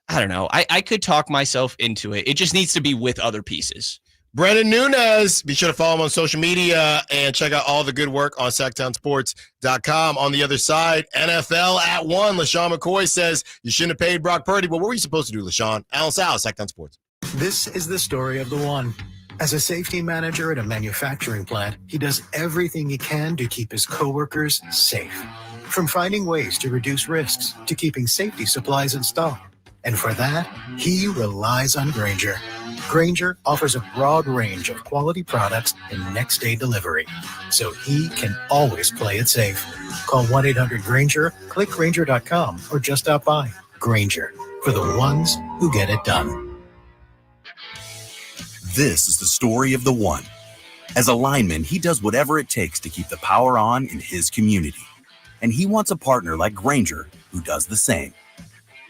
I don't know. I could talk myself into it. It just needs to be with other pieces. Brandon Nunez, be sure to follow him on social media and check out all the good work on SacktownSports.com. On the other side, NFL at 1. LaShawn McCoy says you shouldn't have paid Brock Purdy. But what were you supposed to do, LaShawn? Allen Stiles, Sacktown Sports. This is the story of the one. As a safety manager at a manufacturing plant, he does everything he can to keep his coworkers safe. From finding ways to reduce risks to keeping safety supplies in stock. And for that, he relies on Grainger. Grainger offers a broad range of quality products and next-day delivery, so he can always play it safe. Call 1-800-GRAINGER, click Grainger.com, or just stop by. Grainger, for the ones who get it done. This is the story of the one. As a lineman, he does whatever it takes to keep the power on in his community. And he wants a partner like Grainger who does the same.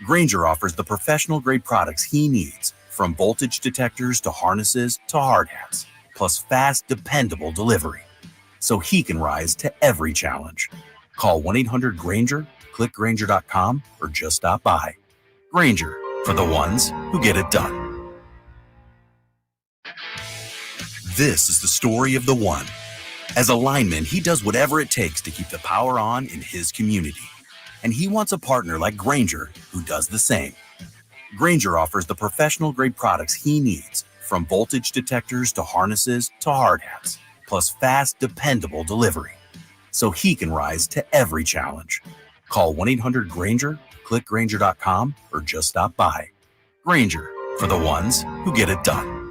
Grainger offers the professional-grade products he needs, from voltage detectors to harnesses to hard hats, plus fast, dependable delivery, so he can rise to every challenge. Call 1-800-GRAINGER, click Grainger.com, or just stop by. Grainger, for the ones who get it done. This is the story of the one. As a lineman, he does whatever it takes to keep the power on in his community. And he wants a partner like Grainger who does the same. Grainger offers the professional-grade products he needs, from voltage detectors to harnesses to hard hats, plus fast, dependable delivery, so he can rise to every challenge. Call 1-800-GRAINGER, click Grainger.com, or just stop by. Grainger, for the ones who get it done.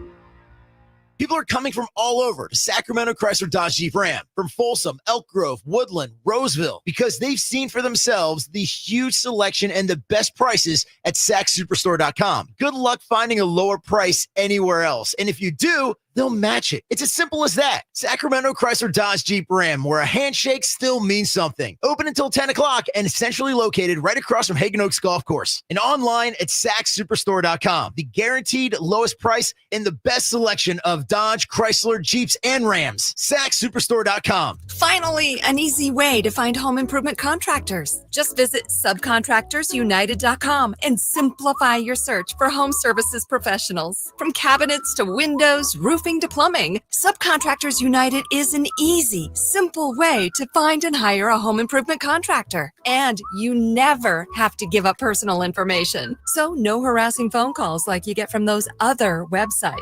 People are coming from all over to Sacramento Chrysler Dodge Jeep Ram, from Folsom, Elk Grove, Woodland, Roseville, because they've seen for themselves the huge selection and the best prices at SackSuperstore.com. Good luck finding a lower price anywhere else. And if you do, they'll match it. It's as simple as that. Sacramento Chrysler Dodge Jeep Ram, where a handshake still means something. Open until 10 o'clock and centrally located right across from Hagen Oaks Golf Course. And online at SackSuperstore.com. The guaranteed lowest price and the best selection of Dodge, Chrysler, Jeeps, and Rams. SackSuperstore.com. Finally, an easy way to find home improvement contractors. Just visit subcontractorsunited.com and simplify your search for home services professionals. From cabinets to windows, roofing to plumbing, Subcontractors United is an easy, simple way to find and hire a home improvement contractor. And you never have to give up personal information. So no harassing phone calls like you get from those other websites.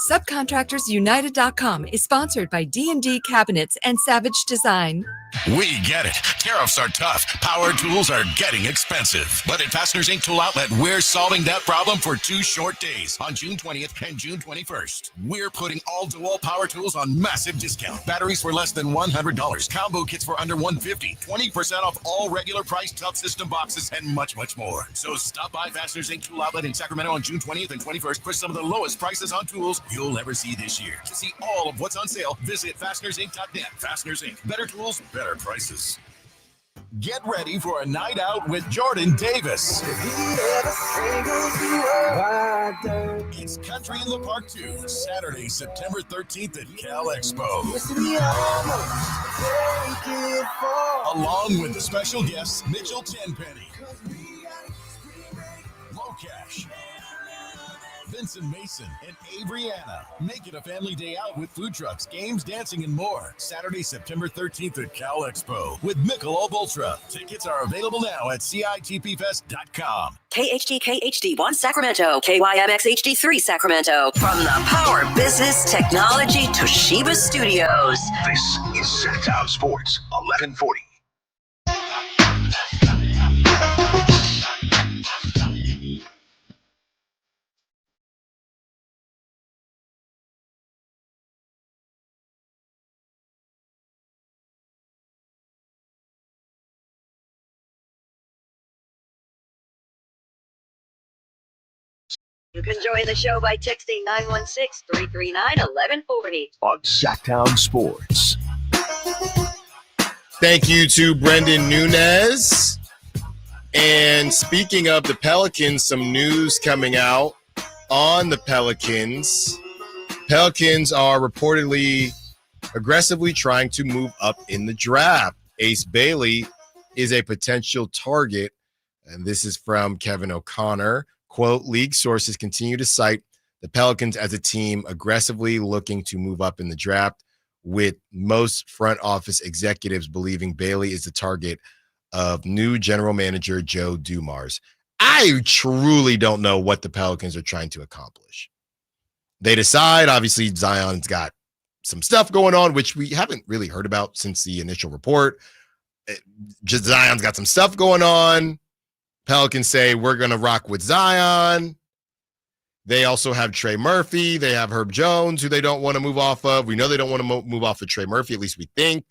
SubcontractorsUnited.com is sponsored by D&D Cabinets and Savage Design. We get it. Tariffs are tough. Power tools are getting expensive. But at Fasteners Inc. Tool Outlet, we're solving that problem for 2 short days on June 20th and June 21st. We're putting all DeWalt power tools on massive discount. Batteries for less than $100. Combo kits for under $150. 20% off all regular price Tough System boxes and much, much more. So stop by Fasteners Inc. Tool Outlet in Sacramento on June 20th and 21st for some of the lowest prices on tools you'll ever see this year. To see all of what's on sale, visit fastenersinc.net. Fasteners Inc. Better tools, better prices. Get ready for a night out with Jordan Davis. It's Country in the Park 2, Saturday, September 13th at Cal Expo. Along with the special guests, Mitchell Tenpenny, Locash, Vincent Mason, and Avriana. Make it a family day out with food trucks, games, dancing, and more. Saturday, September 13th at Cal Expo with Michelob Ultra. Tickets are available now at CITPFest.com. KHD1 Sacramento, KYMX HD3 Sacramento. From the Power Business Technology Toshiba Studios. This is Sacktown Sports 1140. You can join the show by texting 916-339-1140. On Sacktown Sports. Thank you to Brendan Nunez. And speaking of the Pelicans, some news coming out on the Pelicans. Pelicans are reportedly aggressively trying to move up in the draft. Ace Bailey is a potential target, and this is from Kevin O'Connor. Quote, league sources continue to cite the Pelicans as a team aggressively looking to move up in the draft, with most front office executives believing Bailey is the target of new general manager Joe Dumars. I truly don't know what the Pelicans are trying to accomplish. They decide, obviously, Zion's got some stuff going on, which we haven't really heard about since the initial report. Just Zion's got some stuff going on. Pelicans say, we're going to rock with Zion. They also have Trey Murphy. They have Herb Jones, who they don't want to move off of. We know they don't want to move off of Trey Murphy, at least we think.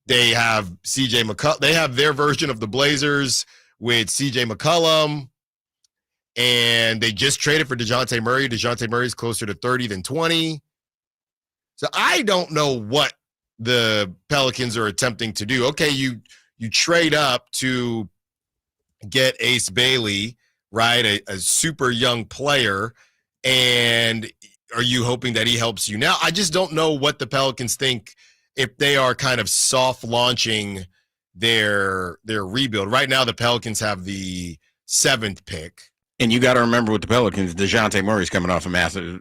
They have CJ McCollum. They have their version of the Blazers with CJ McCollum. And they just traded for DeJounte Murray. DeJounte Murray is closer to 30 than 20. So I don't know what the Pelicans are attempting to do. Okay, you trade up to get Ace Bailey, right? A super young player. And are you hoping that he helps you now? I just don't know what the Pelicans think if they are kind of soft launching their rebuild. Right now, the Pelicans have the 7th pick. And you got to remember with the Pelicans, DeJounte Murray's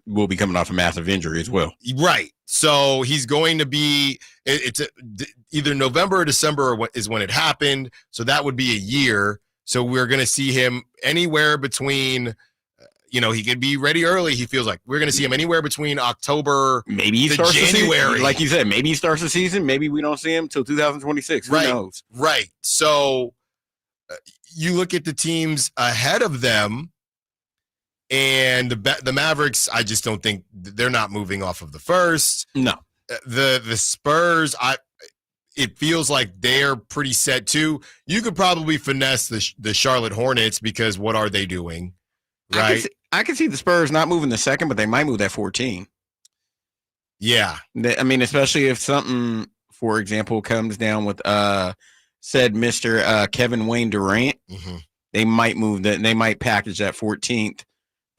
will be coming off a massive injury as well. Right. So he's going to be, either November or December is when it happened. So that would be a year. So we're going to see him anywhere between, he could be ready early. He feels like we're going to see him anywhere between October, maybe he starts January. Like you said, maybe he starts the season. Maybe we don't see him till 2026. Who knows? Right. So you look at the teams ahead of them, and the Mavericks, I just don't think they're not moving off of the first. No. The Spurs, it feels like they're pretty set too. You could probably finesse the Charlotte Hornets because what are they doing? Right. I can see the Spurs not moving the second, but they might move that 14. Yeah. Especially if something, for example, comes down with said Mr. Kevin Wayne Durant, they might move that. They might package that 14th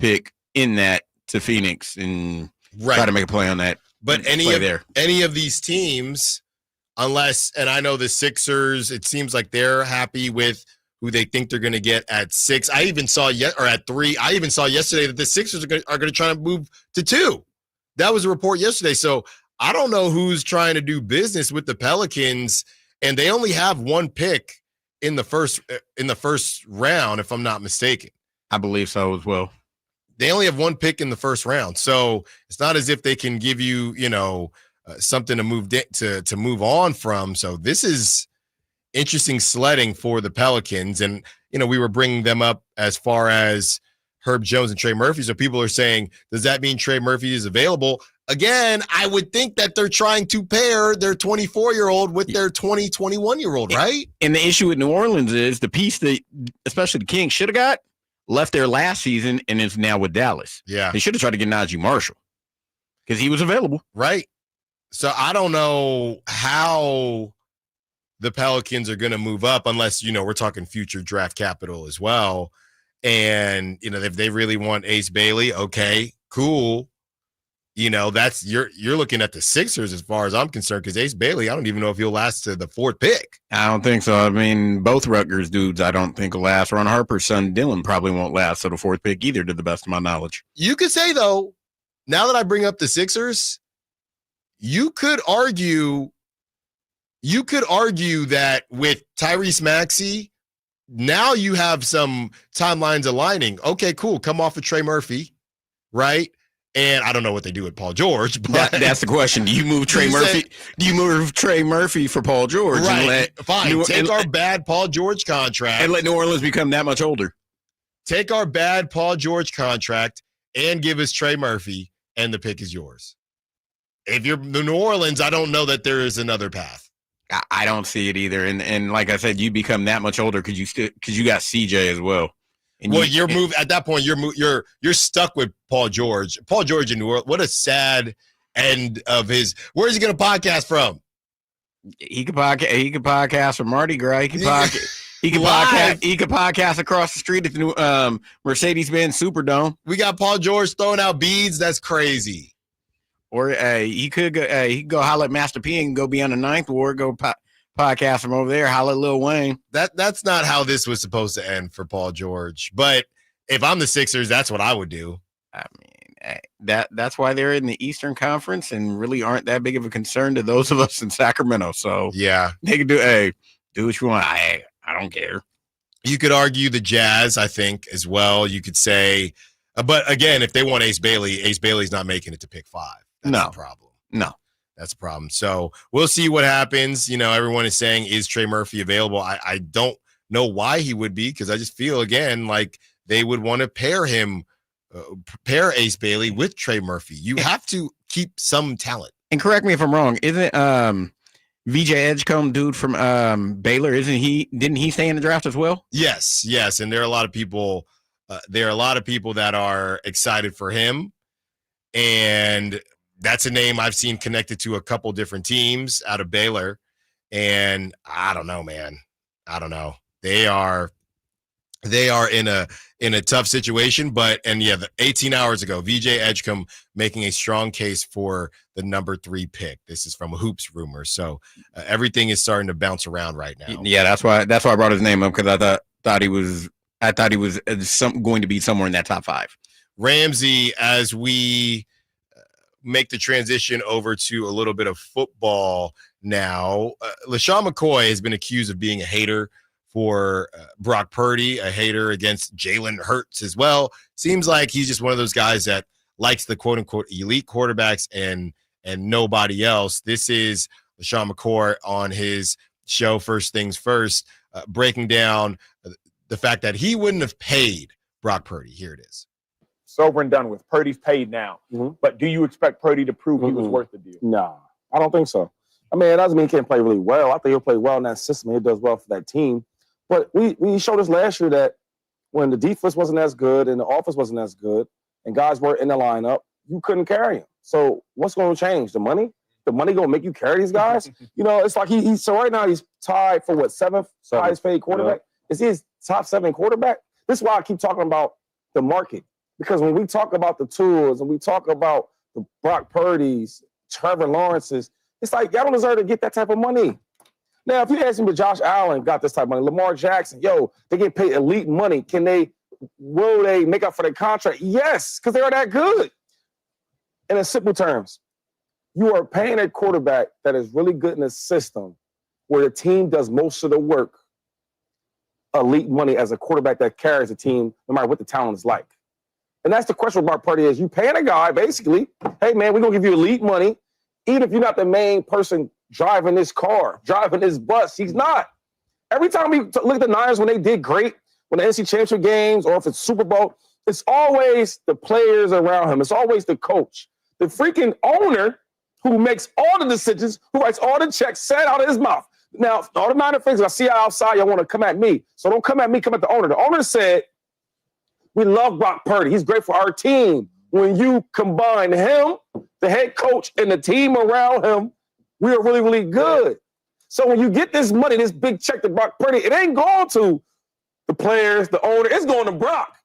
pick in that to Phoenix and try to make a play on that. But any of these teams, unless, and I know the Sixers, it seems like they're happy with who they think they're going to get at 6. I even saw at 3. I even saw yesterday that the Sixers are going to try to move to 2. That was a report yesterday. So I don't know who's trying to do business with the Pelicans, and they only have 1 pick in the first round, if I'm not mistaken. I believe so as well. They only have 1 pick in the first round, so it's not as if they can give you, something to move on from. So this is interesting sledding for the Pelicans. And, we were bringing them up as far as Herb Jones and Trey Murphy. So people are saying, does that mean Trey Murphy is available? Again, I would think that they're trying to pair their 24-year-old with their 21-year-old, right? And the issue with New Orleans is the piece that, especially the Kings, should have got left there last season and is now with Dallas. Yeah. They should have tried to get Najee Marshall because he was available. Right. So I don't know how the Pelicans are going to move up unless, we're talking future draft capital as well. And, if they really want Ace Bailey, okay, cool. That's you're looking at the Sixers as far as I'm concerned, because Ace Bailey, I don't even know if he'll last to the 4th pick. I don't think so. I mean, both Rutgers dudes, I don't think will last. Ron Harper's son, Dylan, probably won't last to the 4th pick either, to the best of my knowledge. You could say, though, now that I bring up the Sixers, you could argue that with Tyrese Maxey, now you have some timelines aligning. Okay, cool. Come off of Trey Murphy, right? And I don't know what they do with Paul George, but that's the question. Do you move Trey Murphy? Do you move Trey Murphy for Paul George? Right. Fine. Take our bad Paul George contract and let New Orleans become that much older. Take our bad Paul George contract and give us Trey Murphy, and the pick is yours. If you're the New Orleans, I don't know that there is another path. I don't see it either. And like I said, you become that much older because you got CJ as well. And you're moved at that point. You're stuck with Paul George. Paul George in New Orleans. What a sad end of his. Where is he going to podcast from? He could podcast from Mardi Gras. He could podcast across the street at the new Mercedes-Benz Superdome. We got Paul George throwing out beads. That's crazy. Or he could go holler at Master P and go be on the 9th ward. Go podcast from over there, holla at Lil Wayne. That's not how this was supposed to end for Paul George. But if I'm the Sixers, that's what I would do. I mean, that's why they're in the Eastern Conference and really aren't that big of a concern to those of us in Sacramento. So yeah, they can do what you want. I don't care. You could argue the Jazz, I think, as well. You could say, but again, if they want Ace Bailey's not making it to pick 5. That's the problem. No. That's a problem. So we'll see what happens. Everyone is saying, is Trey Murphy available? I don't know why he would be, because I just feel, again, like they would want to pair Ace Bailey with Trey Murphy. You have to keep some talent. And correct me if I'm wrong. Isn't VJ Edgecombe dude from Baylor? Didn't he stay in the draft as well? Yes. And there are a lot of people. That are excited for him, and that's a name I've seen connected to a couple different teams out of Baylor. And I don't know, man. I don't know. They are in a tough situation, the 18 hours ago, VJ Edgecombe making a strong case for the number 3 pick. This is from Hoops Rumors. So everything is starting to bounce around right now. Yeah, that's why I brought his name up, because I thought he was going to be somewhere in that top 5. Ramsey, as we make the transition over to a little bit of football now. LaShawn McCoy has been accused of being a hater for Brock Purdy, a hater against Jalen Hurts as well. Seems like he's just one of those guys that likes the quote-unquote elite quarterbacks and nobody else. This is LaShawn McCoy on his show, First Things First, breaking down the fact that he wouldn't have paid Brock Purdy. Here it is. It's over and done with. Purdy's paid now. Mm-hmm. But do you expect Purdy to prove he was worth the deal? No, I don't think so. I mean, it doesn't mean he can't play really well. I think he'll play well in that system. He does well for that team. But we showed us last year that when the defense wasn't as good and the offense wasn't as good and guys were in the lineup, you couldn't carry him. So what's going to change? The money? The money going to make you carry these guys? It's like so right now he's tied for 7th highest paid quarterback. Yeah. Is he his top 7 quarterback? This is why I keep talking about the market. Because when we talk about the tools and we talk about the Brock Purdy's, Trevor Lawrence's, it's like y'all don't deserve to get that type of money. Now, if you ask me, but Josh Allen got this type of money, Lamar Jackson, they get paid elite money. Will they make up for their contract? Yes, because they are that good. And in simple terms, you are paying a quarterback that is really good in a system where the team does most of the work, elite money as a quarterback that carries a team, no matter what the talent is like. And that's the question about Purdy is you paying a guy, basically, hey, man, we're going to give you elite money. Even if you're not the main person driving this car, driving this bus, he's not. Every time we look at the Niners when they did great, when the NC Championship games or if it's Super Bowl, it's always the players around him. It's always the coach. The freaking owner who makes all the decisions, who writes all the checks, said out of his mouth. Now, all the Niner fans, I see y'all outside, y'all want to come at me. So don't come at me, come at the owner. The owner said, we love Brock Purdy. He's great for our team. When you combine him, the head coach, and the team around him, we are really, really good. So when you get this money, this big check to Brock Purdy, it ain't going to the players, the owner. It's going to Brock.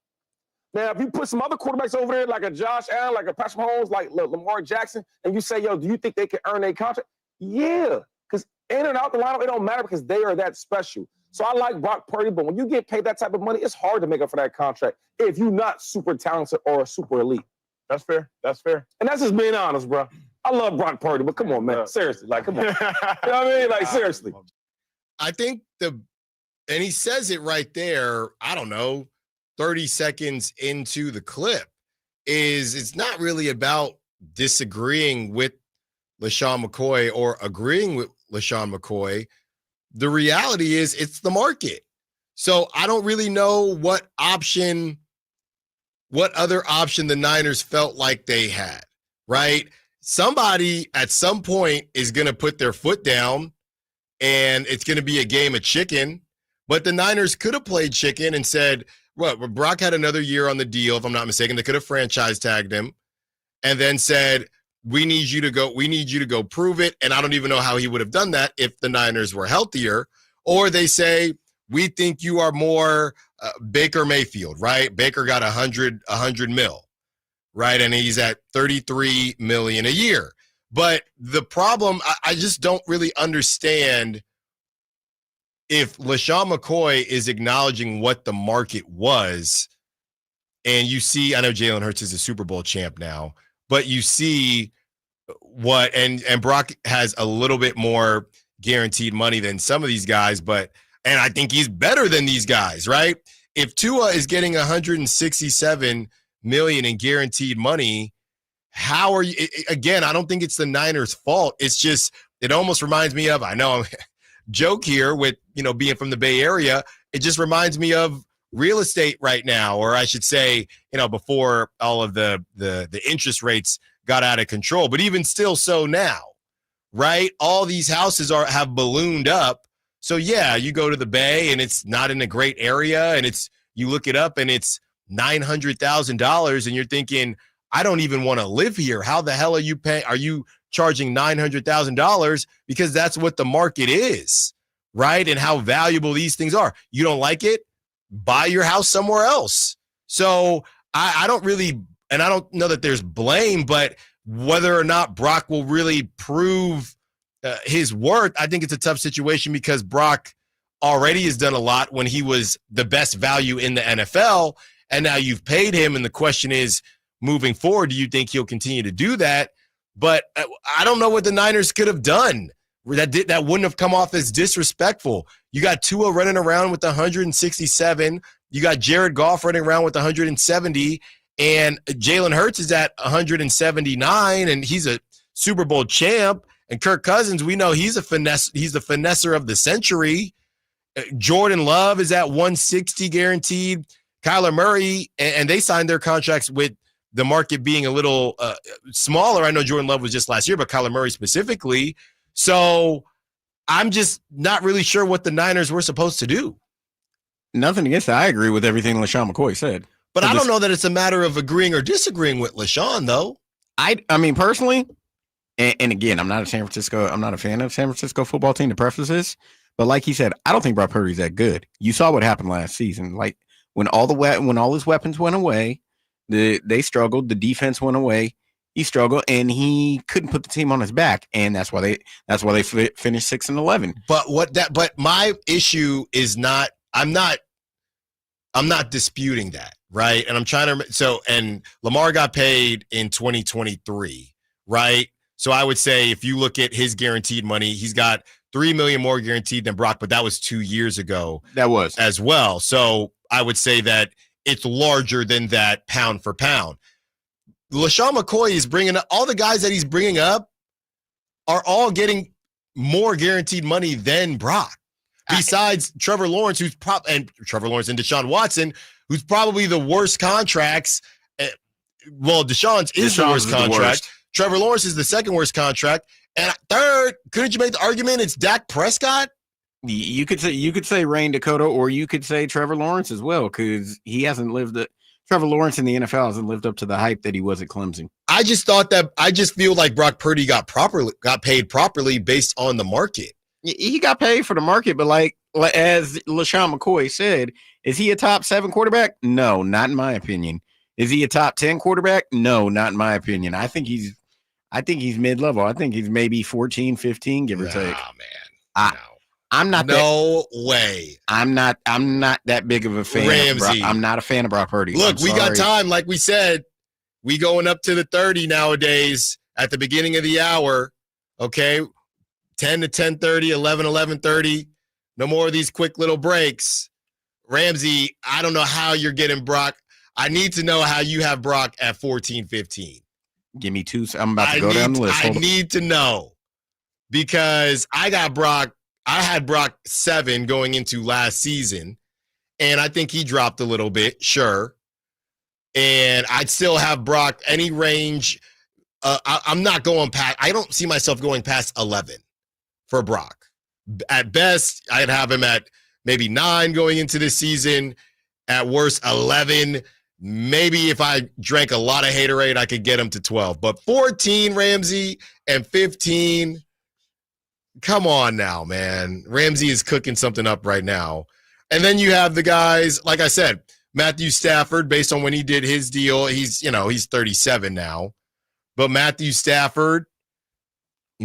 Now, if you put some other quarterbacks over there, like a Josh Allen, like a Patrick Mahomes, like Lamar Jackson, and you say, yo, do you think they can earn their contract? Yeah, because in and out the lineup, it don't matter because they are that special. So I like Brock Purdy, but when you get paid that type of money, it's hard to make up for that contract if you're not super talented or super elite. That's fair. That's fair. And that's just being honest, bro. I love Brock Purdy, but come on, man. Seriously, like, come on. You know what I mean? Like, seriously. I think and he says it right there, I don't know, 30 seconds into the clip, it's not really about disagreeing with LaShawn McCoy or agreeing with LaShawn McCoy. The reality is it's the market. So I don't really know what other option the Niners felt like they had, right? Somebody at some point is going to put their foot down and it's going to be a game of chicken. But the Niners could have played chicken and said, well, Brock had another year on the deal, if I'm not mistaken. They could have franchise tagged him and then said, we need you to go prove it. And I don't even know how he would have done that if the Niners were healthier. Or they say, we think you are more Baker Mayfield, right? Baker got 100 mil, right? And he's at 33 million a year. But the problem, I just don't really understand if LaShawn McCoy is acknowledging what the market was. And you see, I know Jalen Hurts is a Super Bowl champ now, but you see what, and Brock has a little bit more guaranteed money than some of these guys, and I think he's better than these guys, right? If Tua is getting 167 million in guaranteed money, how are you? Again, I don't think it's the Niners' fault. It's just, it almost reminds me of, I know I'm joke here with, being from the Bay Area. It just reminds me of real estate right now, or I should say, before all of the interest rates got out of control, but even still so now, right? All these houses have ballooned up. So yeah, you go to the Bay and it's not in a great area, and you look it up and it's $900,000, and you're thinking, I don't even want to live here. How the hell are you paying? Are you charging $900,000? Because that's what the market is, right? And how valuable these things are. You don't like it? Buy your house somewhere else. So I don't really, and I don't know that there's blame, but whether or not Brock will really prove his worth, I think it's a tough situation because Brock already has done a lot when he was the best value in the NFL, and now you've paid him, and the question is, moving forward, do you think he'll continue to do that? But I don't know what the Niners could have done that wouldn't have come off as disrespectful. You got Tua running around with 167. You got Jared Goff running around with 170. And Jalen Hurts is at 179, and he's a Super Bowl champ. And Kirk Cousins, we know he's the finesser of the century. Jordan Love is at 160 guaranteed. Kyler Murray, and they signed their contracts with the market being a little smaller. I know Jordan Love was just last year, but Kyler Murray specifically. So I'm just not really sure what the Niners were supposed to do. Nothing against that. I agree with everything LaShawn McCoy said. But I don't know that it's a matter of agreeing or disagreeing with LaShawn, though. I mean, personally, and again, I'm not a fan of San Francisco football team to preface this, but like he said, I don't think Brock Purdy's that good. You saw what happened last season. Like when all his weapons went away, they struggled. The defense went away. He struggled, and he couldn't put the team on his back, and that's why they finished 6-11. But my issue is not. I'm not disputing that, right? And I'm trying to. And Lamar got paid in 2023, right? So I would say if you look at his guaranteed money, he's got $3 million more guaranteed than Brock, but that was 2 years ago. That was as well. So I would say that it's larger than that pound for pound. LaShawn McCoy is bringing up all the guys that he's bringing up are all getting more guaranteed money than Brock. Besides Trevor Lawrence, and Deshaun Watson, who's probably the worst contracts. Well, Deshaun's is the worst contract. Trevor Lawrence is the second worst contract. And third, couldn't you make the argument it's Dak Prescott? You could say Rain Dakota, or you could say Trevor Lawrence as well, because he hasn't Trevor Lawrence in the NFL hasn't lived up to the hype that he was at Clemson. I just feel like Brock Purdy got paid properly based on the market. He got paid for the market, but like as LaShawn McCoy said, is he a top 7 quarterback? No, not in my opinion. Is he a top 10 quarterback? No, not in my opinion. I think he's mid-level. I think he's maybe 14, 15, give or take. Man. I'm not way. I'm not that big of a fan. Ramsey. I'm not a fan of Brock Purdy. Look, we got time. Like we said, we going up to the 30 nowadays at the beginning of the hour. Okay. 10 to 10:30, 11:30. No more of these quick little breaks. Ramsey, I don't know how you're getting Brock. I need to know how you have Brock at 14-15. Give me 2. I'm about to go down the list. I need to know because I got Brock. I had Brock 7 going into last season, and I think he dropped a little bit, sure. And I'd still have Brock any range. I'm not going past. I don't see myself going past 11 for Brock. At best, I'd have him at maybe 9 going into this season. At worst, 11. Maybe if I drank a lot of haterade, I could get him to 12. But 14, Ramsey, and 15. Come on now, man. Ramsey is cooking something up right now. And then you have the guys, like I said, Matthew Stafford, based on when he did his deal, he's 37 now. But Matthew Stafford,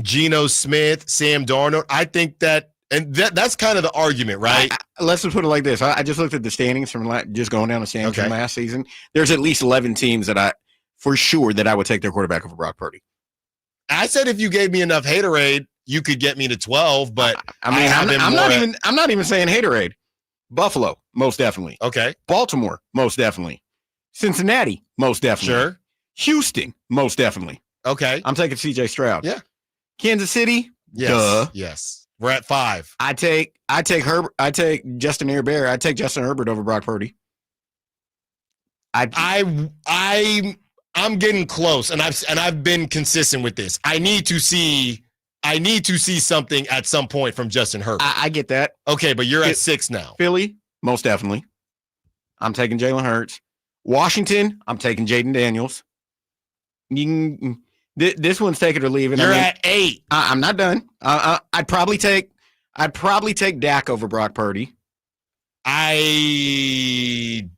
Geno Smith, Sam Darnold, I think that's kind of the argument, right? Let's just put it like this. I just looked at the standings from just going down the standings from last season. There's at least 11 teams that I would take their quarterback over Brock Purdy. I said if you gave me enough haterade, you could get me to 12, but I'm not even saying haterade. Buffalo, most definitely. Okay. Baltimore, most definitely. Cincinnati, most definitely. Sure. Houston, most definitely. Okay. I'm taking CJ Stroud. Yeah. Kansas City, yes. Duh. Yes. We're at 5. I take Herbert. I take Justin Herbert. I take Justin Herbert over Brock Purdy. I'm getting close, and I've been consistent with this. I need to see something at some point from Justin Herbert. I get that. Okay, but you're at 6 now. Philly, most definitely. I'm taking Jalen Hurts. Washington, I'm taking Jaden Daniels. This one's take it or leave it. You're at 8. I'm not done. I'd probably take Dak over Brock Purdy. I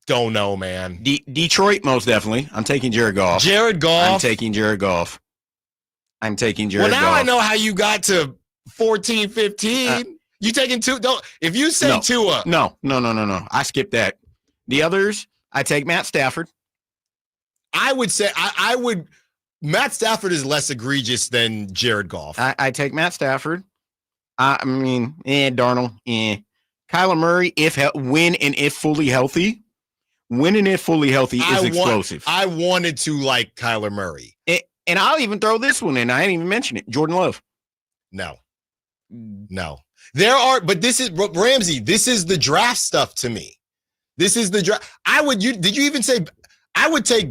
don't know, man. Detroit, most definitely. I'm taking Jared Goff. I'm taking Jared Goff. Well, now I know how you got to 14, 15. You taking two? Don't. If you say Tua. No. I skipped that. The others, I take Matt Stafford. I would say I would. Matt Stafford is less egregious than Jared Goff. I take Matt Stafford. Darnold. Kyler Murray, when and if fully healthy. When and if fully healthy is explosive. I wanted to like Kyler Murray. And I'll even throw this one in. I didn't even mention it. Jordan Love. No. There are, but this is Ramsey. This is the draft stuff to me. This is the draft. Did you even say I would take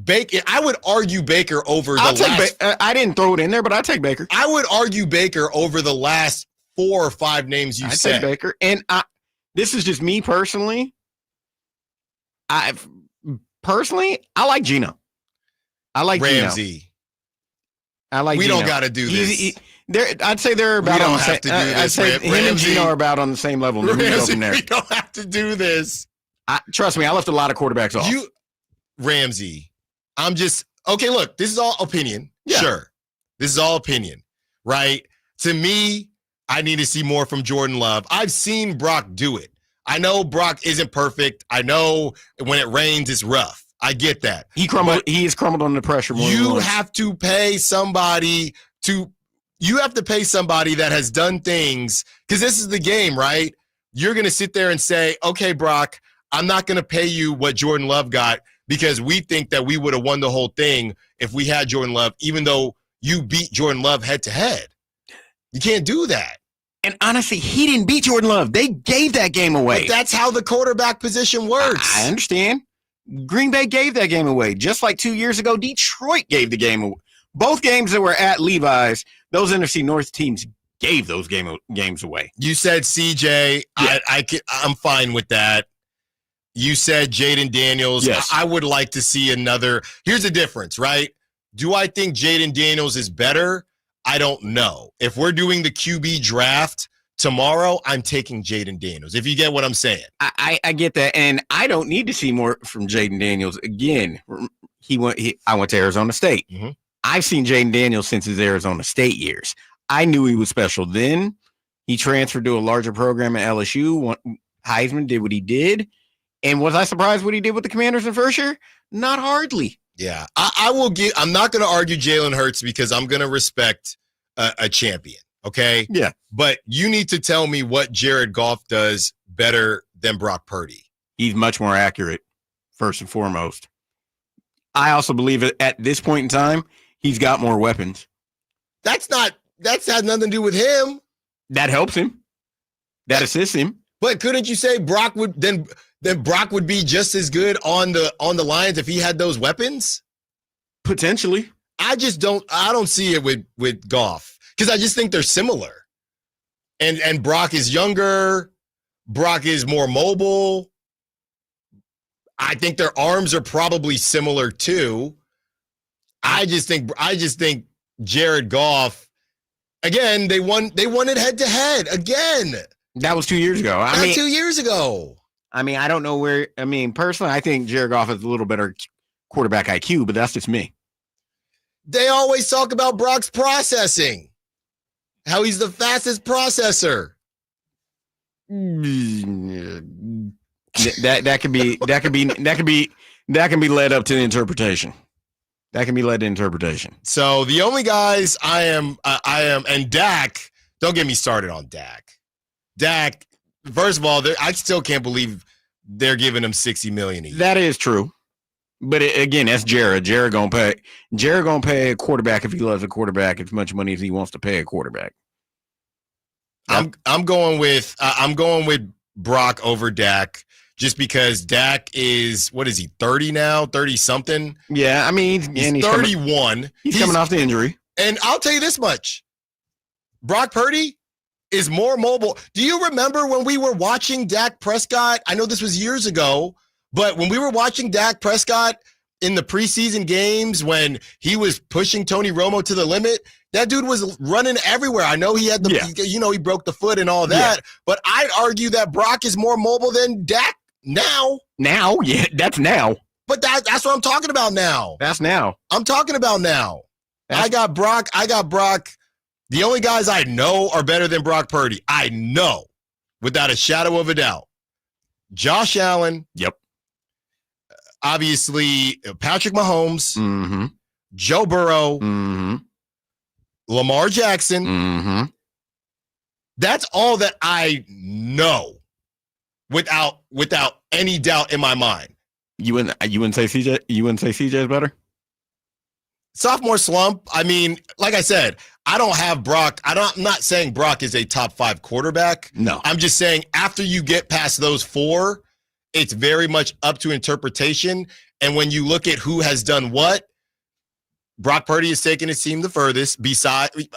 Baker? I would argue Baker over I didn't throw it in there, but I'd take Baker. I would argue Baker over the last 4 or 5 names you said. I'd take Baker. And this is just me personally. I like Geno. I like Ramsey. Geno. I like we Geno. Don't got to do this. I'd say they're about on the same. I'd say him and Geno are about on the same level. Ramsey, we don't have to do this. Trust me, I left a lot of quarterbacks off. Ramsey, I'm just okay. Look, this is all opinion. Yeah. Sure, this is all opinion, right? To me, I need to see more from Jordan Love. I've seen Brock do it. I know Brock isn't perfect. I know when it rains, it's rough. I get that. He has crumbled under pressure. You have to pay somebody that has done things, because this is the game, right? You're going to sit there and say, okay, Brock, I'm not going to pay you what Jordan Love got because we think that we would have won the whole thing if we had Jordan Love, even though you beat Jordan Love head to head. You can't do that. And honestly, he didn't beat Jordan Love. They gave that game away. But that's how the quarterback position works. I understand. Green Bay gave that game away. Just like 2 years ago, Detroit gave the game away. Both games that were at Levi's, those NFC North teams gave those games away. You said CJ. Yeah. I'm fine with that. You said Jaden Daniels. Yes. I would like to see another. Here's the difference, right? Do I think Jaden Daniels is better? I don't know. If we're doing the QB draft tomorrow, I'm taking Jaden Daniels, if you get what I'm saying. I get that, and I don't need to see more from Jaden Daniels. Again, I went to Arizona State. Mm-hmm. I've seen Jaden Daniels since his Arizona State years. I knew he was special then. He transferred to a larger program at LSU. Heisman did what he did. And was I surprised what he did with the Commanders in first year? Not hardly. Yeah, I'm not going to argue Jalen Hurts because I'm going to respect a champion. Okay. Yeah. But you need to tell me what Jared Goff does better than Brock Purdy. He's much more accurate, first and foremost. I also believe that at this point in time, he's got more weapons. That's had nothing to do with him. That helps him. That assists him. But couldn't you say Brock would then Brock would be just as good on the Lions if he had those weapons? Potentially. I don't see it with Goff because I just think they're similar. And Brock is younger. Brock is more mobile. I think their arms are probably similar too. I just think Jared Goff, again, they won it head to head again. That was 2 years ago. 2 years ago. I mean, I don't know where. I mean, personally, I think Jared Goff has a little better quarterback IQ, but that's just me. They always talk about Brock's processing, how he's the fastest processor. That can be led up to the interpretation. That can be led to interpretation. So the only guys I am, and Dak. Don't get me started on Dak. Dak. First of all, I still can't believe they're giving him $60 million a year. That is true, but again, that's Jared. Jared gonna pay a quarterback if he loves a quarterback as much money as he wants to pay a quarterback. I'm going with Brock over Dak just because Dak is, what is he, 30 now, 30 something? Yeah, I mean, he's 31. He's coming off the injury, and I'll tell you this much: Brock Purdy is more mobile. Do you remember when we were watching Dak Prescott? I know this was years ago, but when we were watching Dak Prescott in the preseason games when he was pushing Tony Romo to the limit, that dude was running everywhere. I know he had he broke the foot and all that, but I'd argue that Brock is more mobile than Dak now. Now, yeah, that's now. But that's what I'm talking about now. That's now. I'm talking about now. I got Brock. The only guys I know are better than Brock Purdy. I know, without a shadow of a doubt. Josh Allen. Yep. Obviously, Patrick Mahomes. Mm-hmm. Joe Burrow. Mm-hmm. Lamar Jackson. Mm-hmm. That's all that I know without any doubt in my mind. You wouldn't say CJ? You wouldn't say CJ is better? Sophomore slump. I mean, like I said, I don't have Brock. I'm not saying Brock is a top 5 quarterback. No. I'm just saying after you get past those 4, it's very much up to interpretation. And when you look at who has done what, Brock Purdy has taken his team the furthest,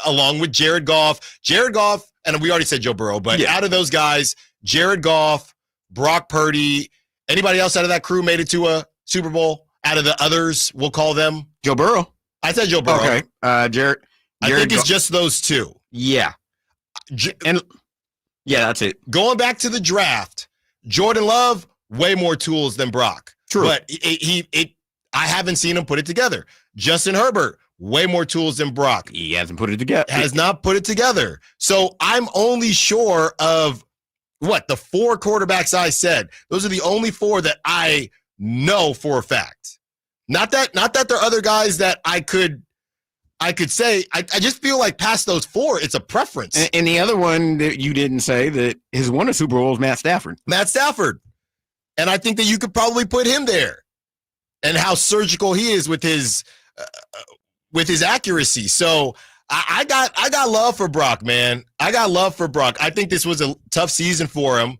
along with Jared Goff. Jared Goff, and we already said Joe Burrow, but out of those guys, Jared Goff, Brock Purdy, anybody else out of that crew made it to a Super Bowl? Out of the others, we'll call them? Joe Burrow. I said Joe Burrow. Okay. Jared I think it's just those 2. Yeah. And yeah, that's it. Going back to the draft, Jordan Love, way more tools than Brock. True. But I haven't seen him put it together. Justin Herbert, way more tools than Brock. He hasn't put it together. Has not put it together. So I'm only sure of the 4 quarterbacks I said. Those are the only 4 that I know for a fact. Not that there are other guys that I could say. I just feel like past those 4, it's a preference. And the other one that you didn't say that has won a Super Bowl is Matt Stafford. Matt Stafford. And I think that you could probably put him there. And how surgical he is with his with his accuracy. So I got love for Brock, man. I got love for Brock. I think this was a tough season for him.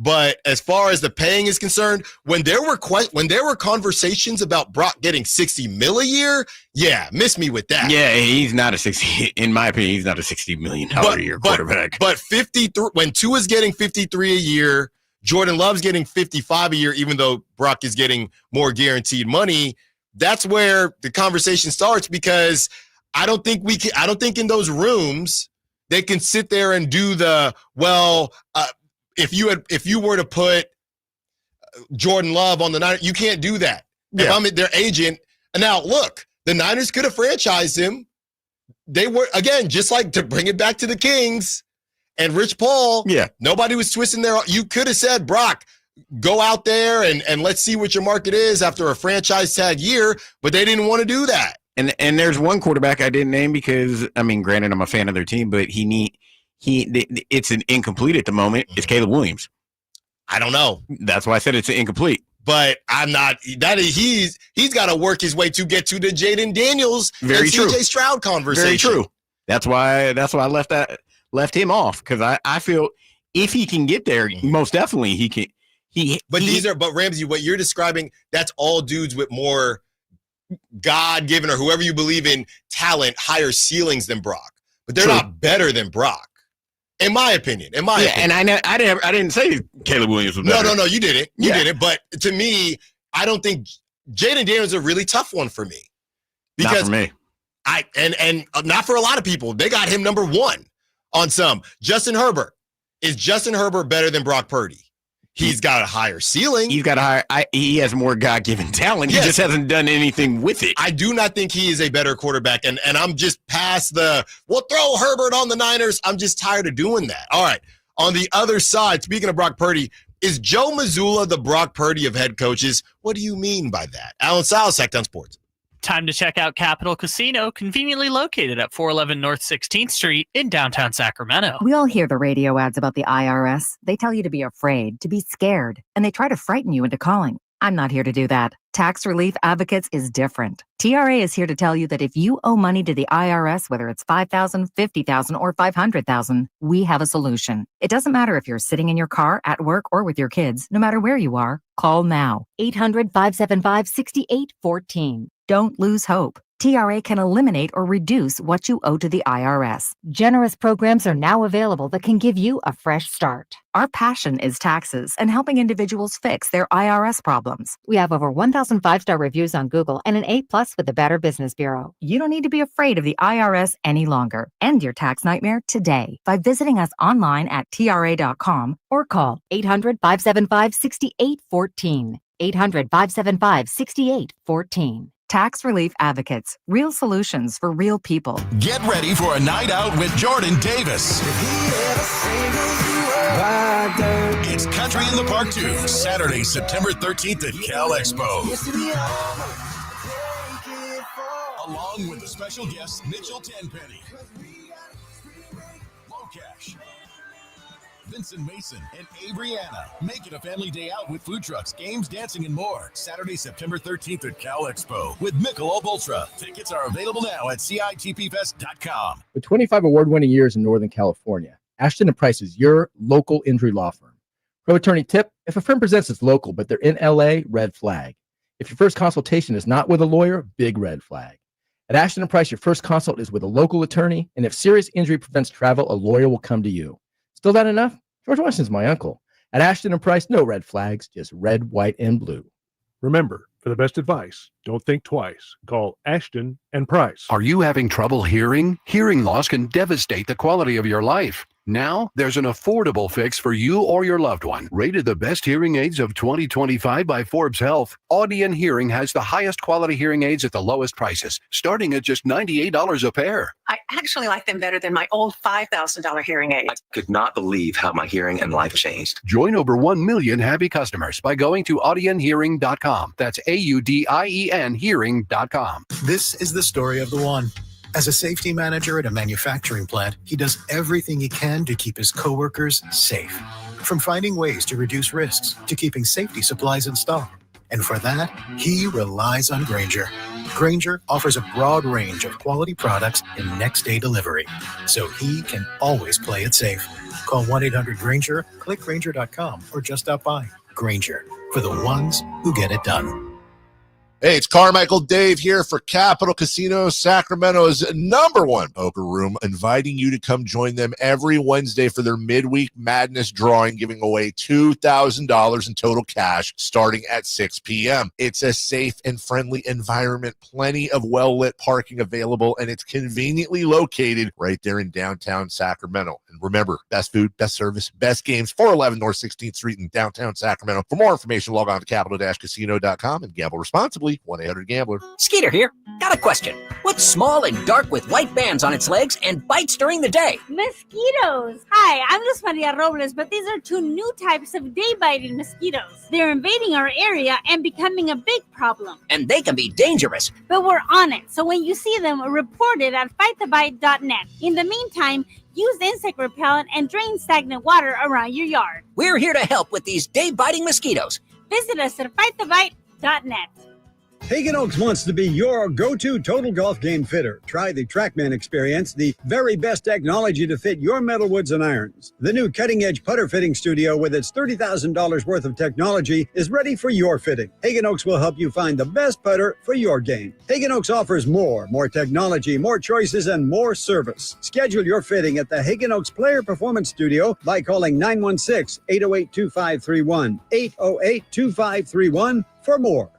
But as far as the paying is concerned, when there were conversations about Brock getting $60 million a year, yeah, miss me with that. Yeah, he's not a 60. In my opinion, he's not a $60 million a year quarterback. But 53 when Tua's getting 53 a year, Jordan Love's getting 55 a year, even though Brock is getting more guaranteed money. That's where the conversation starts, because I don't think in those rooms they can sit there and do the if you were to put Jordan Love on the Niners, you can't do that. Yeah. If I'm their agent, and now look, the Niners could have franchised him. They were, again, just like to bring it back to the Kings and Rich Paul. Yeah, nobody was twisting their. You could have said, Brock, go out there and let's see what your market is after a franchise tag year, but they didn't want to do that. And there's one quarterback I didn't name because, I mean, granted, I'm a fan of their team, but it's an incomplete at the moment. It's Caleb Williams. I don't know. That's why I said it's an incomplete. But I'm not. He's got to work his way to get to the Jaden Daniels and CJ Stroud conversation. Very true. That's why I left him off, because I feel if he can get there, most definitely he can. But Ramsey, what you're describing, that's all dudes with more God-given or whoever you believe in talent, higher ceilings than Brock. But they're not better than Brock. In my opinion. And I didn't say Caleb Williams was better. No, you didn't. You didn't. But to me, I don't think Jaden Daniels is a really tough one for me. Because not for me. And not for a lot of people. They got him number one on some. Justin Herbert. Is Justin Herbert better than Brock Purdy? He's got a higher ceiling. He has more God-given talent. Yes. He just hasn't done anything with it. I do not think he is a better quarterback. And I'm just past we'll throw Herbert on the Niners. I'm just tired of doing that. All right. On the other side, speaking of Brock Purdy, is Joe Mazzulla the Brock Purdy of head coaches? What do you mean by that? Allen Stiles, Sacktown Sports. Time to check out Capital Casino, conveniently located at 411 North 16th Street in downtown Sacramento. We all hear the radio ads about the IRS. They tell you to be afraid, to be scared, and they try to frighten you into calling. I'm not here to do that. Tax Relief Advocates is different. TRA is here to tell you that if you owe money to the IRS, whether it's $5,000, $50,000, or $500,000, we have a solution. It doesn't matter if you're sitting in your car, at work, or with your kids. No matter where you are, call now. 800-575-6814. Don't lose hope. TRA can eliminate or reduce what you owe to the IRS. Generous programs are now available that can give you a fresh start. Our passion is taxes and helping individuals fix their IRS problems. We have over 1,000 5-star reviews on Google and an A+ with the Better Business Bureau. You don't need to be afraid of the IRS any longer. End your tax nightmare today by visiting us online at TRA.com or call 800-575-6814. 800-575-6814. Tax Relief Advocates. Real solutions for real people. Get ready for a night out with Jordan Davis. It's Country in the Park 2, Saturday, September 13th at Cal Expo. Along with the special guests Mitchell Tenpenny, Low Cash, Vincent Mason, and Abriana. Make it a family day out with food trucks, games, dancing, and more. Saturday, September 13th at Cal Expo with Michelob Ultra. Tickets are available now at CITPFest.com. With 25 award-winning years in Northern California, Ashton & Price is your local injury law firm. Pro attorney tip: if a firm presents as local but they're in LA, red flag. If your first consultation is not with a lawyer, big red flag. At Ashton & Price, your first consult is with a local attorney, and if serious injury prevents travel, a lawyer will come to you. Still not enough? George Washington's my uncle. At Ashton & Price, no red flags, just red, white, and blue. Remember, for the best advice, don't think twice. Call Ashton & Price. Are you having trouble hearing? Hearing loss can devastate the quality of your life. Now, there's an affordable fix for you or your loved one. Rated the best hearing aids of 2025 by Forbes Health, Audion Hearing has the highest quality hearing aids at the lowest prices, starting at just $98 a pair. I actually like them better than my old $5,000 hearing aid. I could not believe how my hearing and life changed. Join over 1 million happy customers by going to audionhearing.com. That's AUDIEN hearing.com. This is the story of the one. As a safety manager at a manufacturing plant, he does everything he can to keep his coworkers safe. From finding ways to reduce risks to keeping safety supplies in stock. And for that, he relies on Grainger, Grainger offers a broad range of quality products in next-day delivery, so he can always play it safe. Call 1-800-GRAINGER, click Grainger.com, or just stop by. Grainger, for the ones who get it done. Hey, it's Carmichael Dave here for Capital Casino, Sacramento's #1 poker room, inviting you to come join them every Wednesday for their midweek madness drawing, giving away $2,000 in total cash starting at 6 p.m. It's a safe and friendly environment, plenty of well-lit parking available, and it's conveniently located right there in downtown Sacramento. And remember, best food, best service, best games, 411 North 16th Street in downtown Sacramento. For more information, log on to capital-casino.com and gamble responsibly. 1-800-GAMBLER. Skeeter here. Got a question. What's small and dark with white bands on its legs and bites during the day? Mosquitoes. Hi, I'm Luz Maria Robles, but these are 2 new types of day-biting mosquitoes. They're invading our area and becoming a big problem. And they can be dangerous. But we're on it, so when you see them, report it at fightthebite.net. In the meantime, use insect repellent and drain stagnant water around your yard. We're here to help with these day-biting mosquitoes. Visit us at fightthebite.net. Hagen Oaks wants to be your go-to total golf game fitter. Try the TrackMan experience, the very best technology to fit your metalwoods and irons. The new cutting-edge putter fitting studio with its $30,000 worth of technology is ready for your fitting. Hagen Oaks will help you find the best putter for your game. Hagen Oaks offers more technology, more choices, and more service. Schedule your fitting at the Hagen Oaks Player Performance Studio by calling 916-808-2531, 808-2531 for more.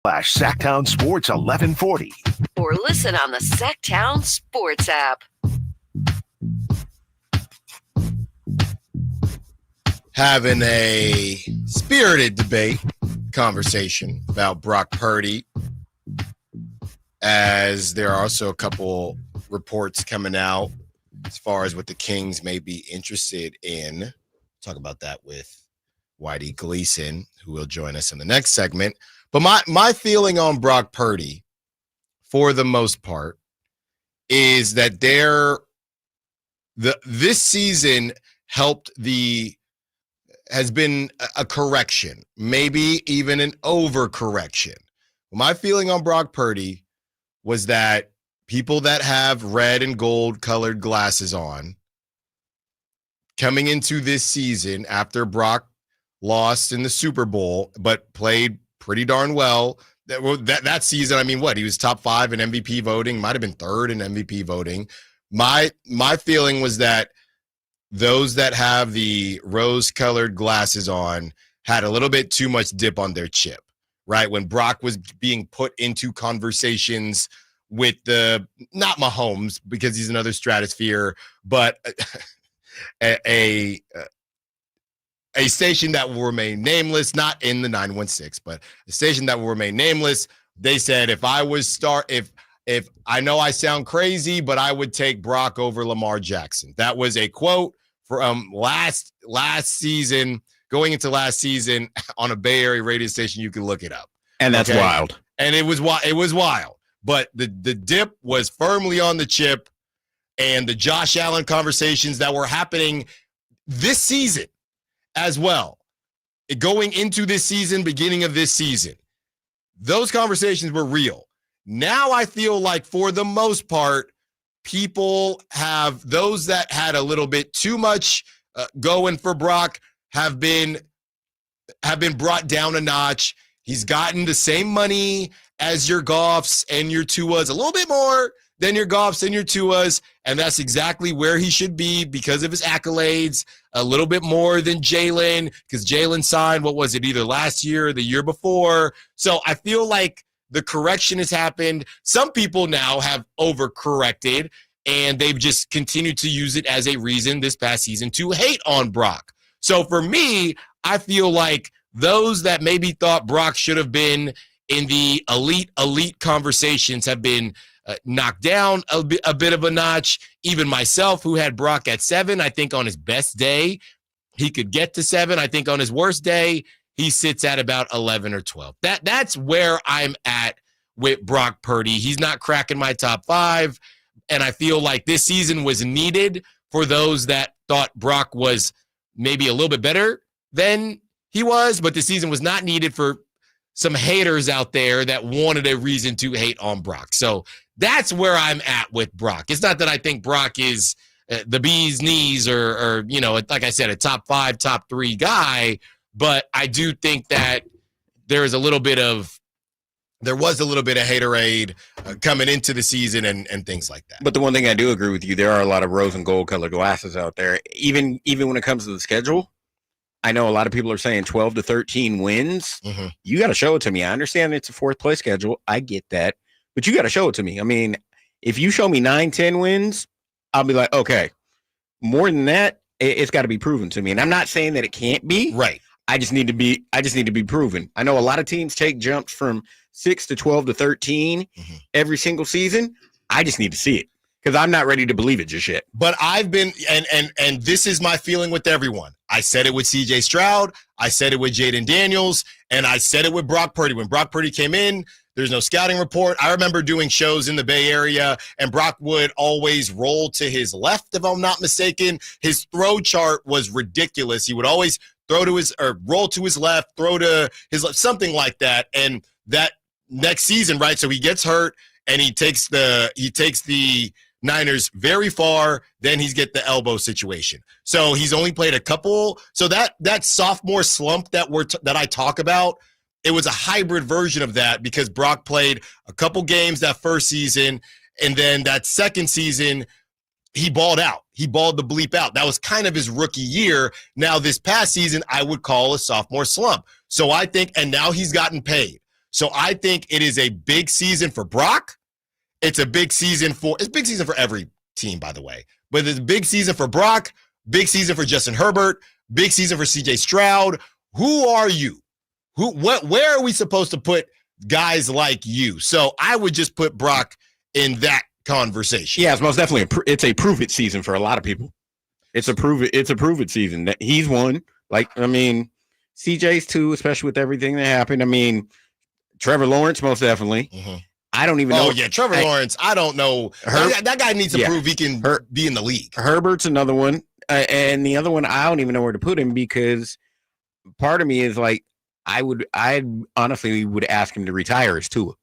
Sacktown Sports 1140. Or listen on the Sacktown Sports app. Having a spirited debate conversation about Brock Purdy, as there are also a couple reports coming out as far as what the Kings may be interested in. Talk about that with Whitey Gleason, who will join us in the next segment. But my feeling on Brock Purdy, for the most part, is that this season has been a correction, maybe even an overcorrection. My feeling on Brock Purdy was that people that have red and gold colored glasses on coming into this season after Brock lost in the Super Bowl, but played pretty darn well. That season, I mean, he was top 5 in MVP voting, might have been 3rd in MVP voting. My feeling was that those that have the rose-colored glasses on had a little bit too much dip on their chip, right? When Brock was being put into conversations with not Mahomes, because he's another stratosphere, but a station that will remain nameless, not in the 916, but a station that will remain nameless. They said, if I I know I sound crazy, but I would take Brock over Lamar Jackson. That was a quote from last season, going into last season on a Bay Area radio station. You can look it up. And that's wild. And it was wild. But the dip was firmly on the chip, and the Josh Allen conversations that were happening this season as well, going into this season, beginning of this season, those conversations were real. Now I feel like, for the most part, people have, those that had a little bit too much going for Brock have been brought down a notch. He's gotten the same money as your Goffs and your Tuas, a little bit more than your Goffs and your Tuas, and that's exactly where he should be because of his accolades, a little bit more than Jalen, because Jalen signed, what was it, either last year or the year before. So I feel like the correction has happened. Some people now have overcorrected, and they've just continued to use it as a reason this past season to hate on Brock. So for me, I feel like those that maybe thought Brock should have been in the elite conversations have been knocked down a bit of a notch. Even myself, who had Brock at 7, I think on his best day, he could get to 7. I think on his worst day, he sits at about 11 or 12. That's where I'm at with Brock Purdy. He's not cracking my top 5, and I feel like this season was needed for those that thought Brock was maybe a little bit better than he was, but the season was not needed for some haters out there that wanted a reason to hate on Brock. So that's where I'm at with Brock. It's not that I think Brock is the bee's knees or like I said, a top 5, top 3 guy, but I do think that there was a little bit of haterade coming into the season and things like that. But the one thing I do agree with you, there are a lot of rose and gold colored glasses out there. Even when it comes to the schedule, I know a lot of people are saying 12 to 13 wins. Mm-hmm. You got to show it to me. I understand it's a 4th place schedule. I get that. But you got to show it to me. I mean, if you show me 9, 10 wins, I'll be like, okay, more than that, it's got to be proven to me. And I'm not saying that it can't be. Right. I just need to be proven. I know a lot of teams take jumps from 6 to 12 to 13 every single season. I just need to see it because I'm not ready to believe it just yet. But I've been, and this is my feeling with everyone. I said it with CJ Stroud. I said it with Jaden Daniels. And I said it with Brock Purdy. When Brock Purdy came in, there's no scouting report. I remember doing shows in the Bay Area, and Brock would always roll to his left, if I'm not mistaken. His throw chart was ridiculous. He would always roll to his left, throw to his left, something like that. And that next season, right? So he gets hurt, and he takes the Niners very far. Then he's get the elbow situation. So he's only played a couple. So that sophomore slump that I talk about, it was a hybrid version of that because Brock played a couple games that first season, and then that second season, he balled out. He balled the bleep out. That was kind of his rookie year. Now, this past season, I would call a sophomore slump. So I think, and now he's gotten paid. So I think it is a big season for Brock. It's a big season for every team, by the way. But it's a big season for Brock, big season for Justin Herbert, big season for CJ Stroud. Who are you? Where are we supposed to put guys like you? So I would just put Brock in that conversation. Yeah, it's most definitely it's a prove it season for a lot of people. It's a prove it season that he's won. Like, I mean, CJ's too, especially with everything that happened. I mean, Trevor Lawrence most definitely. Mm-hmm. I don't even know. Oh yeah, Trevor Lawrence. I don't know. That guy needs to prove he can be in the league. Herbert's another one, and the other one I don't even know where to put him because part of me is like I honestly would ask him to retire as Tua.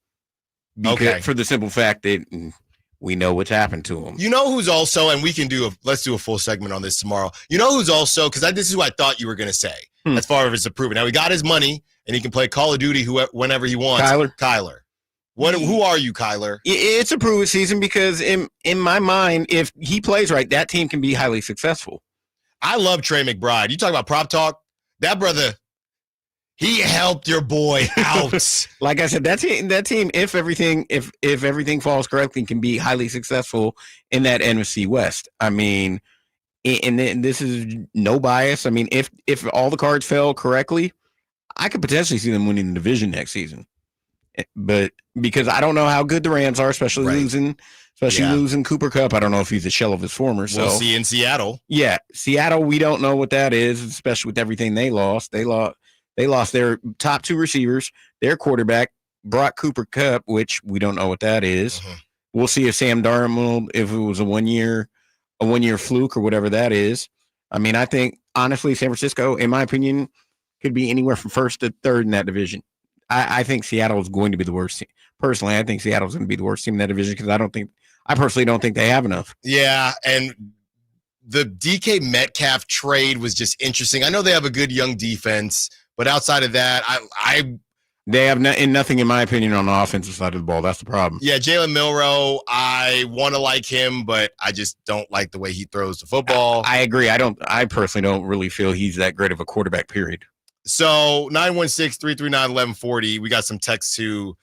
Okay. For the simple fact that we know what's happened to him. You know who's also, and let's do a full segment on this tomorrow. You know who's also, because this is who I thought you were going to say, as far as it's proven. Now, he got his money, and he can play Call of Duty whenever he wants. Kyler. Who are you, Kyler? It's a prove it season because in my mind, if he plays right, that team can be highly successful. I love Trey McBride. You talk about prop talk, that brother, he helped your boy out. Like I said, that team, if everything falls correctly, can be highly successful in that NFC West. I mean, and this is no bias. I mean, if all the cards fell correctly, I could potentially see them winning the division next season. But because I don't know how good the Rams are, especially losing Cooper Kupp. I don't know if he's a shell of his former. So we'll see in Seattle. Yeah, Seattle, we don't know what that is, especially with everything they lost. They lost their top 2 receivers, their quarterback, Brock Cooper Kupp, which we don't know what that is. Mm-hmm. We'll see if Sam Darnold, if it was a one year fluke or whatever that is. I mean, I think honestly, San Francisco, in my opinion, could be anywhere from 1st to 3rd in that division. I think Seattle is going to be the worst team. Personally, I think Seattle's going to be the worst team in that division because I personally don't think they have enough. Yeah, and the DK Metcalf trade was just interesting. I know they have a good young defense, but outside of that, they have nothing, in my opinion, on the offensive side of the ball. That's the problem. Yeah, Jalen Milroe, I want to like him, but I just don't like the way he throws the football. I agree. I personally don't really feel he's that great of a quarterback, period. So 916-339-1140. We got some texts to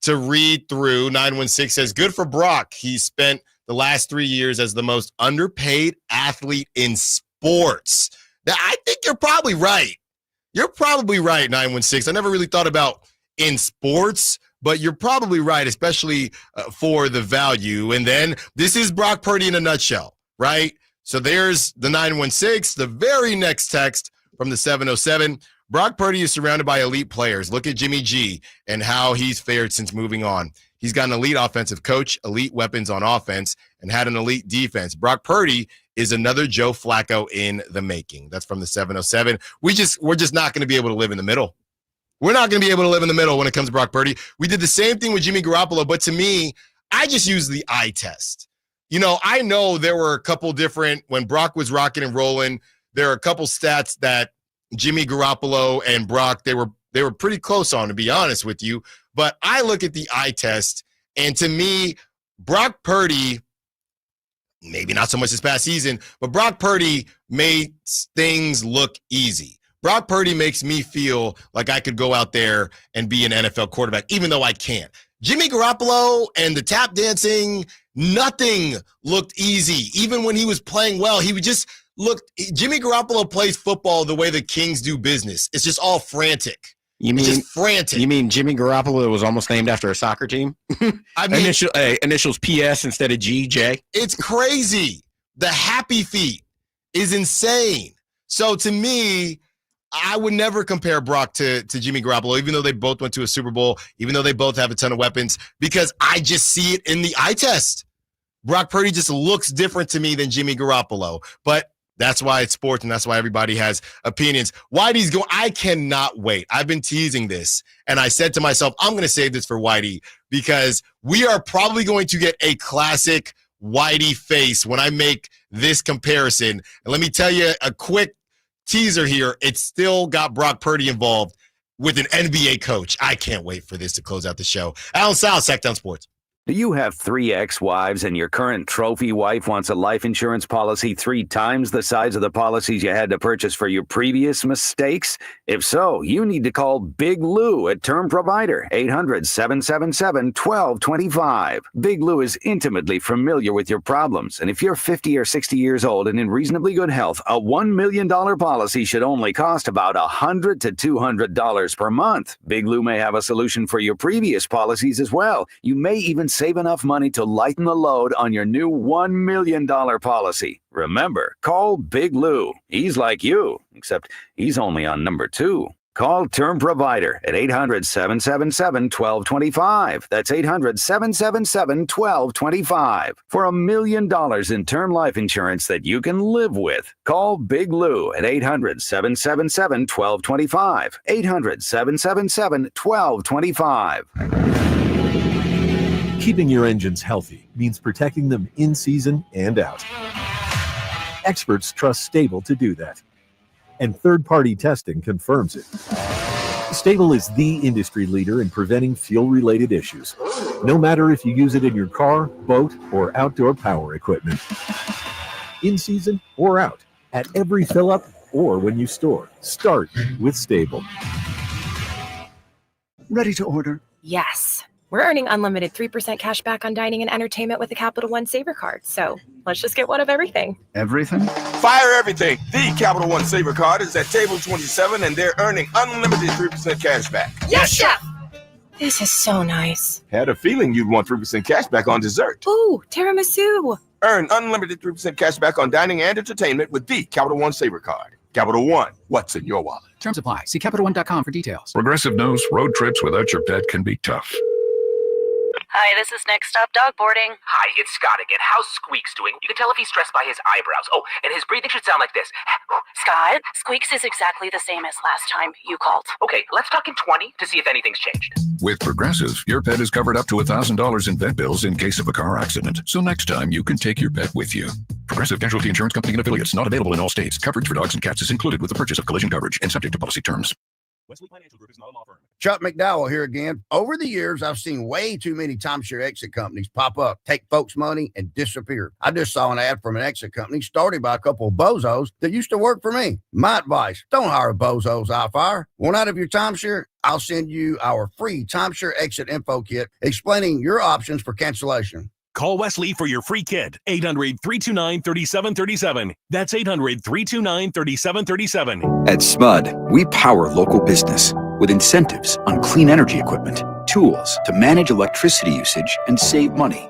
read through. 916 says, good for Brock. He spent the last 3 years as the most underpaid athlete in sports. Now, I think you're probably right. You're probably right, 916. I never really thought about in sports, but you're probably right, especially for the value. And then this is Brock Purdy in a nutshell, right? So there's the 916. The very next text from the 707. Brock Purdy is surrounded by elite players. Look at Jimmy G and how he's fared since moving on. He's got an elite offensive coach, elite weapons on offense, and had an elite defense. Brock Purdy is another Joe Flacco in the making. That's from the 707. We're just not going to be able to live in the middle. We're not going to be able to live in the middle when it comes to Brock Purdy. We did the same thing with Jimmy Garoppolo, but to me, I just use the eye test. I know there were a couple different, when Brock was rocking and rolling, there are a couple stats that Jimmy Garoppolo and Brock, they were pretty close on, to be honest with you. But I look at the eye test, and to me, Brock Purdy, maybe not so much this past season, but Brock Purdy makes things look easy. Brock Purdy makes me feel like I could go out there and be an NFL quarterback, even though I can't. Jimmy Garoppolo and the tap dancing, nothing looked easy. Even when he was playing well, he would just Jimmy Garoppolo plays football the way the Kings do business. It's just all frantic. Just frantic. You mean Jimmy Garoppolo was almost named after a soccer team? I mean, initials PS instead of GJ. It's crazy. The happy feet is insane. So to me, I would never compare Brock to Jimmy Garoppolo, even though they both went to a Super Bowl, even though they both have a ton of weapons, because I just see it in the eye test. Brock Purdy just looks different to me than Jimmy Garoppolo. But that's why it's sports, and that's why everybody has opinions. Whitey's going, I cannot wait. I've been teasing this, and I said to myself, I'm going to save this for Whitey because we are probably going to get a classic Whitey face when I make this comparison. And let me tell you a quick teaser here. It's still got Brock Purdy involved with an NBA coach. I can't wait for this to close out the show. Allen Stiles, Sacktown Sports. Do you have 3 ex-wives and your current trophy wife wants a life insurance policy 3 times the size of the policies you had to purchase for your previous mistakes? If so, you need to call Big Lou at Term Provider, 800-777-1225. Big Lou is intimately familiar with your problems, and if you're 50 or 60 years old and in reasonably good health, a $1 million policy should only cost about $100 to $200 per month. Big Lou may have a solution for your previous policies as well. You may even save enough money to lighten the load on your new $1 million policy. Remember, call Big Lou. He's like you, except he's only on number 2. Call Term Provider at 800-777-1225. That's 800-777-1225. For $1 million in term life insurance that you can live with. Call Big Lou at 800-777-1225. 800-777-1225. Keeping your engines healthy means protecting them in season and out. Experts trust Stable to do that, and third-party testing confirms it. Stable is the industry leader in preventing fuel-related issues, no matter if you use it in your car, boat, or outdoor power equipment. In season or out, at every fill-up or when you store, start with Stable. Ready to order? Yes. We're earning unlimited 3% cash back on dining and entertainment with the Capital One Saver card. So let's just get one of everything. Everything? Fire everything. The Capital One Saver card is at table 27, and they're earning unlimited 3% cash back. Yes, Chef! This is so nice. Had a feeling you'd want 3% cash back on dessert. Ooh, tiramisu. Earn unlimited 3% cash back on dining and entertainment with the Capital One Saver card. Capital One, what's in your wallet? Terms apply. See CapitalOne.com for details. Progressive knows road trips without your pet can be tough. Hi, this is Next Stop Dog Boarding. Hi, it's Scott again. How's Squeaks doing? You can tell if he's stressed by his eyebrows. Oh, and his breathing should sound like this. Scott, Squeaks is exactly the same as last time you called. Okay, let's talk in 20 to see if anything's changed. With Progressive, your pet is covered up to $1,000 in vet bills in case of a car accident. So next time, you can take your pet with you. Progressive Casualty Insurance Company and affiliates. Not available in all states. Coverage for dogs and cats is included with the purchase of collision coverage and subject to policy terms. Wesley Financial Group is not a law firm. Chuck McDowell here again. Over the years, I've seen way too many timeshare exit companies pop up, take folks' money, and disappear. I just saw an ad from an exit company started by a couple of bozos that used to work for me. My advice, don't hire bozos I fire. Want out of your timeshare? I'll send you our free timeshare exit info kit explaining your options for cancellation. Call Wesley for your free kit. 800-329-3737. That's 800-329-3737. At SMUD, we power local business with incentives on clean energy equipment, tools to manage electricity usage and save money.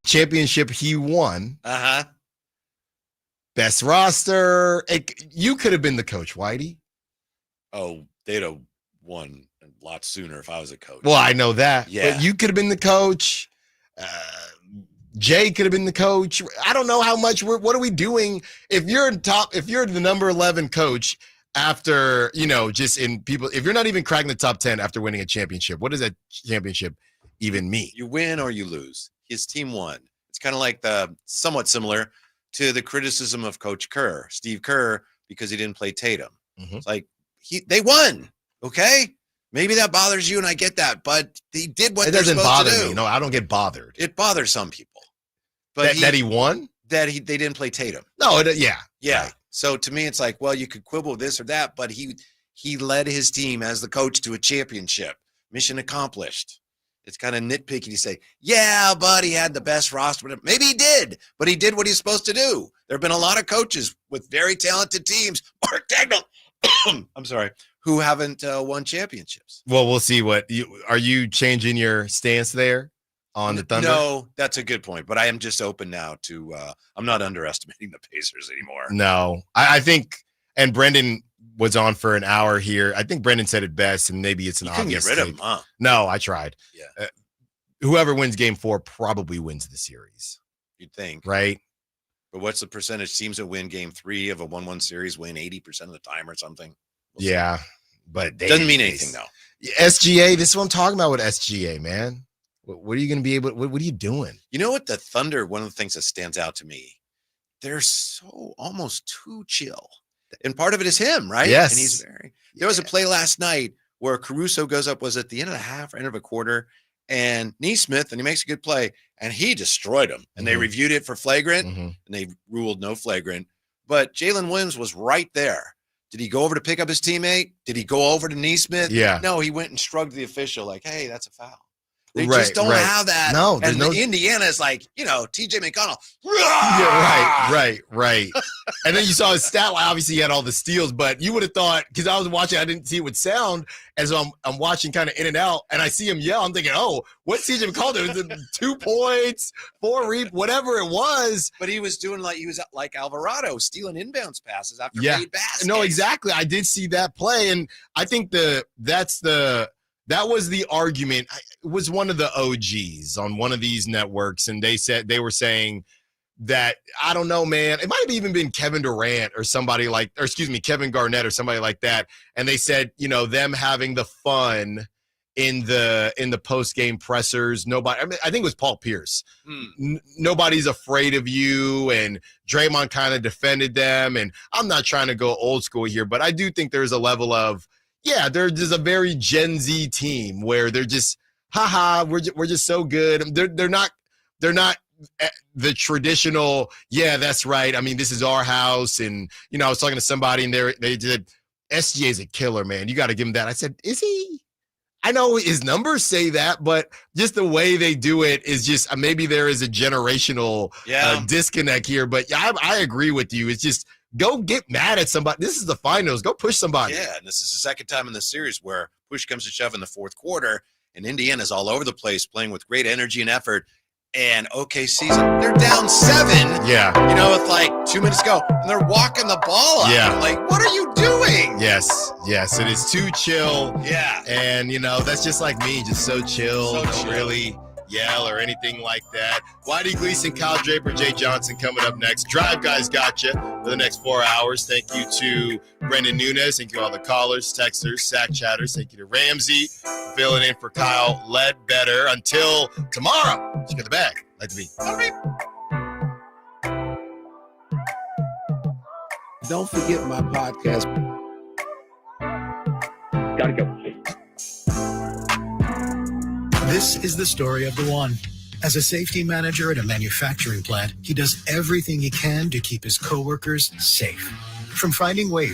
championship he won. Uh-huh. Best roster. You could have been the coach, Whitey. Oh, they'd have won a lot sooner if I was a coach. Well, I know that. Yeah. But you could have been the coach. Jay could have been the coach. I don't know how much what are we doing? If you're the number 11 coach after, just in people, if you're not even cracking the top 10 after winning a championship, what does that championship even mean? You win or you lose. His team won. It's kind of like somewhat similar to the criticism of Coach Kerr, Steve Kerr, because he didn't play Tatum. Mm-hmm. It's like they won. Okay. Maybe that bothers you, and I get that, but they did what they're supposed to do. It doesn't bother me. No, I don't get bothered. It bothers some people. But that he won? That they didn't play Tatum. No, yeah. Yeah. Right. So to me, it's like, well, you could quibble this or that, but he led his team as the coach to a championship. Mission accomplished. It's kind of nitpicky to say, yeah, but he had the best roster. Maybe he did, but he did what he's supposed to do. There have been a lot of coaches with very talented teams, I'm sorry, who haven't won championships. Well, we'll see are you changing your stance there on the Thunder? No, that's a good point, but I am just open now to, I'm not underestimating the Pacers anymore. No, I think, and Brendan was on for an hour here. I think Brendan said it best, and maybe it's an obvious get rid of him, huh? No, I tried. Yeah. Whoever wins game 4 probably wins the series. You'd think. Right? But what's the percentage? Teams that win game 3 of a 1-1 series win 80% of the time or something. Yeah. But doesn't mean anything, though. SGA, this is what I'm talking about with SGA, man. What are you going to be able what are you doing? You know what? The Thunder, one of the things that stands out to me, they're so almost too chill. And part of it is him, right? Yes. And he's there was a play last night where Caruso goes up, was at the end of the half or end of a quarter, and Nesmith, and he makes a good play, and he destroyed him. And they reviewed it for flagrant, and they ruled no flagrant. But Jalen Williams was right there. Did he go over to pick up his teammate? Did he go over to Nesmith? Yeah. No, he went and shrugged the official like, hey, that's a foul. They just don't have that. No, and Indiana is like, TJ McConnell. Yeah, right. And then you saw his stat line. Obviously, he had all the steals, but you would have thought, because I was watching, I didn't see it with sound, as I'm watching kind of in and out, and I see him yell. I'm thinking, oh, what's TJ McConnell doing? 2 points, 4 whatever it was. But he was doing he was like Alvarado, stealing inbounds passes after made baskets. No, exactly. I did see that play, and I think that was the argument. It was one of the OGs on one of these networks, and they were saying that, I don't know, man, it might have even been Kevin Durant or somebody Kevin Garnett or somebody like that. And they said, them having the fun in the post-game pressers. Nobody, I think it was Paul Pierce. Nobody's afraid of you, and Draymond kind of defended them. And I'm not trying to go old school here, but I do think there's a level of, they're just a very Gen Z team where they're just, we're just so good. They're not the traditional, that's right. I mean, this is our house. And, I was talking to somebody, and they said, SGA is a killer, man. You got to give him that. I said, is he? I know his numbers say that, but just the way they do it is just, maybe there is a generational disconnect here. But I agree with you. It's just, go get mad at somebody. This is the finals. Go push somebody. Yeah, and this is the second time in the series where push comes to shove in the fourth quarter, and Indiana's all over the place, playing with great energy and effort. And OKC's, they're down 7. Yeah. With like 2 minutes to go, and they're walking the ball out. Yeah. Like, what are you doing? Yes. It is too chill. Yeah. And, that's just like me, just so chill. Don't really yell or anything like that. Whitey Gleason, Kyle Draper, Jay Johnson coming up next. Drive Guys gotcha for the next 4 hours. Thank you to Brendan Nunes. Thank you to all the callers, texters, sack chatters. Thank you to Ramsey filling in for Kyle Ledbetter. Until tomorrow, check out the bag. Like to be. Don't forget my podcast. Gotta go. This is the story of the one. As a safety manager at a manufacturing plant, he does everything he can to keep his coworkers safe. From finding ways